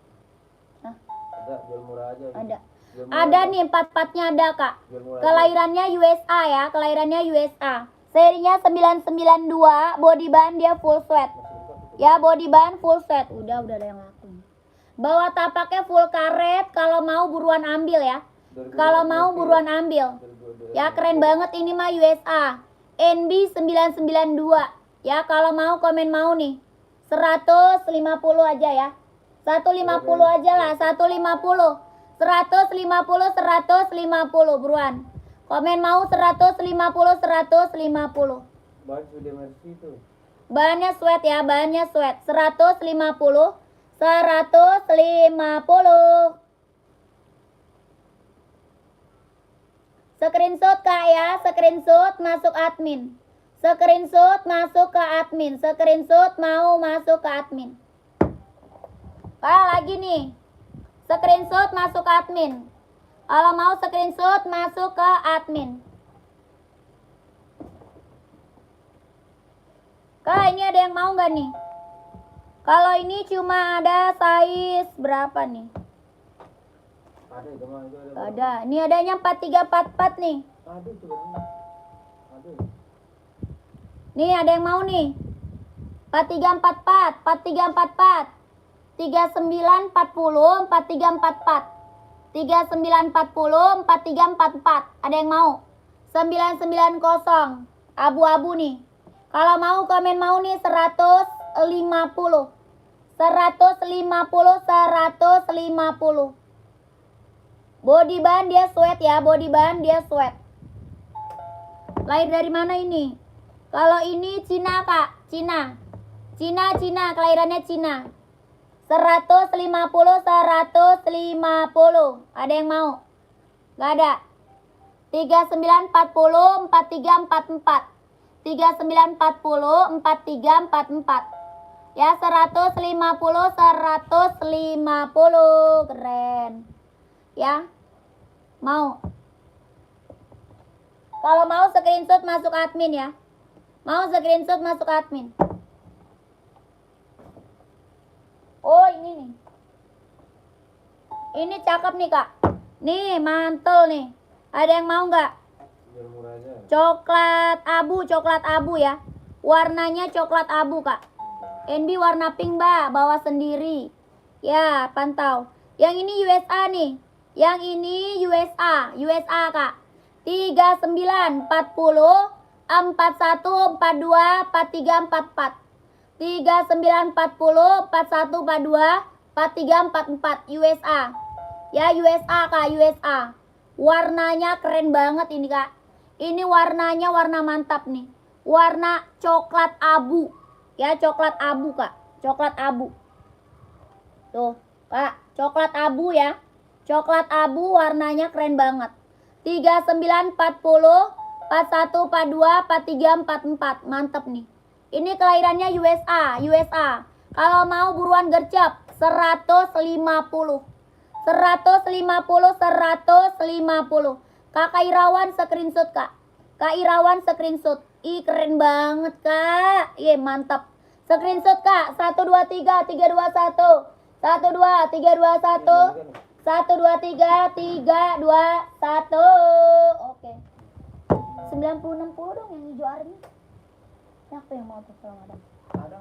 Hah? Ada, jual murah aja. Ada. Jual murah Ada aja. nih 44-nya ada, Kak. Jual murah aja. Kelahirannya USA ya, kelahirannya USA. Serinya 992, body band dia full sweat. Masih lengkap itu. Ya, body band full sweat. Udah ada yang laku. Bawa tapaknya full karet, kalau mau buruan ambil ya. 2022 Kalau mau buruan ambil. 2022. Ya, keren banget ini mah USA. NB 992. Ya, kalau mau komen mau nih. 150 aja ya. 150 aja lah, 150. 150, 150 buruan. Komen mau 150, 150. Bahan sudah Mercy itu. Bahannya sweat ya, bahannya sweat. 150, 150. Screenshot Kak ya, screenshot masuk admin. Screenshot masuk ke admin. Screenshot mau masuk ke admin. Kak lagi nih. Screenshot masuk ke admin. Kalau mau screenshot masuk ke admin. Kak ini ada yang mau nggak nih? Kalau ini cuma ada size berapa nih? Ada itu mah itu ada. Ada. Ini adanya 4344 nih. Ada itu barangnya. Ada. Nih ada yang mau nih. 4344, 4344. 3940, 4344. 3940, 4344. Ada yang mau? 990. Abu-abu nih. Kalau mau komen mau nih 150. 150, 150. Body band dia sweat ya, body band dia sweat. Lahir dari mana ini? Kalau ini Cina Kak, Cina. Cina, kelahirannya Cina. 150, 150. Ada yang mau? Gak ada. 3940, 4344. 3940, 4344. Ya 150, 150. Keren. Ya. Mau. Kalau mau screenshot masuk admin ya. Mau screenshot masuk admin. Oh ini nih. Ini cakep nih Kak. Nih mantul nih. Ada yang mau nggak? Jual murah aja. Coklat abu ya. Warnanya coklat abu Kak. NB warna pink Mbak, bawa sendiri. Ya pantau. Yang ini USA nih. Yang ini USA Kak. 39, 40, 41, 42, 43, 44. 39, 40, 41, 42, 43, 44. USA. Ya USA Kak, USA. Warnanya keren banget ini Kak. Ini warnanya warna mantap nih. Warna coklat abu. Ya coklat abu Kak. Coklat abu. Tuh Kak, coklat abu ya. Coklat abu warnanya keren banget. 39, 40, 41, 42, 43, 44. Mantap nih. Ini kelahirannya USA. Kalau mau buruan gercep 150. 150, 150. Kakak Irawan screenshot Kak. Kak Irawan screenshot. Ih keren banget Kak. Iya mantap. Screenshot Kak. 1, 2, 3, 3, 2, 1. 1, 2, 3, 2, 1. 1, 2, 3, 3, 2, 1. Oke. 90-60 dong yang hijau army. Siapa yang mau tuh kalau ada? Ada.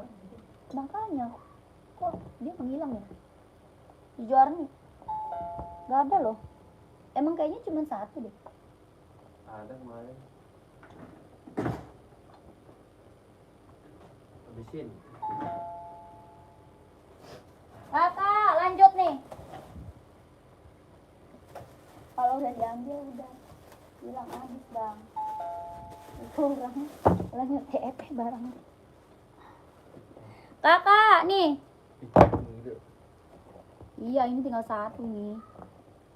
Makanya. Kok dia menghilang ya? Hijau army. Gak ada loh. Emang kayaknya cuma satu deh. Ada kemarin. Habisin. Kakak, lanjut nih. Kalau udah diambil udah hilang habis bang. Itu orang lanjut TEP barang. Kakak, nih. Iya, ini tinggal satu nih.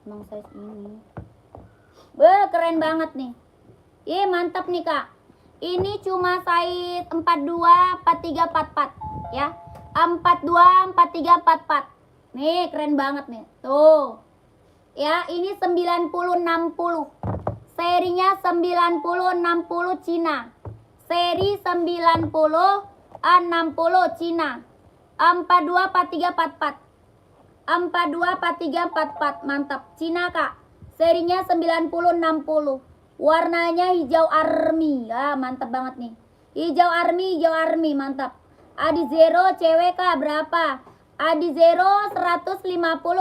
Emang size ini. Beuh, keren banget nih. Ih, mantap nih, Kak. Ini cuma size 42, 43, 44 ya. 42, 43, 44. Nih, keren banget nih. Tuh. Ya, ini 90-60. Serinya 90-60 Cina. Seri 90-60 Cina. 42, 43, 44. 42, 43, 44. Mantap. Cina, Kak. Serinya 90-60. Warnanya hijau army. Ya, mantap banget nih. Hijau army, mantap. Adi Zero cewek, Kak, berapa? Adi Zero 150,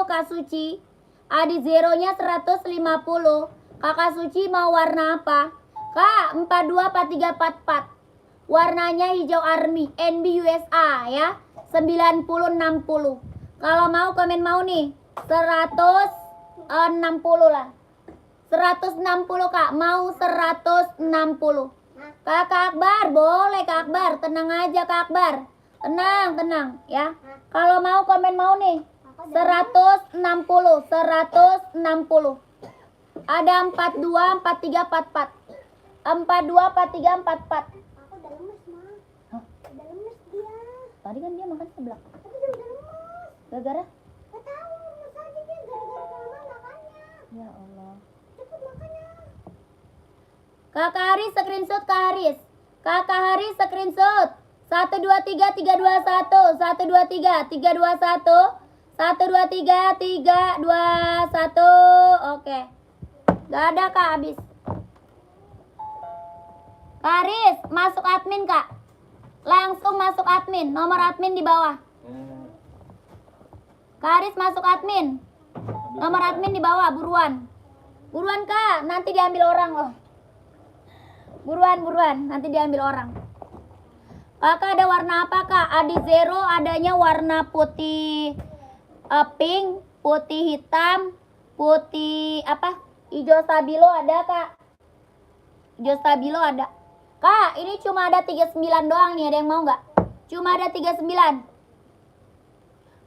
Kak Suci. Adi Zeronya 150. Kakak Suci mau warna apa? Kak, 42, 43, 44. Warnanya hijau army, NB USA ya. 90-60. Kalau mau komen mau nih 160 lah. 160, Kak, mau 160. Kakak Akbar, boleh Kak Akbar, tenang aja Kak Akbar. Tenang ya. Kalau mau komen mau nih 160, 160. Ada 42, 43, 44. 42, 43, 44. Aku udah lemes, Ma. Udah lemes dia. Tadi kan dia makan seblak. Tapi dia udah lemes. Gara-gara? Gak tahu, lemes aja dia gara-gara kelamaan makannya. Ya Allah. Cepet makannya. Kakak Haris screenshot Kak Haris. Kakak Haris screenshot. 1 2 3 3 2 1. 1 2 3 3 2 1. 1 2 3 3 2 1. Oke. Gak ada Kak habis. Kak Haris masuk admin Kak. Langsung masuk admin. Nomor admin di bawah. Kak Haris masuk admin. Nomor admin di bawah, buruan. Buruan Kak, nanti diambil orang loh. Buruan, nanti diambil orang. Kakak ada warna apa Kak? Adi Zero adanya warna putih pink, putih hitam, putih apa? Hijau stabilo ada Kak. Hijau stabilo ada. Kak, ini cuma ada 39 doang nih, ada yang mau nggak? Cuma ada 39.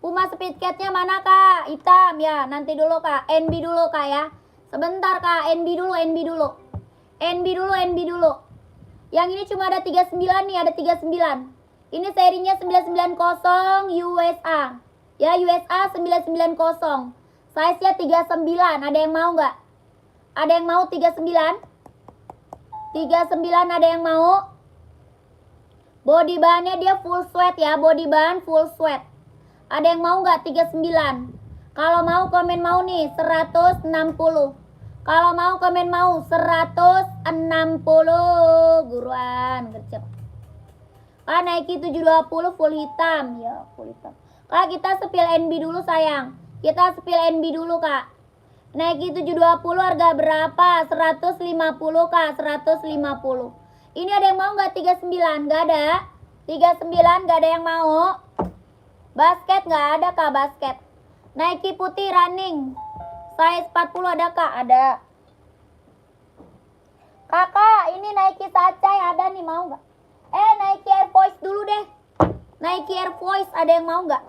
Puma speed catnya mana Kak? Hitam ya, nanti dulu Kak. NB dulu Kak ya. Sebentar Kak, NB dulu. NB dulu. Yang ini cuma ada 39 nih, ada 39. Ini serinya 990 USA. Ya, USA 990. Size-nya 39. Ada yang mau nggak? Ada yang mau 39? 39 ada yang mau? Body bahannya dia full sweat ya, body bahan full sweat. Ada yang mau nggak 39? Kalau mau komen mau nih 160. Kalau mau komen mau 160. Guruan gercep. Kak Nike 720 full hitam. Ya full hitam. Kak kita spill NB dulu sayang. Kita spill NB dulu Kak. Nike 720 harga berapa? 150 Kak. 150. Ini ada yang mau nggak 39? Nggak ada. 39 nggak ada yang mau. Basket nggak ada Kak basket. Nike putih running. Size 40 ada Kak? Ada. Kakak, ini Nike Sacai ada nih, mau nggak? Nike Air Force dulu deh. Nike Air Force ada yang mau nggak?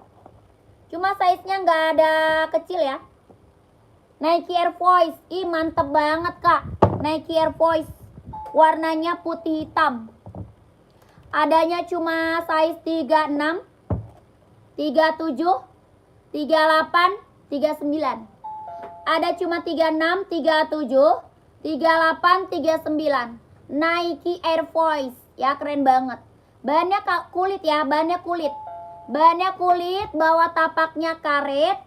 Cuma size-nya nggak ada kecil ya. Nike Air Force, ih mantep banget Kak. Nike Air Force, warnanya putih hitam. Adanya cuma size 36, 37, 38, 39. Ada cuma 36, 37, 38, 39. Nike Air Force. Ya keren banget. Bahannya kulit ya, bahannya kulit. Bahannya kulit, bawah tapaknya karet.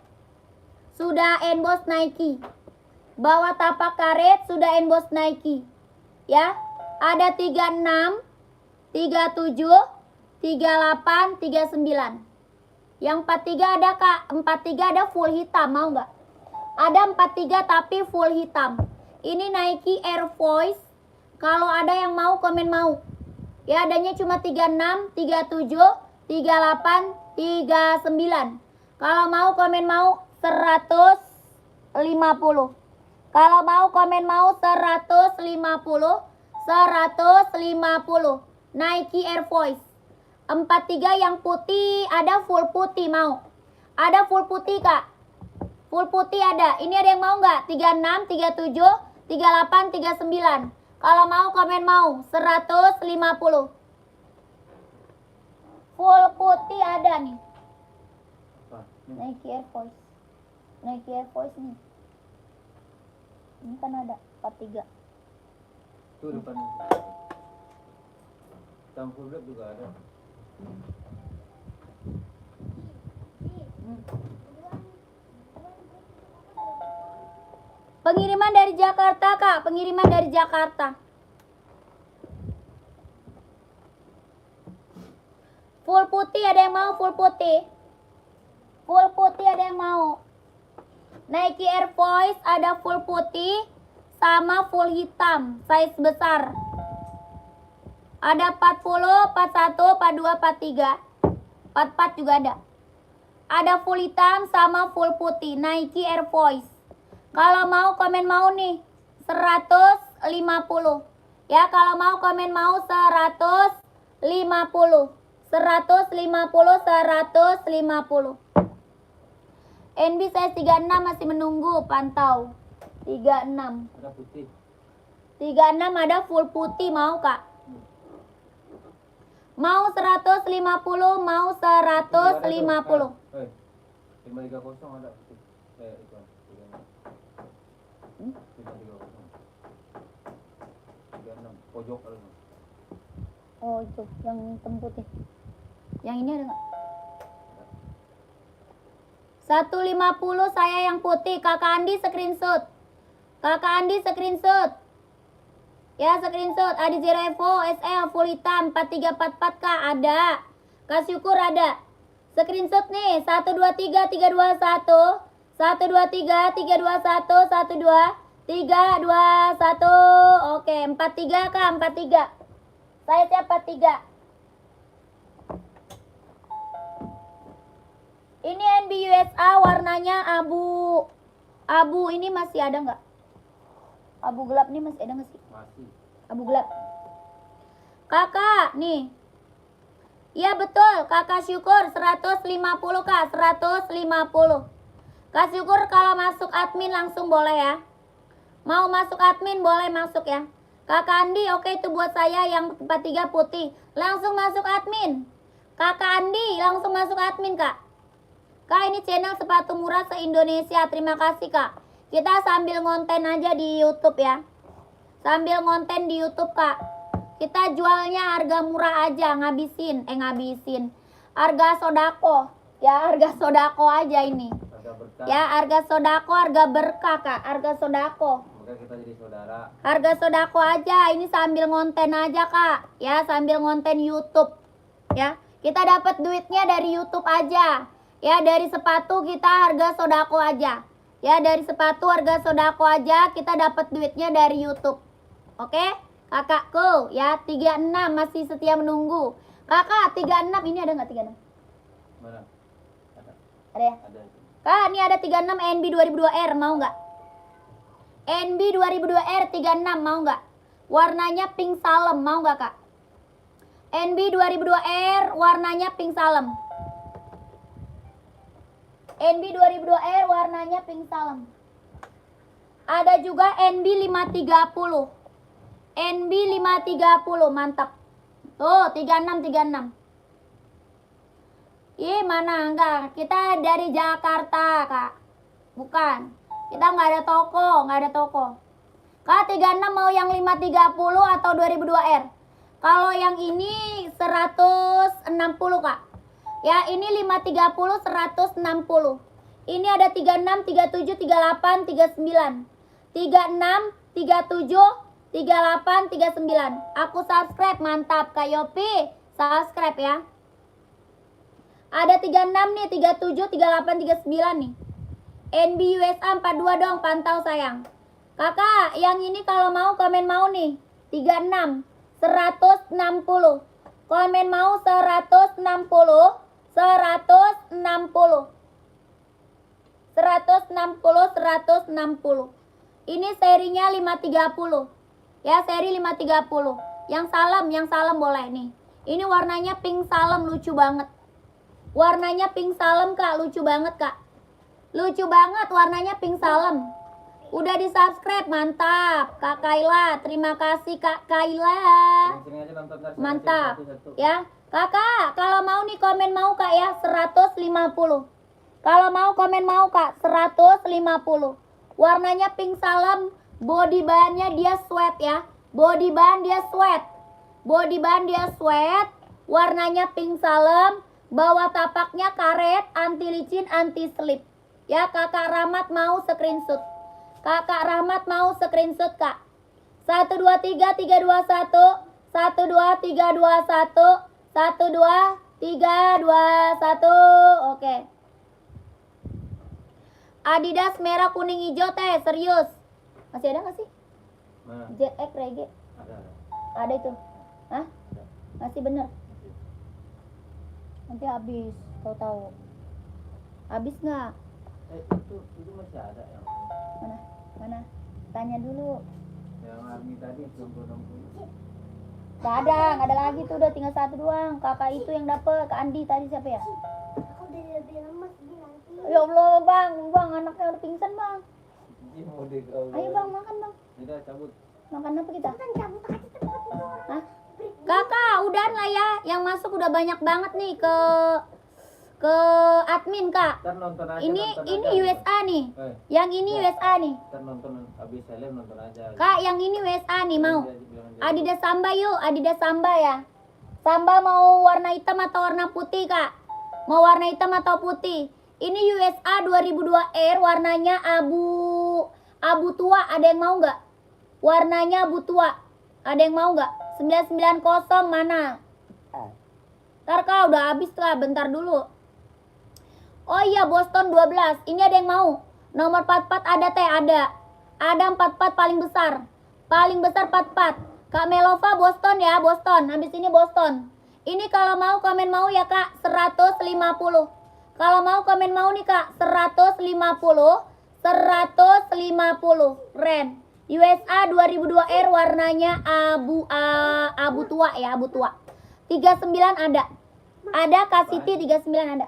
Sudah emboss Nike. Bawah tapak karet sudah emboss Nike. Ya. Ada 36, 37, 38, 39. Yang 43 ada Kak. 43 ada full hitam, mau nggak? Ada 43 tapi full hitam. Ini Nike Air Force. Kalau ada yang mau komen mau. Ya adanya cuma 36, 37, 38, 39. Kalau mau komen mau 150. Kalau mau komen mau 150. 150. Nike Air Force. 43 yang putih, ada full putih mau. Ada full putih Kak. Full putih ada. Ini ada yang mau nggak? 36, 37, 38, 39. Kalau mau komen mau. 150. Full putih ada nih. Apa? Nih. Nike Air Force. Nike Air Force nih. Ini kan ada 43. Tuh depan. Campur black juga ada. Pengiriman dari Jakarta, Kak. Pengiriman dari Jakarta. Full putih ada yang mau full putih? Full putih ada yang mau? Nike Air Force ada full putih sama full hitam, size besar. Ada 40, 41, 42, 43. 44 juga ada. Ada full hitam sama full putih, Nike Air Force. Kalau mau komen mau nih 150. Ya, kalau mau komen mau 150. 150, 150. NB saya 36 masih menunggu, pantau. 36. Ada putih. 36 ada full putih, mau Kak? Mau 150, mau 150. 530 ada putih. Itu. 530. 36 pojok ada. Oh itu, yang hitam putih. Yang ini ada nggak? 150 saya yang putih. Kakak Andi screenshot. Kakak Andi screenshot. Ya screenshot. Adi Zero Evo SL full hitam 4344 Kak ada. Kak Syukur ada. Screenshot nih 123 321 123 321 12 321. Oke 43 Kak 43. Saya siapa 3. Ini NB USA warnanya abu. Abu ini masih ada nggak? Abu gelap nih masih ada nggak sih? Masih. Abu gelap. Kakak nih. Iya betul. Kakak Syukur 150 Kak. 150. Kak Syukur kalau masuk admin langsung boleh ya. Mau masuk admin boleh masuk ya. Kakak Andi oke itu buat saya yang 43 putih. Langsung masuk admin. Kakak Andi langsung masuk admin Kak. Kak ini channel sepatu murah se-Indonesia. Terima kasih Kak. Kita sambil ngonten aja di YouTube ya. Sambil ngonten di YouTube Kak. Kita jualnya harga murah aja. Ngabisin. Harga sodako. Ya harga sodako aja ini. Harga berkah. Ya harga sodako, harga berkah Kak. Harga sodako. Semoga kita jadi saudara. Harga sodako aja. Ini sambil ngonten aja Kak. Ya sambil ngonten YouTube. Ya kita dapat duitnya dari YouTube aja. Ya dari sepatu kita harga sodako aja. Ya dari sepatu harga sodako aja. Kita dapat duitnya dari YouTube. Oke kakakku. Ya 36 masih setia menunggu. Kakak 36 ini ada nggak 36? Mana? Ada. Ada ya? Ada. Kak ini ada 36 NB 2002R mau nggak? NB 2002R 36 mau nggak? Warnanya pink salem mau nggak Kak? NB 2002R warnanya pink salem. NB 2002R warnanya pink salem. Ada juga NB 530. NB 530 mantap. Tuh 36. Ih mana enggak? Kita dari Jakarta Kak. Bukan. Kita nggak ada toko. Kak 36 mau yang 530 atau 2002R? Kalau yang ini 160 Kak. Ya ini 530 160. Ini ada 36, 37, 38, 39. 36, 37, 38, 39. Aku subscribe mantap Kak Yopi. Subscribe ya. Ada 36 nih, 37, 38, 39 nih. NB USA 42 dong, pantau sayang. Kakak, yang ini kalau mau komen mau nih. 36, 160. Komen mau 160. 160. 160. Ini serinya 530. Ya, seri 530. Yang salem boleh nih. Ini warnanya pink salem lucu banget. Warnanya pink salem Kak, lucu banget Kak. Lucu banget, warnanya pink salem. Udah di subscribe, mantap. Kak Kaila, terima kasih Kak Kaila. Sini aja nonton ntar, Mantap. satu-satu. Ya, kakak, kalau mau nih komen mau kak ya 150. Kalau mau komen mau kak 150. Warnanya pink salem, body bahannya dia sweat ya. Body bahan dia sweat. Body bahan dia sweat, warnanya pink salem, bawah tapaknya karet, anti licin, anti slip. Ya, kakak Rahmat mau screenshot. Kakak Rahmat mau screenshot kak. 1 2 3 3 2 1. 1 2 3 2 1. 1 2 3 2 1. Oke. Adidas merah kuning hijau teh, serius. Masih ada nggak sih? Mana? ZX Reggae. Ada. Ada itu. Hah? Ada. Masih bener. Nanti habis, tahu-tahu. Habis nggak? Itu masih ada yang Mana? Mana? Tanya dulu. army tadi belum Gak ada lagi tuh, udah tinggal satu doang. Kakak itu yang dapet, Kak Andi tadi siapa ya? Aku udah lebih lemas di nanti. Ya Allah bang, anaknya udah pingsan bang. Ayo bang, makan bang. Udah cabut. Makan apa kita? Kan cabut aja cepat. Hah? Kakak, udahan lah ya. Yang masuk udah banyak banget nih ke admin kak. Ntar nonton aja. Ini nonton aja. USA nih. Yang ini Ya. USA nih. Ntar nonton habis helm nonton aja. Kak, yang ini USA nih mau. Bilang aja. Adidas Samba yuk, Adidas Samba ya. Samba mau warna hitam atau warna putih kak? Mau warna hitam atau putih? Ini USA 2002 Air, warnanya abu tua. Ada yang mau nggak? Warnanya abu tua. Ada yang mau nggak? 990 mana? Ntar kak udah habis kak, bentar dulu. Oh iya, Boston 12. Ini ada yang mau? Nomor 44 ada teh, ada. Ada 44 paling besar. Paling besar 44. Kak Melova Boston ya, Boston. Habis ini Boston. Ini kalau mau komen mau ya kak, 150. Kalau mau komen mau nih kak, 150. 150. Ren. USA 2002 Air, warnanya abu tua ya, abu tua. 39 ada. Ada Kak Siti 39 ada.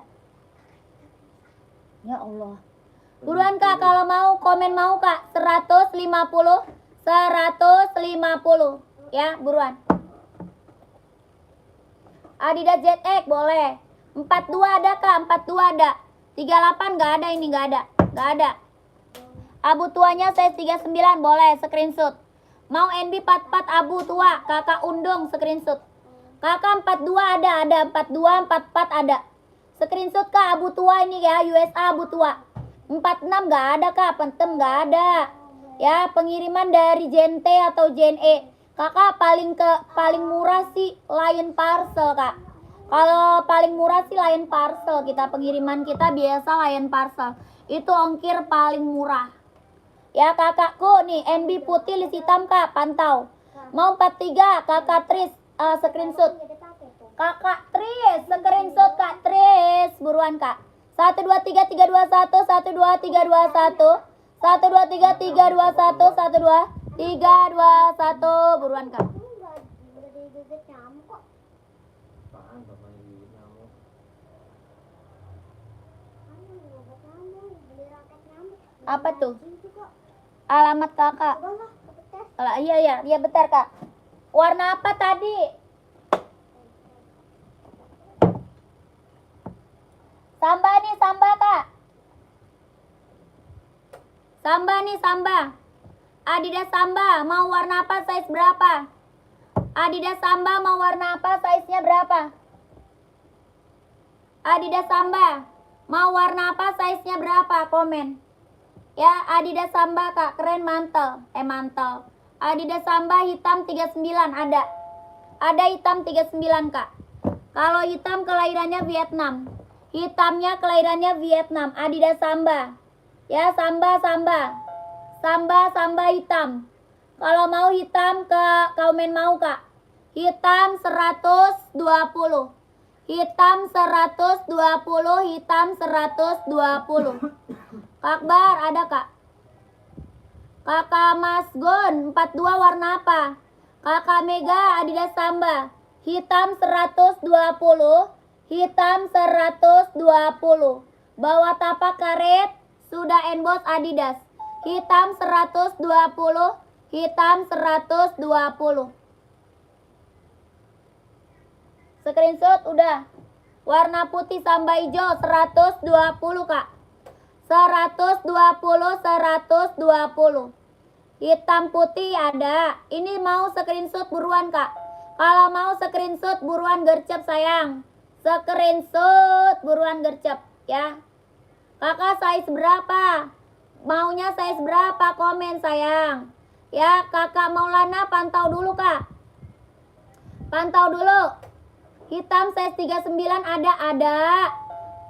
Ya Allah. Buruan kak, kalau mau komen mau kak, 150. 150 ya, buruan. Adidas ZX boleh. 42 ada kak, 42 ada. 38 nggak ada, ini nggak ada. Nggak ada. Abu tuanya size 39 boleh screenshot. Mau NB 44 abu tua, kakak Undung screenshot. Kakak 42 ada 42, 44 ada. Screenshot kak abu tua ini ya, USA abu tua. 46 nggak ada kak, pentem nggak ada. Ya, pengiriman dari Gen T atau Gen E. Kakak paling murah sih Lion Parcel kak. Kalau paling murah sih Lion Parcel, kita pengiriman kita biasa Lion Parcel. Itu ongkir paling murah. Ya kakakku nih, NB putih list hitam kak, pantau. Mau 43, kakak Tris screenshot. Kakak Tris, screenshot kak Tris, buruan kak. 1 2 3 3 2 1, 1 2 3 2 1. 1 2 3 3 2 1, 1 2 3 2 1, buruan kak. Udah digigit nyamuk kok. Apaan bapaknya gigit nyamuk? Obat nyamuk, beli raket nyamuk. Apa tuh? Gitu kok. Alamat kakak. Udah lah, kepetes. Iya bentar kak. Warna apa tadi? Samba nih, samba kak. Samba nih, samba. Adidas Samba, mau warna apa, size berapa? Adidas Samba mau warna apa, size-nya berapa? Adidas Samba, mau warna apa, size-nya berapa? Komen. Ya, Adidas Samba kak, keren mantel. Mantel. Adidas Samba hitam 39 ada. Ada hitam 39 kak. Kalau hitam kelahirannya Vietnam. Hitamnya kelahirannya Vietnam. Adidas Samba. Ya, Samba hitam. Kalau mau hitam ke komen mau kak. Hitam 120. Hitam 120. Hitam 120. Kakbar ada kak. Kakak Mas Gon 42 warna apa? Kakak Mega Adidas Samba. Hitam 120. Hitam 120. Bawah tapak karet, sudah emboss Adidas. Hitam 120, hitam 120. Screenshot udah. Warna putih sama hijau 120, Kak. 120, 120. Hitam putih ada. Ini mau screenshot buruan, Kak. Kalau mau screenshot buruan gercep sayang. Screenshot buruan gercep ya. Kakak size berapa? Maunya size berapa? Komen sayang. Ya, Kakak Maulana pantau dulu, Kak. Pantau dulu. Hitam size 39 ada.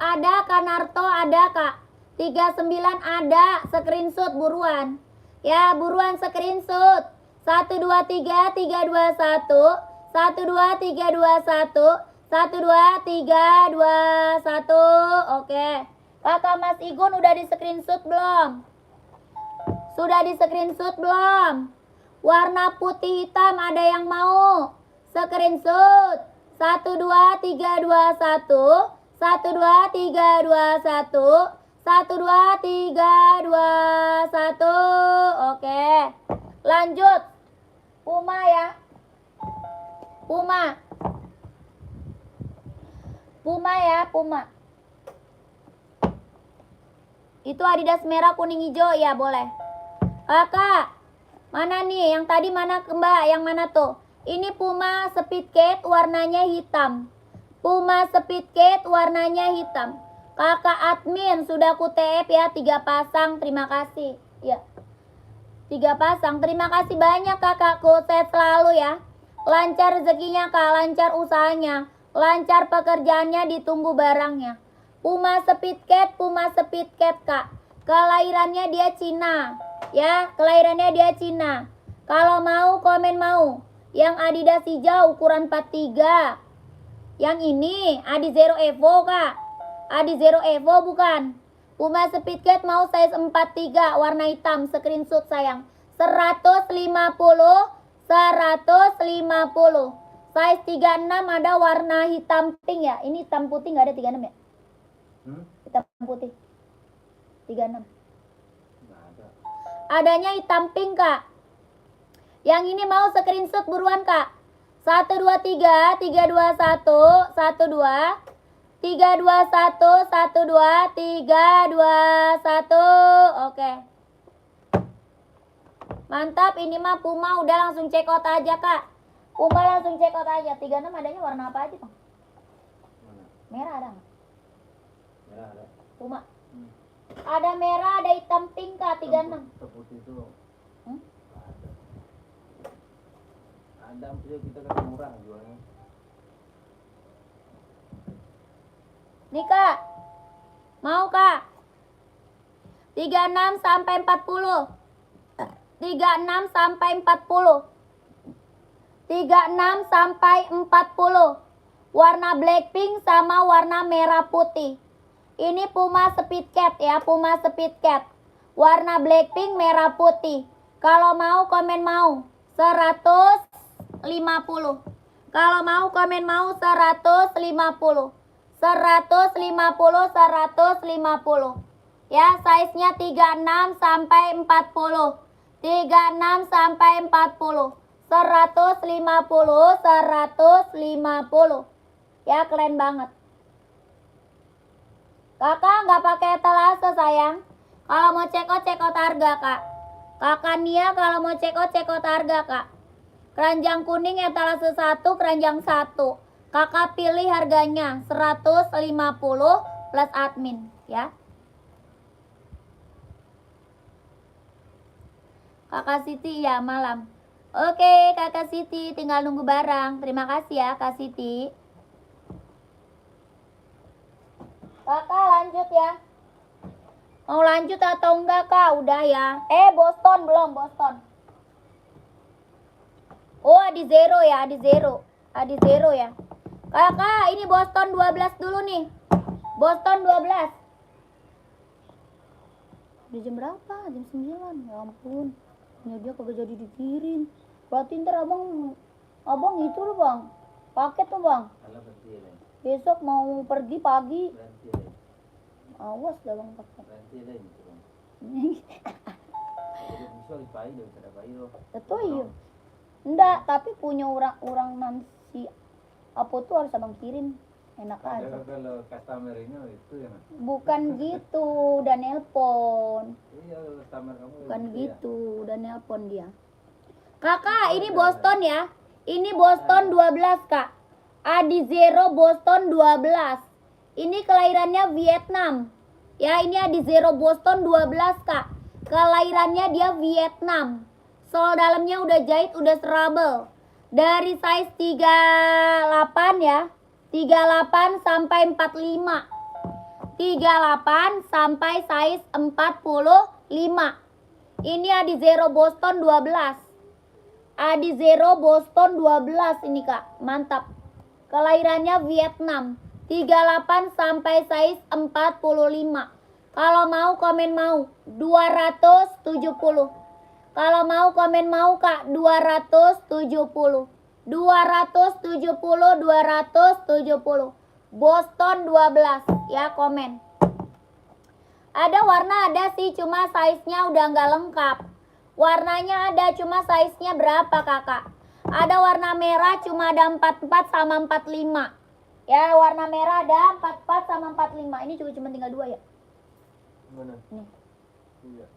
Ada Kanarto ada, Kak. 39 ada. Screenshot buruan. Ya, buruan screenshot. 1 2 3 3 2 1. 1 2 3 2 1. 1 2 3 2 1. Oke. Kakak Mas Igun udah di screenshot belum? Sudah di screenshot belum? Warna putih hitam ada yang mau? Screenshot. 1 2 3 2 1. 1 2 3 2 1. 1 2 3 2 1. Oke. Lanjut. Puma ya. Puma. Puma ya, Puma. Itu Adidas merah, kuning, hijau ya, boleh. Kakak, mana nih? Yang tadi mana Mbak? Yang mana tuh? Ini Puma Speedcat warnanya hitam. Puma Speedcat warnanya hitam. Kakak admin sudah ku TF ya 3 pasang, terima kasih. Ya. 3 pasang, terima kasih banyak kakakku. Sehat selalu ya. Lancar rezekinya Kak, lancar usahanya, lancar pekerjaannya, ditunggu barangnya. Puma Speedcat, Puma Speedcat Kak. Kelahirannya dia Cina. Ya, kelahirannya dia Cina. Kalau mau komen mau. Yang Adidas hijau ukuran 43. Yang ini Adi Zero Evo Kak. Adi Zero Evo bukan. Puma Speedcat mau size 43 warna hitam, screenshot sayang. 150, 150. Size 36 ada warna hitam pink ya. Ini hitam putih nggak ada 36 ya? Hitam putih 36. Nggak ada. Adanya hitam pink Kak. Yang ini mau screenshot buruan Kak. 1 2 3 3 2 1 1 2 3 2 1 1 2 3 2 1. Oke. Mantap, ini mah Puma udah langsung check out aja Kak. Puma langsung check out aja. 36 adanya warna apa aja Bang? Mana? Merah ada nggak? Merah ada. Puma. Ada merah, ada hitam pink Kak, 36. Putih itu Hmm? ada. Ada ampulnya kita kan murah jualnya. Nih Kak. Mau Kak? 36 sampai 40. 36 sampai 40. 36 sampai 40. Warna Blackpink sama warna merah putih. Ini Puma Speedcat ya, Puma Speedcat. Warna Blackpink merah putih. Kalau mau komen mau 150. Kalau mau komen mau 150. 150, 150. Ya, size-nya 36 sampai 40. 36 sampai 40. 150, 150. Ya, keren banget. Kakak nggak pakai etalase sayang. Kalau mau check out harga Kak. Kakak Nia kalau mau check out harga Kak. Keranjang kuning etalase 1, keranjang 1. Kakak pilih harganya 150 plus admin ya. Kakak Siti ya malam. Oke Kakak Siti tinggal nunggu barang. Terima kasih ya Kak Siti. Kakak lanjut ya. Mau lanjut atau enggak Kak? Udah ya. Boston belum, Boston. Oh Adi Zero ya, Adi Zero. Adi Zero ya. Kakak ini Boston 12 dulu nih. Boston 12. Udah jam berapa? Jam 9. Ya ampun. Ya dia kagak jadi dikirim. Berarti ntar abang itu loh bang. Paket tuh bang. Alah berhenti lain. Besok mau pergi pagi. Berhenti lain. Awas dah bang pakai. Berhenti lain itu bang. Jadi visual ispaido, kada paido. Betul iya. Enggak, tapi punya orang nanti apa tuh harus abang kirim. Enak aja. Kalau customer ini itu ya. Bukan gitu, udah nelpon. Iya, customer kamu. Bukan itu ya. gitu, udah nelpon dia. Kakak, ini Boston ya. Ini Boston 12, Kak. Adi Zero Boston 12. Ini kelahirannya Vietnam. Ya, ini Adi Zero Boston 12, Kak. Kelahirannya dia Vietnam. Sol dalamnya udah jahit, udah serabel. Dari size 38 ya. 38 sampai 45. 38 sampai size 45. Ini Adi Zero Boston 12. Adi Zero Boston 12 ini Kak. Mantap. Kelahirannya Vietnam. 38 sampai size 45. Kalau mau komen mau 270. Kalau mau komen mau Kak 270. 270. Boston 12 ya komen. Ada warna ada sih, cuma size-nya udah nggak lengkap. Warnanya ada, cuma size-nya berapa kakak? Ada warna merah, cuma ada 44 sama 45. Ya, warna merah ada 44 sama 45. Ini juga cuma tinggal 2 ya? Mana? Nih. Iya.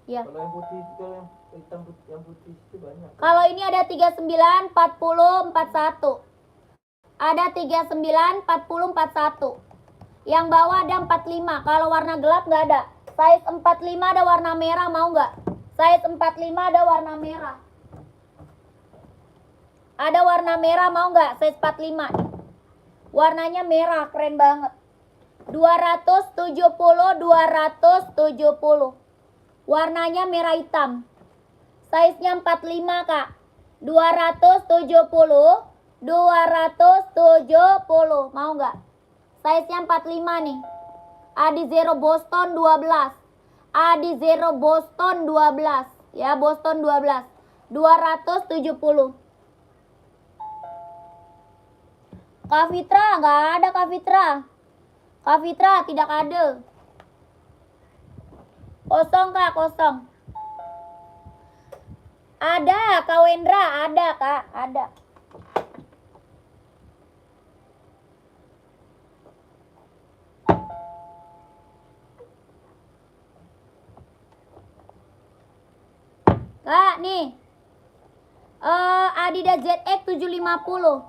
Ya. Kalau yang putih, kalau yang hitam putih, yang putih itu banyak. Kalau ini ada 39, 40, 41. Ada 39, 40, 41. Yang bawah ada 45. Kalau warna gelap nggak ada. Size 45 ada warna merah, mau nggak? Size 45 ada warna merah. Ada warna merah, mau nggak? Size 45 nih. Warnanya merah, keren banget. 270. Warnanya merah hitam. Size-nya 45 Kak. 270. Mau nggak? Size-nya 45 nih. Adi Zero Boston 12. Adi Zero Boston 12. Ya, Boston 12. 270. Kak Fitra, nggak ada Kak Fitra. Kak Fitra tidak ada. Kosong Kak, kosong. Ada Kak Wendra, ada Kak, ada. Kak, nih. Adidas ZX 750.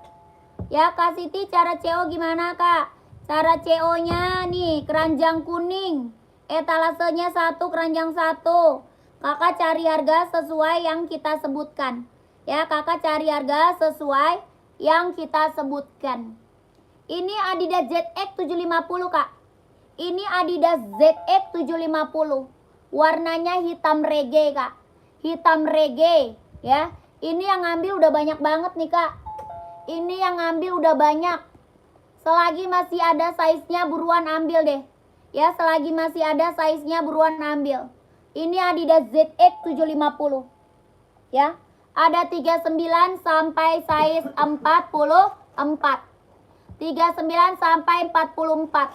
Ya, Kak Siti, cara CO gimana, Kak? Cara CO-nya nih, keranjang kuning. Etalasenya 1, keranjang 1. Kakak cari harga sesuai yang kita sebutkan. Ya, kakak cari harga sesuai yang kita sebutkan. Ini Adidas ZX 750, Kak. Ini Adidas ZX 750. Warnanya hitam reggae, Kak. Hitam reggae, ya. Ini yang ngambil udah banyak banget nih, Kak. Ini yang ngambil udah banyak. Selagi masih ada size-nya buruan ambil deh. Ya, selagi masih ada size-nya buruan ambil. Ini Adidas ZX 750. Ya. Ada 39 sampai size 44. 39 sampai 44.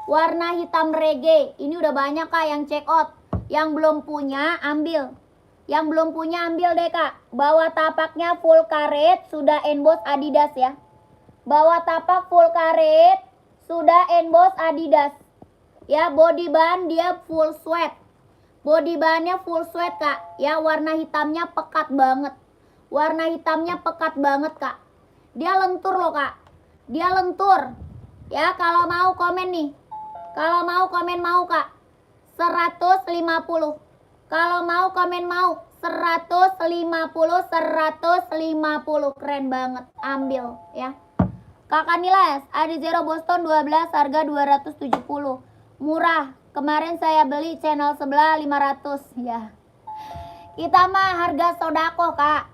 Warna hitam reggae. Ini udah banyak Kak yang check out. Yang belum punya ambil. Yang belum punya ambil deh Kak. Bawah tapaknya full karet, sudah emboss Adidas ya. Bawah tapak full karet, sudah emboss Adidas. Ya, body band dia full sweat. Body bandnya full sweat Kak. Ya, warna hitamnya pekat banget. Warna hitamnya pekat banget Kak. Dia lentur loh Kak. Dia lentur. Ya, kalau mau komen nih. Kalau mau komen mau Kak. 150. Kalau mau komen mau 150. Keren banget. Ambil ya. Kakak Nilas, Adi Zero Boston 12 harga 270. Murah. Kemarin saya beli channel sebelah 500 ya. Kita mah harga sodako Kak.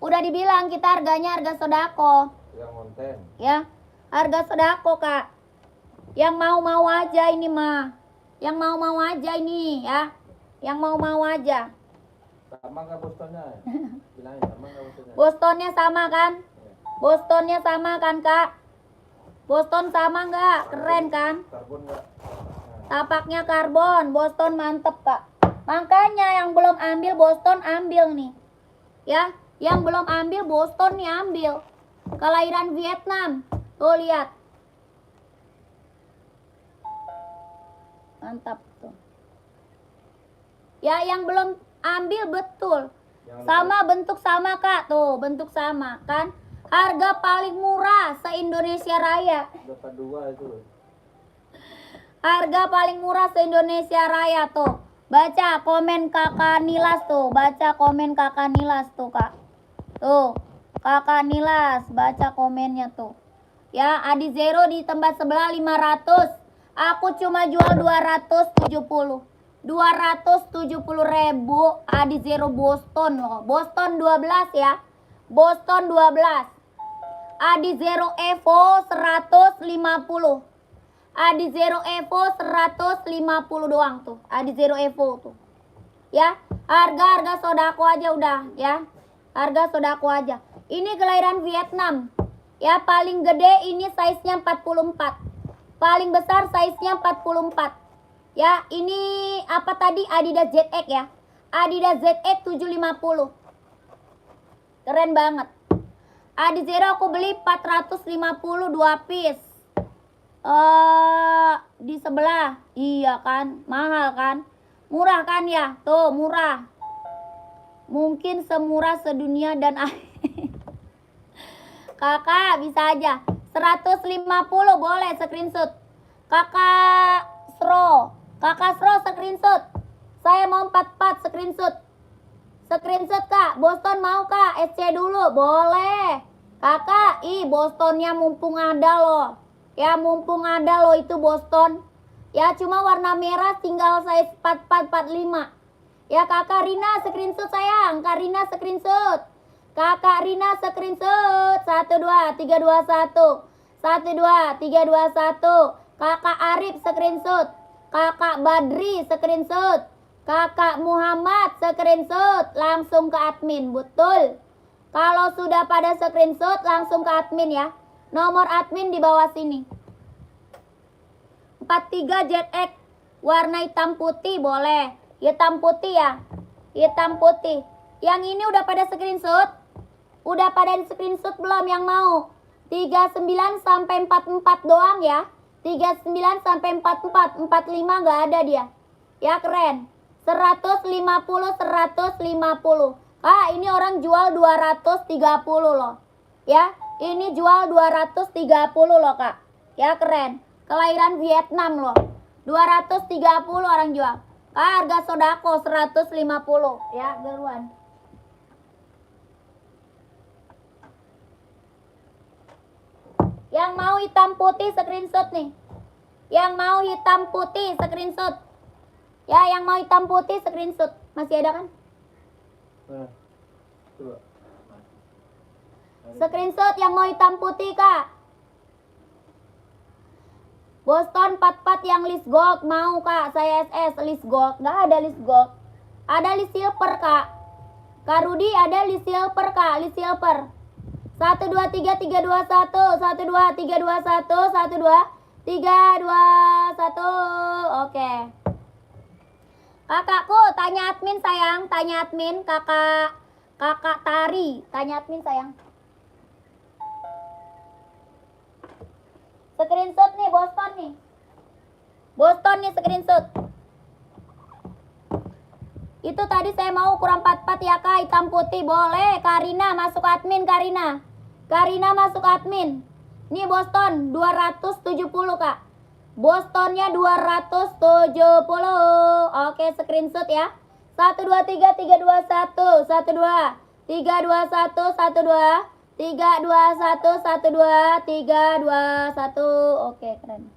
Udah dibilang kita harganya harga sodako. Yang konten. Ya. Harga sodako Kak. Yang mau-mau aja ini mah. Yang mau-mau aja ini ya. Yang mau-mau aja. Sama nggak Bostonnya? Bilangin sama nggak Bostonnya? Bostonnya sama kan? Bostonnya sama kan Kak? Boston sama nggak? Keren kan? Karbon nggak? Tapaknya karbon. Boston mantep Kak. Makanya yang belum ambil Boston ambil nih. Ya, yang belum ambil Boston nih ambil. Kelahiran Vietnam. Tuh lihat. Mantap tuh. Ya, yang belum ambil betul. Sama bentuk sama Kak, tuh bentuk sama kan. Harga paling murah se-Indonesia Raya. Dapat 2 itu. Harga paling murah se-Indonesia Raya tuh. Baca komen Kakak Nilas tuh, baca komen Kakak Nilas tuh Kak. Tuh, Kakak Nilas, baca komennya tuh. Ya, Adi Zero di tempat sebelah 500. Aku cuma jual 270. 270.000 Adi Zero Boston loh. Boston 12 ya. Boston 12. Adi Zero Evo 150. Adi Zero Evo 150 doang tuh. Adi Zero Evo tuh. Ya, harga sodako aja udah ya. Harga sodako aja. Ini kelahiran Vietnam. Ya, paling gede ini size-nya 44. Paling besar size-nya 44. Ya, ini apa tadi? Adidas ZX ya. Adidas ZX 750. Keren banget. Adi Zero aku beli 450 2 piece. Di sebelah. Iya kan? Mahal kan? Murah kan ya? Tuh, murah. Mungkin semurah sedunia dan Kakak bisa aja. 150 boleh screenshot. Kakak Sro screenshot. Saya mau 44 screenshot. Screenshot Kak. Boston mau Kak? SC dulu. Boleh. Kakak, Bostonnya mumpung ada loh. Ya, mumpung ada loh itu Boston. Ya, cuma warna merah tinggal size 4445. Ya, Kakak Rina screenshot sayang. Kak Rina screenshot. Kakak Rina screenshot. 12321. 12321. Kakak Arif screenshot. Kakak Badri screenshot. Kakak Muhammad screenshot. Langsung ke admin. Betul. Kalau sudah pada screenshot langsung ke admin ya. Nomor admin di bawah sini. 43 ZX. Warna hitam putih boleh. Hitam putih ya. Hitam putih. Yang ini udah pada screenshot? Udah pada di screenshot belum yang mau? 39 sampai 44 doang ya. 39 sampai 44. 45 nggak ada dia. Ya, keren. 150 150. Ah, ini orang jual 230 loh. Ya, ini jual 230 loh, Kak. Ya, keren. Kelahiran Vietnam loh. 230 orang jual. Harga sodako 150. Ya, geruan. Yang mau hitam putih screenshot nih. Yang mau hitam putih screenshot. Ya, yang mau hitam putih screenshot. Masih ada kan? Coba. Screenshot yang mau hitam putih, Kak. Boston 44 yang list gold mau, Kak. Saya SS list gold. Nggak ada list gold. Ada list silver, Kak. Kak Rudi ada list silver, Kak. List silver. 1 2 3 3 2 1. 1 2 3 2 1. 1 2 3 2 1. Oke. Kakakku, tanya admin sayang. Tanya admin, Kakak Tari. Tanya admin sayang. Screenshot nih Boston nih. Boston nih screenshot. Itu tadi saya mau ukuran 44 ya Kak, hitam putih boleh. Karina masuk admin Karina. Karina masuk admin. Nih Boston 270 Kak. Bostonnya 270. Oke, screenshot ya. 1 2 3 3 2 1. 1 2 3 2 1 1 2 3 2 1 1 2 3 2 1. Oke, keren.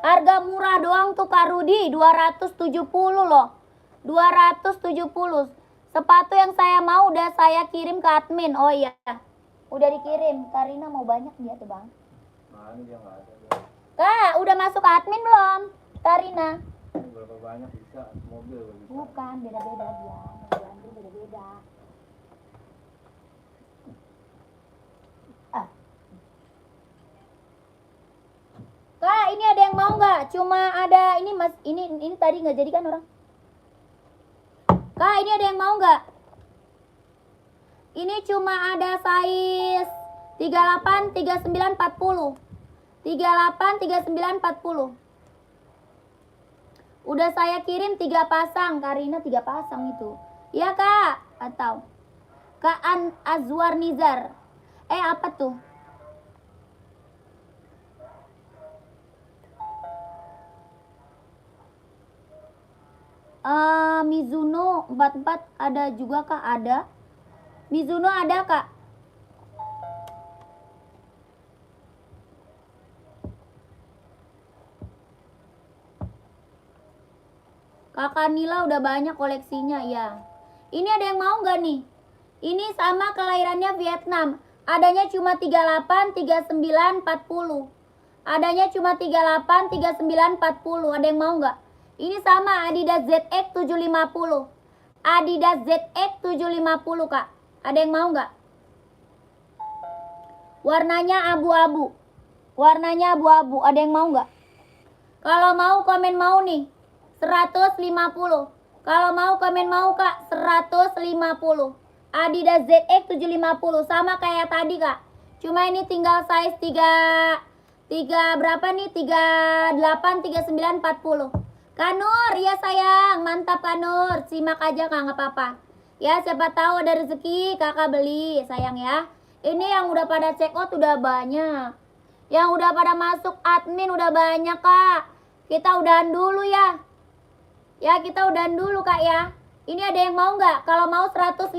Harga murah doang tuh Kak Rudi, 270 loh. 270. Sepatu yang saya mau udah saya kirim ke admin. Oh iya. Udah dikirim. Karina mau banyak dia tuh, Bang. Nah, ini dia nggak ada. Kak, udah masuk ke admin belum? Karina. Berapa banyak bisa mobil bisa. Bukan, beda-beda dia. Mobil beda-beda. Kak, cuma ada ini Mas, ini tadi nggak jadi kan orang? Kak, ini ada yang mau nggak? Ini cuma ada size 38, 39, 40. 38, 39, 40. Udah saya kirim 3 pasang, Karina 3 pasang itu. Iya Kak, atau Kak Azwar Nizar. Apa tuh? Mizuno 44 ada juga Kak, ada. Mizuno ada Kak. Kakak Nila udah banyak koleksinya ya. Ini ada yang mau nggak nih? Ini sama kelahirannya Vietnam. Adanya cuma 38, 39, 40. Adanya cuma 38, 39, 40. Ada yang mau nggak? Ini sama Adidas ZX 750. Adidas ZX 750 Kak. Ada yang mau nggak? Warnanya abu-abu. Warnanya abu-abu. Ada yang mau nggak? Kalau mau komen mau nih. 150. Kalau mau komen mau Kak, 150. Adidas ZX 750 sama kayak tadi Kak. Cuma ini tinggal size 3 berapa nih? 38, 39, 40. Kak Nur, ya sayang, mantap Kak Nur. Simak aja Kak, nggak apa-apa. Ya siapa tahu ada rezeki Kakak beli, sayang ya. Ini yang udah pada check out udah banyak. Yang udah pada masuk admin udah banyak Kak. Kita udahan dulu ya. Ya kita udahan dulu Kak ya. Ini ada yang mau nggak? Kalau mau 150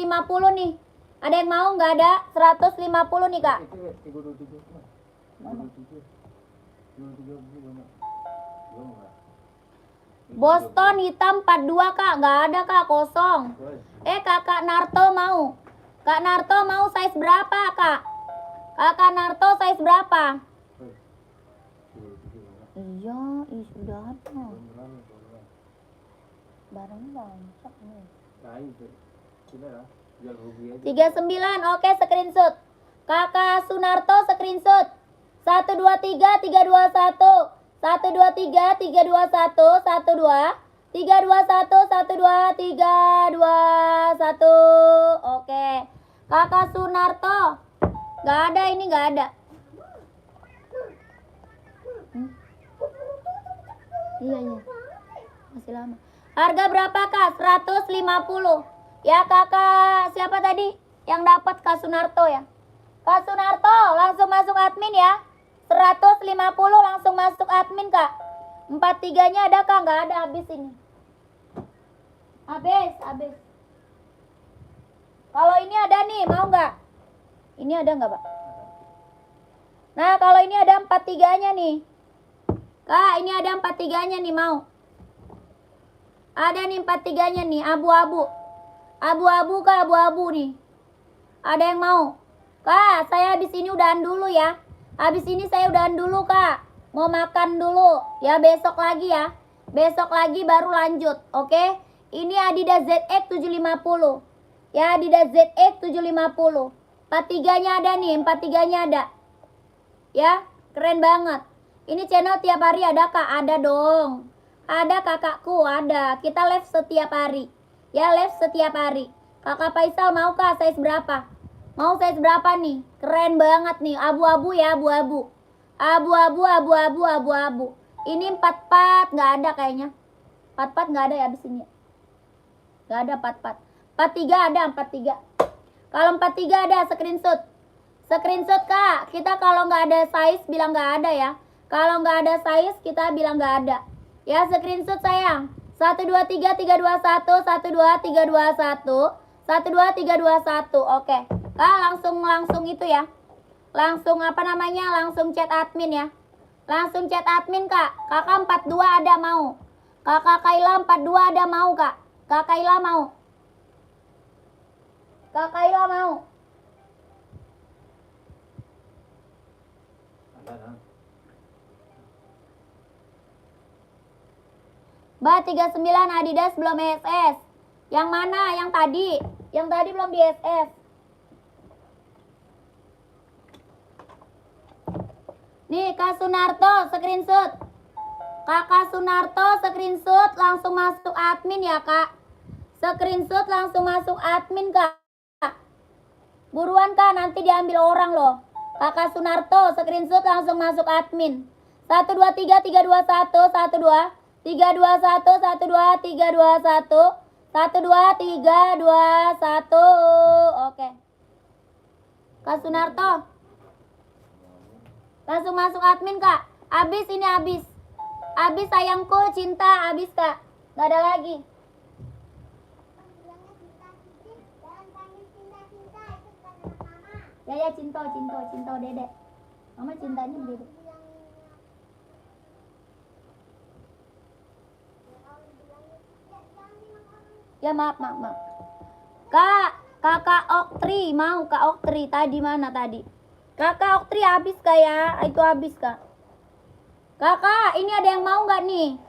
nih. Ada yang mau nggak? Ada 150 nih Kak. Boston hitam 42 Kak. Nggak ada Kak, kosong. Kakak Narto mau. Kak Narto mau size berapa Kak? Kakak Narto size berapa? Iya, sudah ada. Barang banyak nih. 39, oke screenshot. Kakak Sunarto screenshot. 123 321. 123 321 12 321 12 321. Oke. Kakak Sunarto. Gak ada, ini gak ada. Iya. Masih lama. Harga berapa Kak? 150. Ya Kakak, siapa tadi yang dapat? Kak Sunarto ya. Kak Sunarto, langsung masuk admin ya. 150 langsung masuk admin Kak. 43-nya ada Kak? Nggak ada, habis ini. Habis. Kalau ini ada nih, mau nggak? Ini ada nggak Pak? Nah, kalau ini ada 43-nya nih. Kak, ini ada 43-nya nih, mau? Ada nih 43-nya nih, abu-abu. Abu-abu Kak, abu-abu nih. Ada yang mau? Kak, saya habis ini udahan dulu ya. Habis ini saya udahan dulu Kak. Mau makan dulu. Ya besok lagi ya. Besok lagi baru lanjut. Oke? Ini Adidas ZX 750. Ya Adidas ZX 750. 43-nya ada nih, 43-nya ada. Ya, keren banget. Ini channel tiap hari ada Kak? Ada dong. Ada kakakku, ada. Kita live setiap hari. Ya, live setiap hari. Kakak Faisal mau Kak size berapa? Mau size berapa nih? Keren banget nih. Abu-abu ya, abu-abu. Abu-abu. Ini 44 nggak ada kayaknya. 44 nggak ada ya abis ini. Nggak ada 44. 43 ada, 43. Kalau 43 ada, screenshot. Screenshot Kak. Kita kalau nggak ada size bilang nggak ada ya. Kalau nggak ada size kita bilang nggak ada. Ya, screenshot sayang. 123 321 12 321 12 321. Oke. Kak, langsung itu ya. Langsung langsung chat admin ya. Langsung chat admin Kak. Kakak 42 ada mau. Kakak Kaila 42 ada mau Kak. Kak Kaila mau. Kak Kaila mau. Mbak 39 Adidas belum SS. Yang mana? Yang tadi. Yang tadi belum di SS. Nih Kak Sunarto screenshot. Kakak Sunarto screenshot langsung masuk admin ya kak. Screenshot langsung masuk admin kak. Buruan kak, nanti diambil orang loh. Kakak Sunarto screenshot langsung masuk admin. 1 2 3 3 2 1 1 2 3 2 1 1 2 3 2 1 1 2 3 2 1. Oke. Kak Sunarto langsung masuk admin kak. Abis ini abis. Abis sayangku cinta abis kak. Gak ada lagi. Bilangnya cinta cincin, jangan panggil cinta-cinta, itu bukan anak mama. Ya cinta dedek. Mama cintanya dedek. Ya maaf. Kakak Oktri mau Kak Oktri tadi mana tadi? Kakak Oktri habis kak ya? Itu habis kak. Kakak ini ada yang mau nggak nih?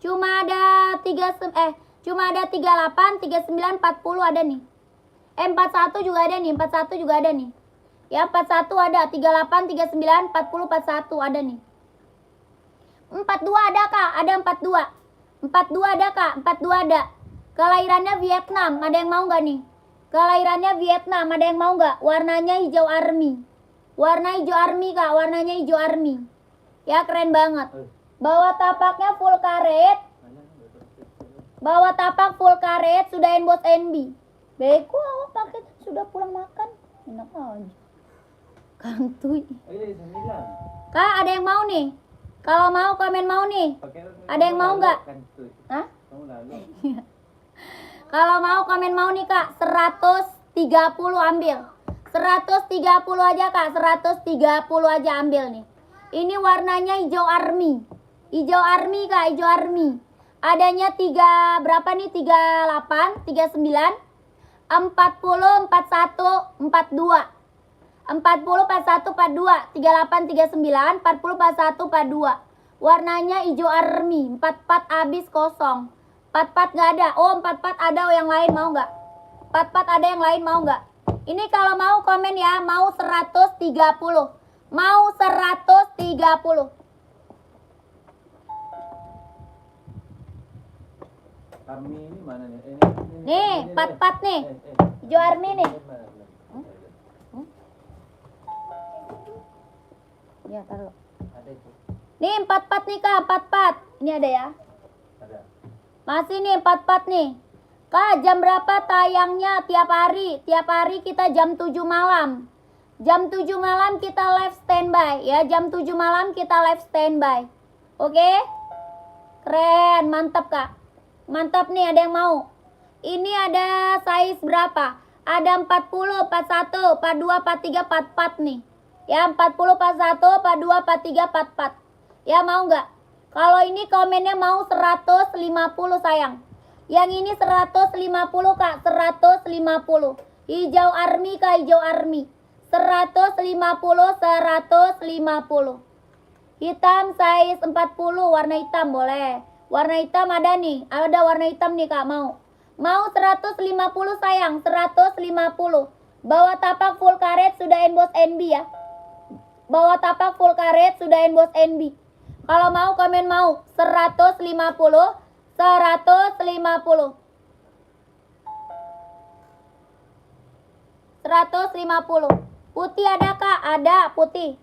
Cuma ada 38, 39, 40 ada nih. 41 juga ada nih, 41 juga ada nih. Ya 41 ada, 38, 39, 40, 41 ada nih. 42 ada kak, ada 42. 42 ada kak, 42 ada. Kelahirannya Vietnam, ada yang mau nggak nih? Kelahirannya Vietnam, ada yang mau nggak? Warnanya hijau army. Warna hijau army kak, warnanya hijau army. Ya keren banget. Bawa tapaknya full karet. Bawa tapak full karet, sudah emboss NB. Beko awak pakai sudah pulang makan. Enak aja. Kantuy. Kak ada yang mau nih? Kalau mau komen mau nih. Ada yang mau nggak? Hah? Kalau mau komen mau nih kak, 130 ambil. 130 aja kak, 130 aja ambil nih. Ini warnanya hijau army. Hijau army kak, hijau army. Adanya 3 berapa nih? 38, 39, 40, 41, 42. 40, 41, 42, 38, 39, 40, 41, 42. Warnanya hijau army. 44 habis kosong. 44 nggak ada. Oh 44 ada yang lain mau nggak? 44 ada yang lain mau nggak? Ini kalau mau komen ya, mau 130. Mau 130. Army ini mana nih? Nih, 44 nih. Hijau army nih. Ya, taruh. Ada itu. Nih 44 nih kak, 44. Ini ada ya. Ada. Masih nih 44 nih. Kak, jam berapa tayangnya tiap hari? Tiap hari kita jam 7 malam. Jam 7 malam kita live standby ya. Jam 7 malam kita live standby. Oke? Keren, mantap kak. Mantap nih, ada yang mau. Ini ada size berapa? Ada 40, 41, 42, 43, 44 nih. Ya 40, 41, 42, 43, 44. Ya mau nggak? Kalau ini komennya mau 150 sayang. Yang ini 150 kak, 150. Hijau army kak, hijau army. 150, 150. Hitam size 40, warna hitam boleh. Warna hitam ada nih, ada warna hitam nih kak mau. Mau 150 sayang, 150. Bawa tapak full karet sudah emboss NB ya. Bawa tapak full karet sudah emboss NB. Kalau mau komen mau 150, 150. 150. Putih ada kak? Ada putih.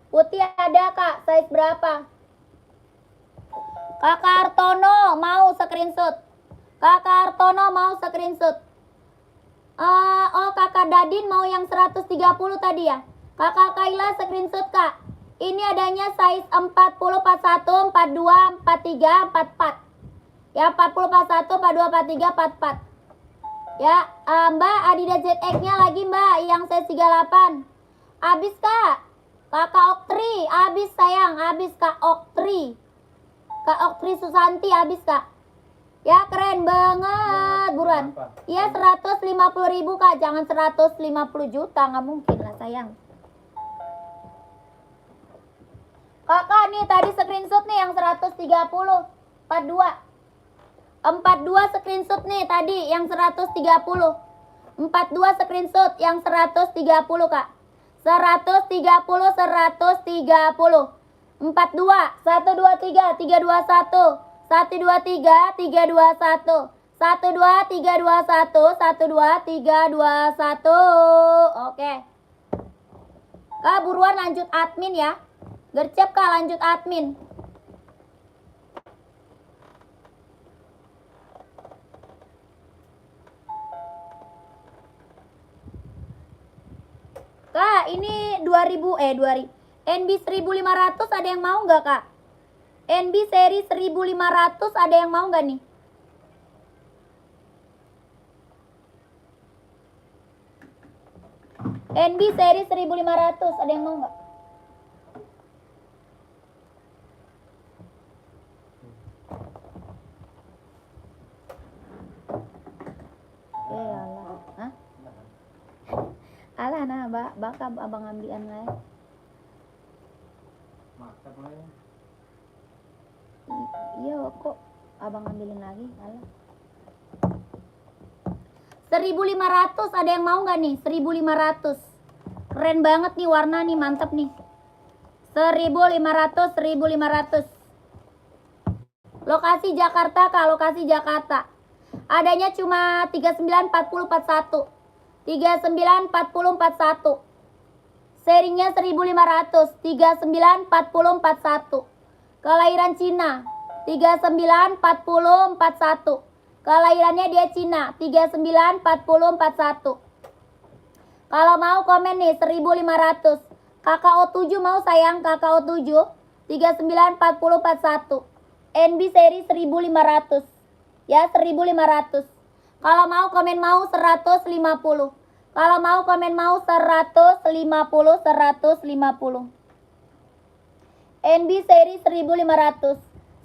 Putih ada kak, size berapa? Kakak Artono mau screenshot. Kakak Artono mau screenshot. Oh kakak Dadin mau yang 130 tadi ya. Kakak Kaila screenshot kak. Ini adanya size 40, 41, 42, 43, 44. Ya 40, 41, 42, 43, 44. Ya Mbak Adidas ZX nya lagi mbak yang size 38. Habis kak. Kakak Oktri habis sayang. Habis kak Oktri. Kak Oktri Susanti habis kak. Ya keren banget buruan. Iya 150.000 kak. Jangan 150 juta. Nggak mungkin lah sayang. Kakak nih tadi screenshot nih yang 130. 42. 42 screenshot nih tadi yang 130. 42 screenshot yang 130 kak. 130, 130. 42, 1, 2, 3, 3, 2, 1, 1, 2, 3, 3, 2, 1, 1, 2, 3, 2, 1, 1, 2, 3, 2, 1. Oke. Kak, buruan lanjut admin ya. Gercep Kak, lanjut admin. Kak, ini 2000 NB 1500 ada yang mau nggak Kak? NB seri 1500 ada yang mau nggak nih? NB seri 1500 ada yang mau nggak? Alah. Hah? Alah nah, bakal abang ambilan lain. Makan lah ya. Iya kok abang ambilin lagi. Alah. 1500 ada yang mau nggak nih? 1500. Keren banget nih warna nih, mantep nih. 1500. Lokasi Jakarta Kak, lokasi Jakarta. Adanya cuma 39 40 41. 39 40 41. Serinya 1500. 39 40 41. Kelahiran Cina. 39 40 41. Kelahirannya dia Cina. 39 40 41. Kalau mau komen nih 1500. KKO7 mau sayang, KKO7 39 40 41. NB seri 1500. Ya 1500. Kalau mau komen mau 150. Kalau mau komen mau 150. NB seri 1500.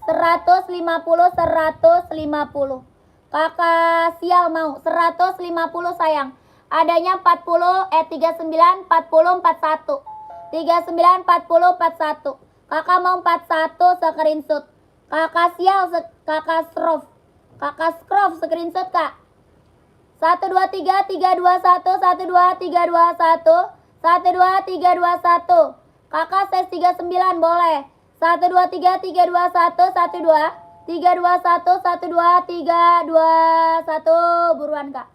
150. Kakak sial mau 150 sayang. Adanya 39 40 41. 39 40 41. Kakak mau 41 screenshot. Kakak sial kakak scroll screenshot Kak. 1 2 3 3 2 1 1 2 3 2 1 1 2 3 2 1. Kakak ses 39 boleh. 1 2 3 3 2 1 1 2 3 2 1 1 2 3 2 1. Buruan Kak.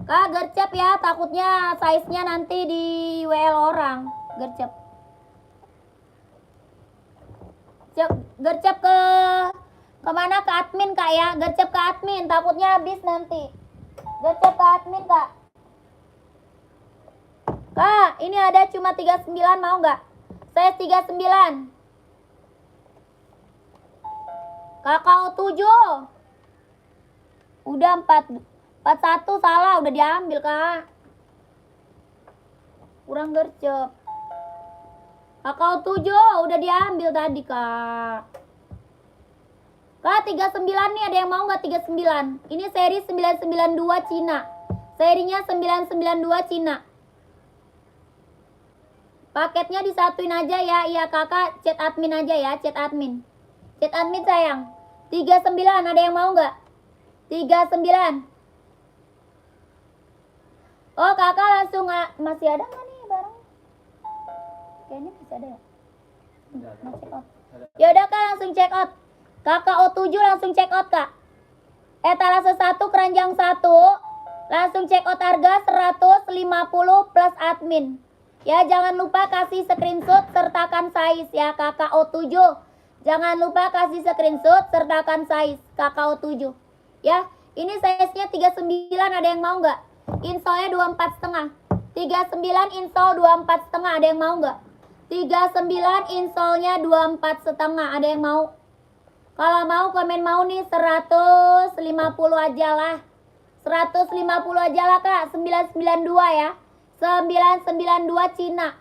Kak gercep ya, takutnya size-nya nanti di WL orang. Gercep. Gercep ke kemana? Ke admin Kak ya. Gercep ke admin, takutnya habis nanti. Gercep ke admin Kak. Kak, ini ada cuma 39 mau nggak? Saya 39. Kakak 7. Udah 41 salah, udah diambil Kak. Kurang gercep. Kakak 7 udah diambil tadi Kak. Kak 39 nih, ada yang mau nggak 39? Ini seri 992 Cina. Serinya 992 Cina. Paketnya disatuin aja ya. Iya Kakak chat admin aja ya, chat admin. Chat admin sayang. 39 ada yang mau nggak? 39. Oh Kakak langsung masih ada nggak nih barang? Kayaknya masih ada ya. Mau check out. Yaudah Kak langsung check out. Kakak O7 langsung check out Kak. Etalase 1 keranjang 1. Langsung check out harga 150 plus admin. Ya jangan lupa kasih screenshot sertakan size ya Kakak O7. Jangan lupa kasih screenshot sertakan size Kakak O7. Ya ini size-nya 39 ada yang mau nggak? Insolnya 24,5. 39 insol 24,5 ada yang mau nggak? 39 insolnya 24,5 ada yang mau? Kalau mau komen mau nih 150 aja lah. 150 aja lah Kak. 992 ya. 992 Cina.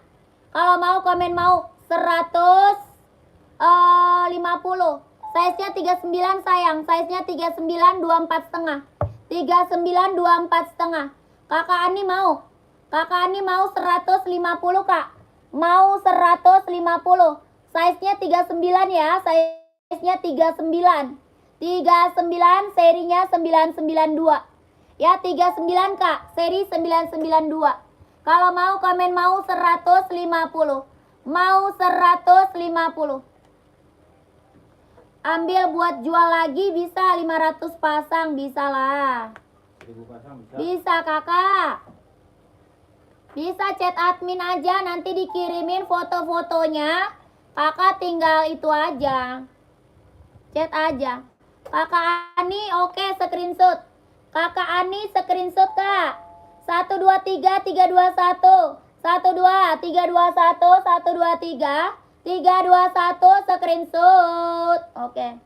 Kalau mau komen mau 150. Size-nya 39 sayang. Size-nya 39 24,5. 39 24,5. Kakak Ani mau? Kakak Ani mau 150 Kak. Mau 150. Size-nya 39 ya. Size-nya 39. 39 serinya 992. Ya 39 Kak. Seri 992. Kalau mau komen mau 150. mau 150. Ambil buat jual lagi bisa 500 pasang, bisa lah. 1000 pasang bisa. Bisa kakak. Bisa chat admin aja, nanti dikirimin foto-fotonya. Kakak tinggal itu aja. Chat aja. Kakak Ani oke screenshot. Kakak Ani screenshot kak. 123 321 12 321 123 321 screenshot. Oke.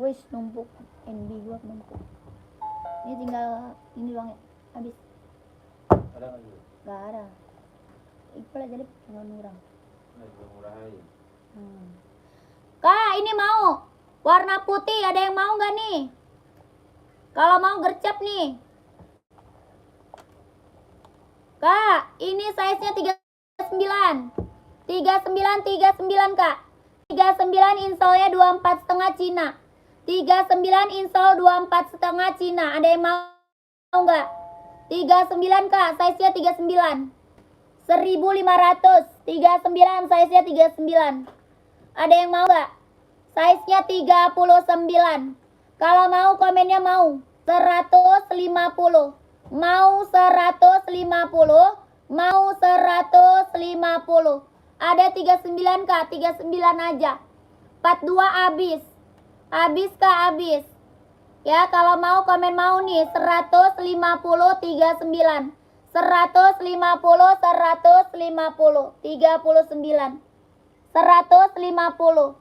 Wis numpuk NB gua numpuk. Ini tinggal ini doang ya. Habis. Ada nggak juga? Gak ada. Iqbal aja deh tinggal murah. Nah, juga murah aja. Kak, ini mau warna putih, ada yang mau nggak nih? Kalau mau gercep nih. Kak, ini size-nya 39. 39 Kak. 39 insole-nya 24,5 Cina. 39 insole 24,5 Cina. Ada yang mau nggak? 39 Kak, size-nya 39. 1.500. 39 size-nya 39. Ada yang mau nggak? Size-nya 39. Kalau mau komennya mau 150. Mau 150. Mau 150. Ada 39 Kak, 39 aja. 42 habis. Habis Kak, habis. Ya, kalau mau komen mau nih 150 39. 150 150 39. 150.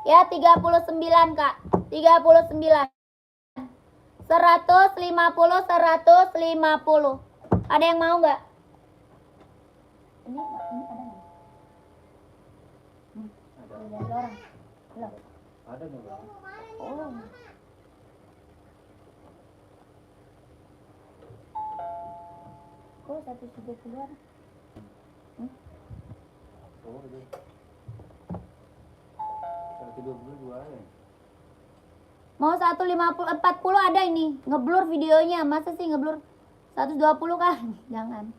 Ya, 39 Kak. 39. 150 150. Ada yang mau nggak? Ini ada nggak? Ada orang. Belum. Ada nih bang. Oh. Kok 130-an? Oh, itu. 120 jualnya. Mau 150 40 ada ini. Ngeblur videonya. Masa sih ngeblur? 120 kan? Jangan.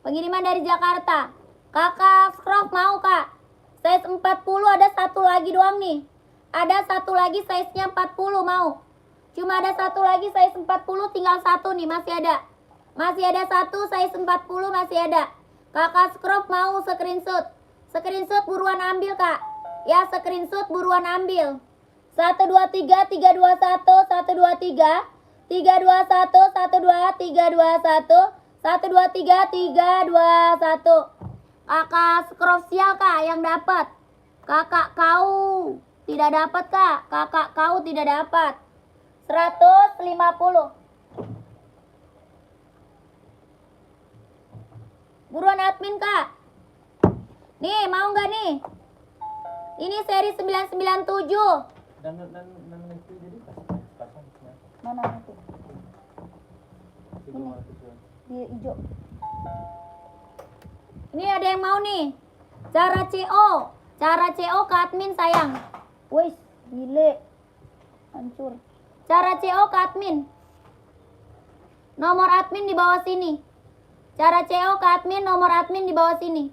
Pengiriman dari Jakarta. Kakak Scrop mau Kak. Size 40 ada satu lagi doang nih. Ada satu lagi size-nya 40 mau. Cuma ada satu lagi size 40 tinggal satu nih, masih ada. Masih ada satu size 40 masih ada. Kakak Scrop mau screenshot. Screenshot buruan ambil Kak. Ya, screenshot buruan ambil. 123 321 123 321 12 321 123 321. Kakak Scrop sial Kak yang dapat. Kakak kau tidak dapat Kak. Kakak kau tidak dapat. 150. Buruan admin Kak. Nih, mau nggak nih? Ini seri 997. Dan itu jadi pasang. Mana itu? Di hijau. Ini ada yang mau nih. Cara CO. Cara CO ke admin sayang. Wih, gile. Hancur. Cara CO ke admin. Nomor admin di bawah sini. Cara CO ke admin, nomor admin di bawah sini.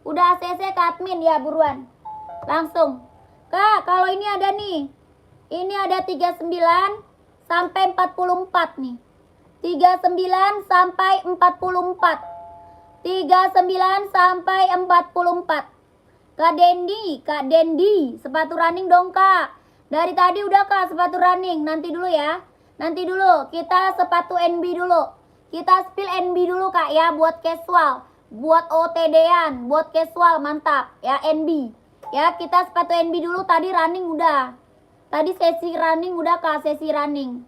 Udah ACC ke admin ya, buruan. Langsung. Kak, kalau ini ada nih. Ini ada 39 sampai 44 nih. 39 sampai 44. 39 sampai 44. Kak Dendi, sepatu running dong Kak. Dari tadi udah Kak sepatu running. Nanti dulu ya. Nanti dulu. Kita sepatu NB dulu. Kita spill NB dulu Kak ya, buat casual. Buat OTD-an, buat casual, mantap. Ya, NB. Ya, kita sepatu NB dulu, tadi running udah. Tadi sesi running udah Kak, sesi running.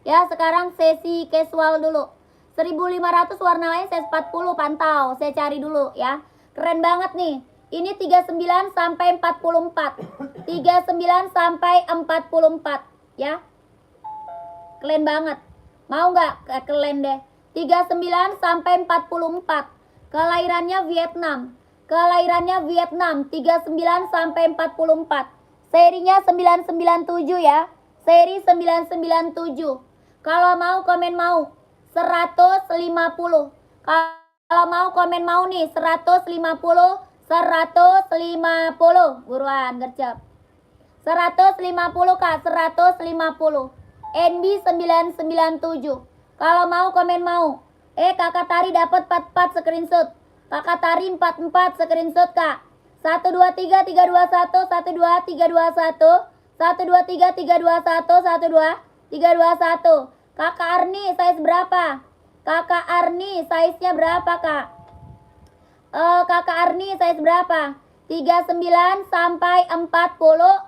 Ya, sekarang sesi casual dulu. 1.500 warna lain saya 40, pantau. Saya cari dulu ya. Keren banget nih. Ini 39 sampai 44. 39 sampai 44 ya. Keren banget. Mau nggak? Keren deh. 39 sampai 44. Kelahirannya Vietnam. Kelahirannya Vietnam. 39 sampai 44. Serinya 997 ya. Seri 997. Kalau mau komen mau 150. Kalau mau komen mau nih 150, 150. Buruan gercep. 150 Kak, 150. NB 997. Kalau mau komen mau. Kakak Tari dapat 44 screenshot. Kakak Tari 44 screenshot Kak. 123 321 123 321 123 321 12321. Kakak Arni size berapa? Kakak Arni size-nya berapa Kak? Kakak Arni size berapa? 39 sampai 44.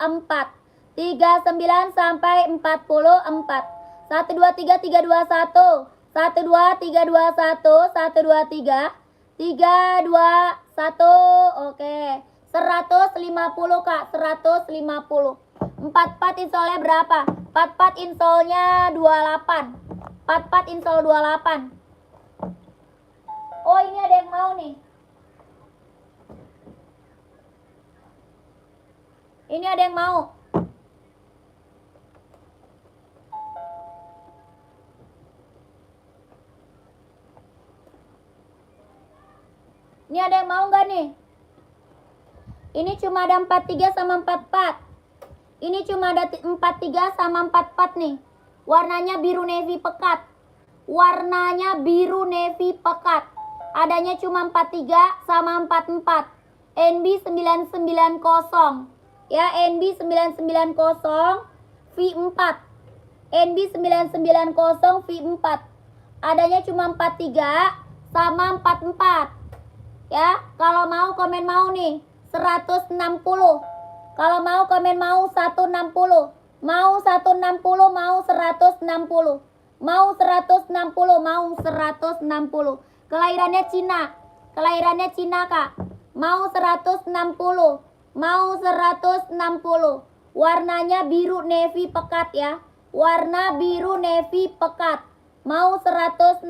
39 sampai 44. 123 321 123 123 321. Oke. 150 Kak, 150. 44 insolnya berapa? 44 insolnya 28. 44 insol 28. Oh, ini ada yang mau nih. Ini ada yang mau. Ini ada yang mau nggak nih? Ini cuma ada 43 sama 44. Ini cuma ada 43 sama 44 nih. Warnanya biru navy pekat. Warnanya biru navy pekat. Adanya cuma 43 sama 44. NB 990. Ya, NB 990 V4. NB 990 V4. Adanya cuma 43 sama 44. Ya, kalau mau komen mau nih 160. Kalau mau komen mau 160. Mau 160, mau 160. Mau 160, mau 160. Kelahirannya Cina. Kelahirannya Cina, Kak. Mau 160. Mau 160. Warnanya biru navy pekat ya. Warna biru navy pekat. Mau 160.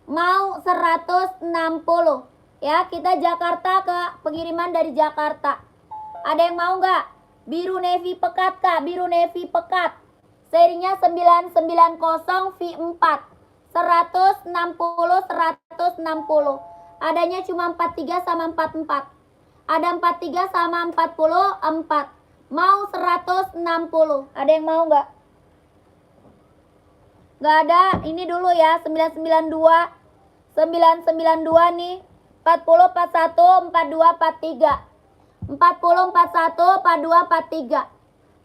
Mau 160. Ya, kita Jakarta Kak. Pengiriman dari Jakarta. Ada yang mau nggak? Biru navy pekat Kak. Biru navy pekat. Serinya 990 V4. 160, 160. Adanya cuma 43 sama 44. Ada 43 sama 44. Mau 160. Ada yang mau nggak? Nggak ada. Ini dulu ya. 992. 992 nih. 40, 41, 42, 43. 40, 41, 42, 43.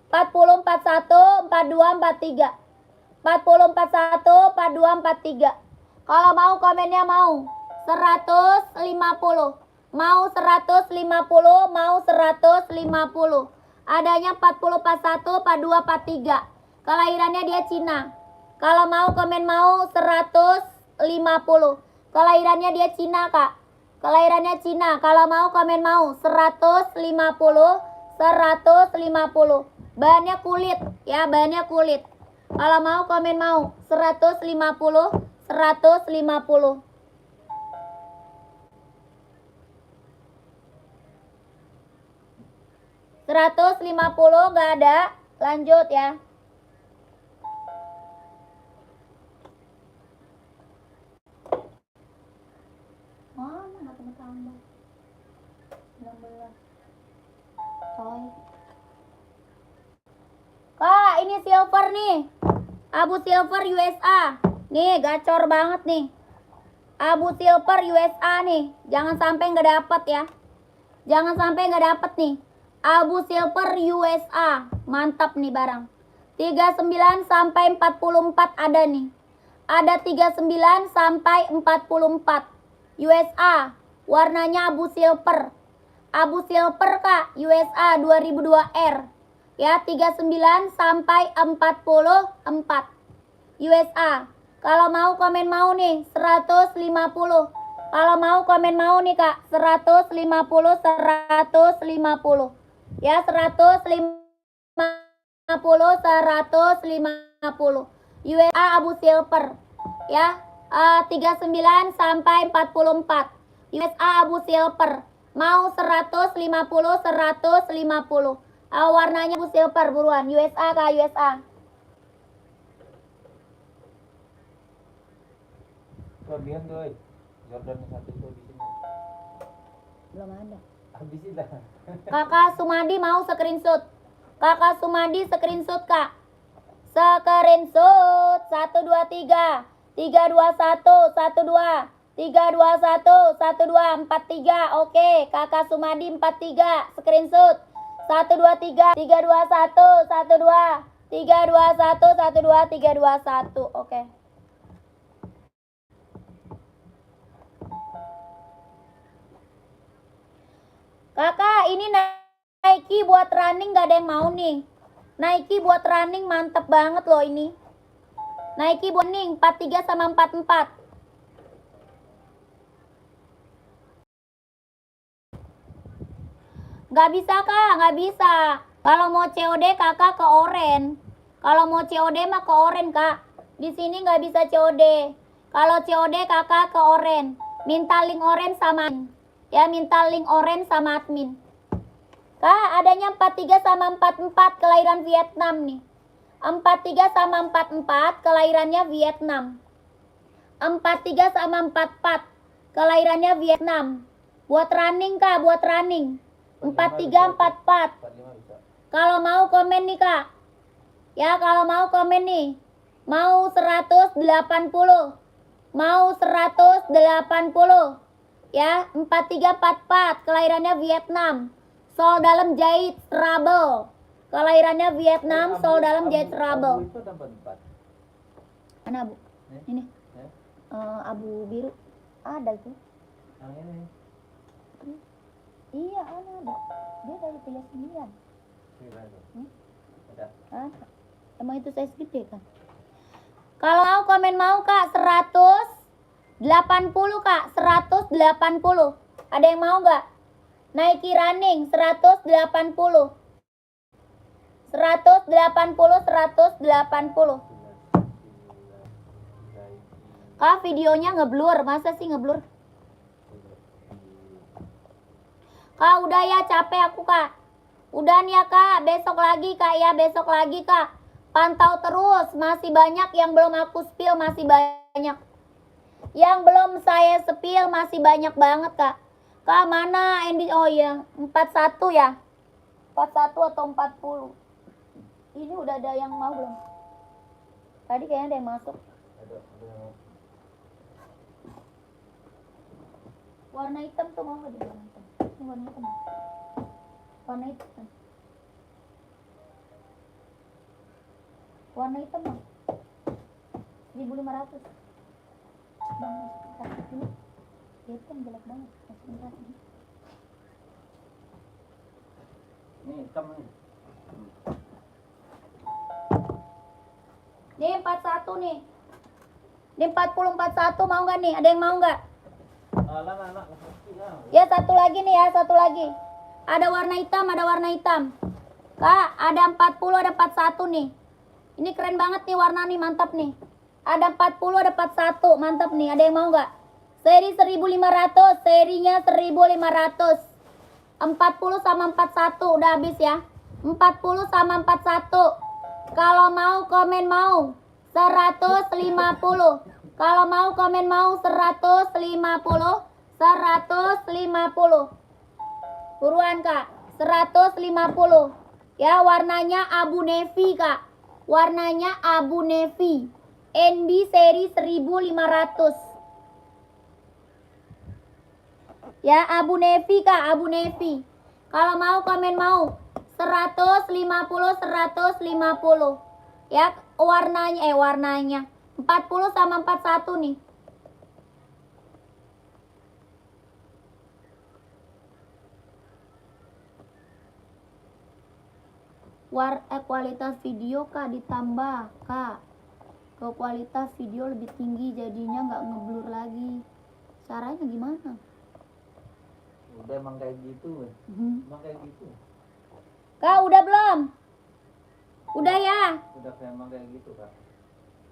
40, 41, 42, 43. 40, 41, 42, 43. Kalau mau komennya mau 150. Mau 150, mau 150. Adanya 40, 41, 42, 43. Kelahirannya dia Cina. Kalau mau komen mau 150. Kelahirannya dia Cina, Kak. Kelahirannya Cina. Kalau mau komen mau 150. 150. Bahannya kulit ya, bahannya kulit. Kalau mau komen mau 150. 150. Nggak ada. Lanjut ya. Mana nggak tambah 16. Coy. Kak, ini silver nih. Abu silver USA. Nih, gacor banget nih. Abu silver USA nih. Jangan sampai nggak dapet ya. Jangan sampai nggak dapet nih. Abu silver USA. Mantap nih barang. 39 sampai 44 ada nih. Ada 39 sampai 44. USA. Warnanya abu silver. Abu silver Kak. USA 2002R. Ya, 39 sampai 44. USA. Kalau mau komen mau nih 150. Kalau mau komen mau nih Kak 150. 150. Ya, 150. 150. USA abu silver. Ya, 39 sampai 44. USA abu silver. Mau 150. 150. Warnanya abu silver buruan. USA Kak, USA. Kelebihan tuh, Jordan satu itu di sini. Belum ada. Habisin lah. Kakak Sumadi mau screenshot. Kakak Sumadi screenshot kak. Screenshot 123 321 12 321 12 43. Oke, kakak Sumadi 43 screenshot 123 321 12 321 12 321. Oke. Kakak, ini Nike buat running gak ada yang mau nih. Nike buat running mantep banget loh ini. Nike buat running 43 sama 44. Gak bisa kak, gak bisa. Kalau mau COD kakak ke oren. Kalau mau COD mah ke oren kak. Di sini gak bisa COD. Kalau COD kakak ke oren. Minta link oren sama ya, minta link oren sama admin. Kak, adanya 43 sama 44 kelahiran Vietnam nih. 43 sama 44 kelahirannya Vietnam. 43 sama 44 kelahirannya Vietnam. Buat running kak, buat running. 43 44. 45 bisa. Kalau mau komen nih kak. Ya, kalau mau komen nih. Mau 180. Mau 180. Ya, 4344 kelahirannya Vietnam. Sol dalam jahit trouble. Kelahirannya Vietnam, sol dalam jahit trouble. Abu itu ada 44. Mana abu? Ini. Eh? Abu biru. Ada itu. Yang ini. Iya, ada. Dia dari 39. Kira itu. Ada. Ada. Emang itu size gede kan? Kalau mau komen mau kak 180 kak, 180. Ada yang mau nggak? Nike running 180. 180. Kak, videonya ngeblur. Masa sih ngeblur? Kak, udah ya, capek aku kak. Udah nih ya kak, besok lagi kak ya, besok lagi kak. Pantau terus, masih banyak yang belum aku spill, masih banyak. Yang belum saya spill masih banyak banget kak. Kak, mana Endi? Oh iya, 41 ya. 41 atau 40. Ini udah ada yang mau belum? Tadi kayaknya ada yang masuk. Ada. Warna hitam tuh mau nggak di warna hitam? Ini warna hitam. Warna hitam. Warna hitam mau? 1.500. Bang, kasih dulu. Itu yang jelek banget. Masukin kasih. Ini hitam nih. Nih 41 nih. Ini 40 41 mau nggak nih? Ada yang mau nggak? Anak. Ya satu lagi nih ya, satu lagi. Ada warna hitam, ada warna hitam. Kak, ada 40, ada 41 nih. Ini keren banget nih warna nih, mantap nih. Ada 40, ada 41, mantap nih. Ada yang mau nggak? Seri 1500, serinya 1500. 40 sama 41 udah habis ya. 40 sama 41. Kalau mau komen mau 150. Kalau mau komen mau 150. 150. Buruan kak, 150. Ya, warnanya abu navy kak. Warnanya abu navy. NB seri 1500. Ya, abu navy kak, abu navy. Kalau mau komen mau 150, 150. Ya, warnanya 40 sama 41 nih. Kualitas video kak ditambah kak. Ke kualitas video lebih tinggi jadinya nggak ngeblur lagi. Caranya gimana? Udah emang kayak gitu. Emang kayak gitu. Kak, udah belum? Udah ya? Udah emang kayak gitu kak.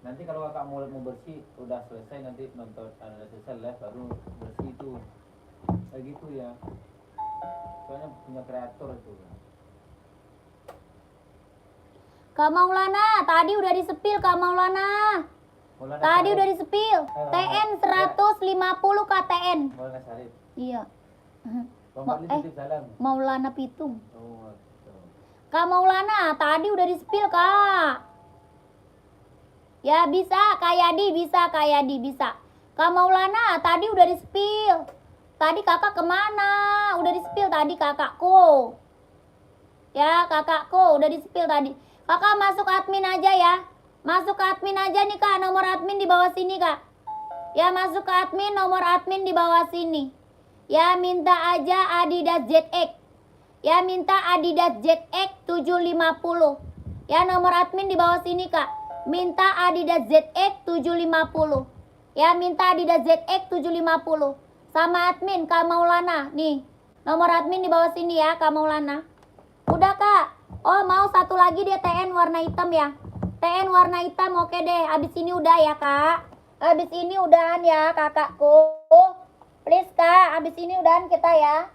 Nanti kalau kakak mau bersih, udah selesai nanti nonton, udah selesai live baru bersih itu. Kayak gitu ya. Soalnya punya kreator itu. Kak Maulana, tadi udah disepil Kak Maulana. Maulana Tadi Syarif. udah di-spill. TN 150 Kak TN. Maulana Syarif. Iya. Bang Ma- Fadli eh. titip salam. Maulana Pitung. Oh, gitu. Kak Maulana, tadi udah di-spill Kak. Ya bisa, Kak Yadi bisa, Kak Yadi bisa. Kak Maulana, tadi udah di-spill. Tadi kakak kemana? Udah di-spill tadi kakakku. Ya, kakakku udah di-spill tadi. Kakak masuk admin aja ya. Masuk ke admin aja nih Kak, nomor admin di bawah sini Kak. Ya, masuk ke admin, nomor admin di bawah sini. Ya, minta aja Adidas ZX. Ya, minta Adidas ZX 750. Ya, nomor admin di bawah sini Kak. Minta Adidas ZX 750. Ya, minta Adidas ZX 750. Sama admin Kak Maulana. Nih, nomor admin di bawah sini ya Kak Maulana. Udah Kak. Oh, mau satu lagi dia TN warna hitam ya. TN warna hitam oke deh. Abis ini udah ya Kak. Abis ini udahan ya kakakku. Please Kak, abis ini udahan kita ya.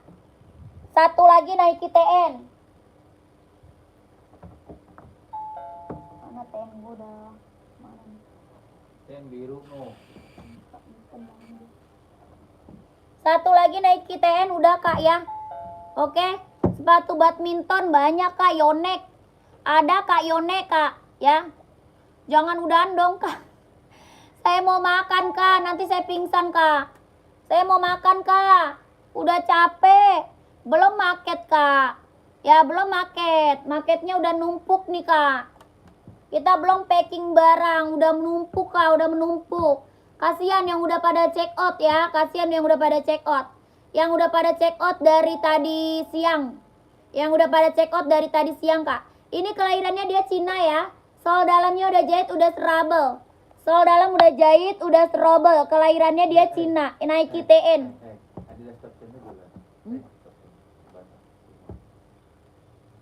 Satu lagi naiki TN. Mana TN gue udah? Mana nih? Ten biru no. Satu lagi naiki TN udah Kak ya. Oke. Sepatu badminton banyak Kak Yonek. Ada Kak Yonek Kak ya. Jangan udahan dong Kak. Saya mau makan Kak. Nanti saya pingsan Kak. Saya mau makan Kak. Udah capek. Belum market Kak. Ya belum market. Marketnya udah numpuk nih Kak. Kita belum packing barang. Udah menumpuk Kak. Udah menumpuk. Kasihan yang udah pada check out ya. Kasihan yang udah pada check out. Yang udah pada check out dari tadi siang. Yang udah pada check out dari tadi siang Kak. Ini kelahirannya dia Cina ya. Sol dalamnya udah jahit, udah serabel. Sol dalam udah jahit, udah serobel. Kelahirannya dia Cina. Nike TN. Adidas top 10 juga. Hmm? Top 10. Baca.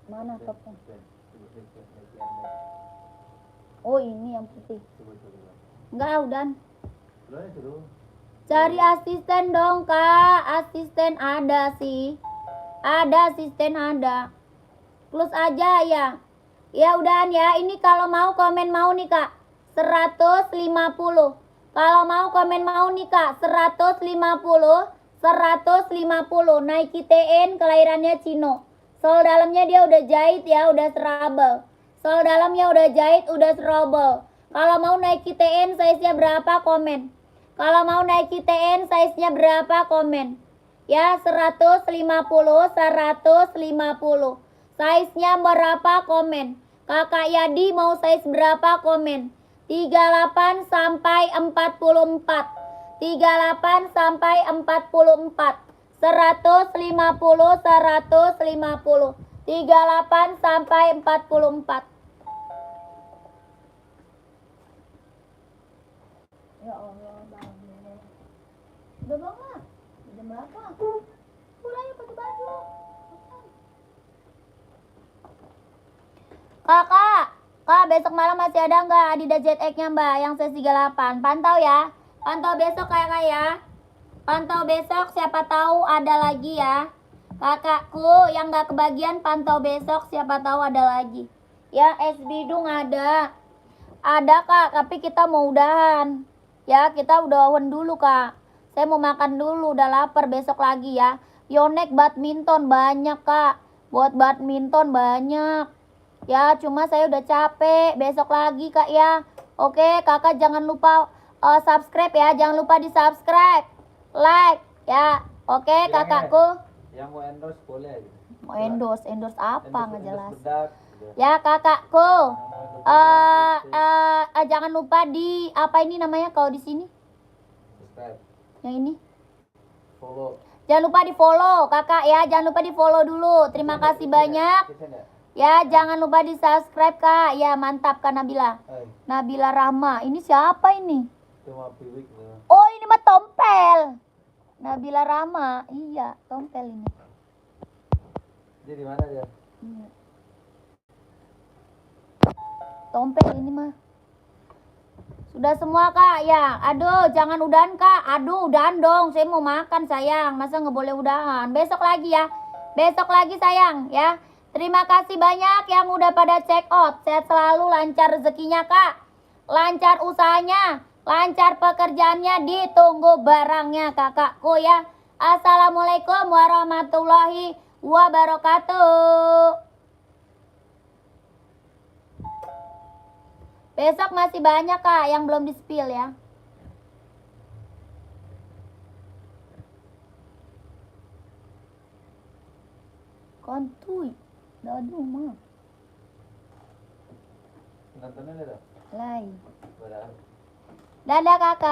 Mana Ten, topnya? ten. Coba cek, cek, cek, cek. Oh ini yang putih. Coba, coba. Enggak udah. Belum itu dulu. Cari asisten dong Kak. Asisten ada sih. Ada asisten ada. Plus aja ya. Ya udahan ya. Ini kalau mau komen mau nih Kak. 150. Kalau mau komen mau nih Kak. 150. 150. Nike TN kelahirannya Cino. Sol dalamnya dia udah jahit ya. Udah serabel. Sol dalamnya udah jahit. Udah serobel. Kalau mau Nike TN size-nya berapa komen. Kalau mau Nike TN size-nya berapa komen. Ya 150. 150. Size-nya berapa komen. Kakak Yadi mau size berapa komen. 38 sampai 44. 38 sampai 44. 150. 150. 38 sampai 44. Ya Allah, bangun. Udah banget. Jam berapa? Mulai pakai baju. Kak, besok malam masih ada nggak Adidas ZX-nya Mbak yang size 38? Pantau ya. Pantau besok kayak ya. Pantau besok siapa tahu ada lagi ya. Kakakku yang nggak kebagian pantau besok siapa tahu ada lagi. Ya, es bidung ada. Ada Kak, tapi kita mau udahan. Ya, kita udahan dulu Kak. Saya mau makan dulu, udah lapar besok lagi ya. Yonek badminton banyak Kak. Buat badminton banyak. Ya, cuma saya udah capek. Besok lagi Kak ya. Oke, Kakak jangan lupa subscribe ya. Jangan lupa di subscribe. Like ya. Oke, kakakku. Yang mau endorse boleh aja. Mau endorse apa nggak jelas. Bedak, gitu. Ya kakakku. Yang mau endorse Jangan lupa di apa ini namanya kalau di sini? subscribe, Yang ini. follow. Jangan lupa di follow kakak ya. Jangan lupa di follow dulu. Terima kasih banyak. Ya, jangan lupa di subscribe Kak. Ya, mantap Kak Nabila. Nabila Rahma. Ini siapa ini? Cuma piwik gitu. Oh, ini mah Tompel. Nabila Rahma. Iya, Tompel ini. Dia di mana dia? Iya. Tompel ini mah. Sudah semua Kak ya. Aduh, jangan udahan Kak. Aduh, udahan dong. Saya mau makan sayang. Masa nggak boleh udahan? Besok lagi ya. Besok lagi sayang ya. Terima kasih banyak yang udah pada check out. Sehat selalu, lancar rezekinya Kak. Lancar usahanya. Lancar pekerjaannya, ditunggu barangnya kakakku ya. Assalamualaikum warahmatullahi wabarakatuh. Besok masih banyak kak yang belum di-spill ya. Kontuy, dadu mah. Nontonnya lihat. Lai. Berapa? Dadah kakak.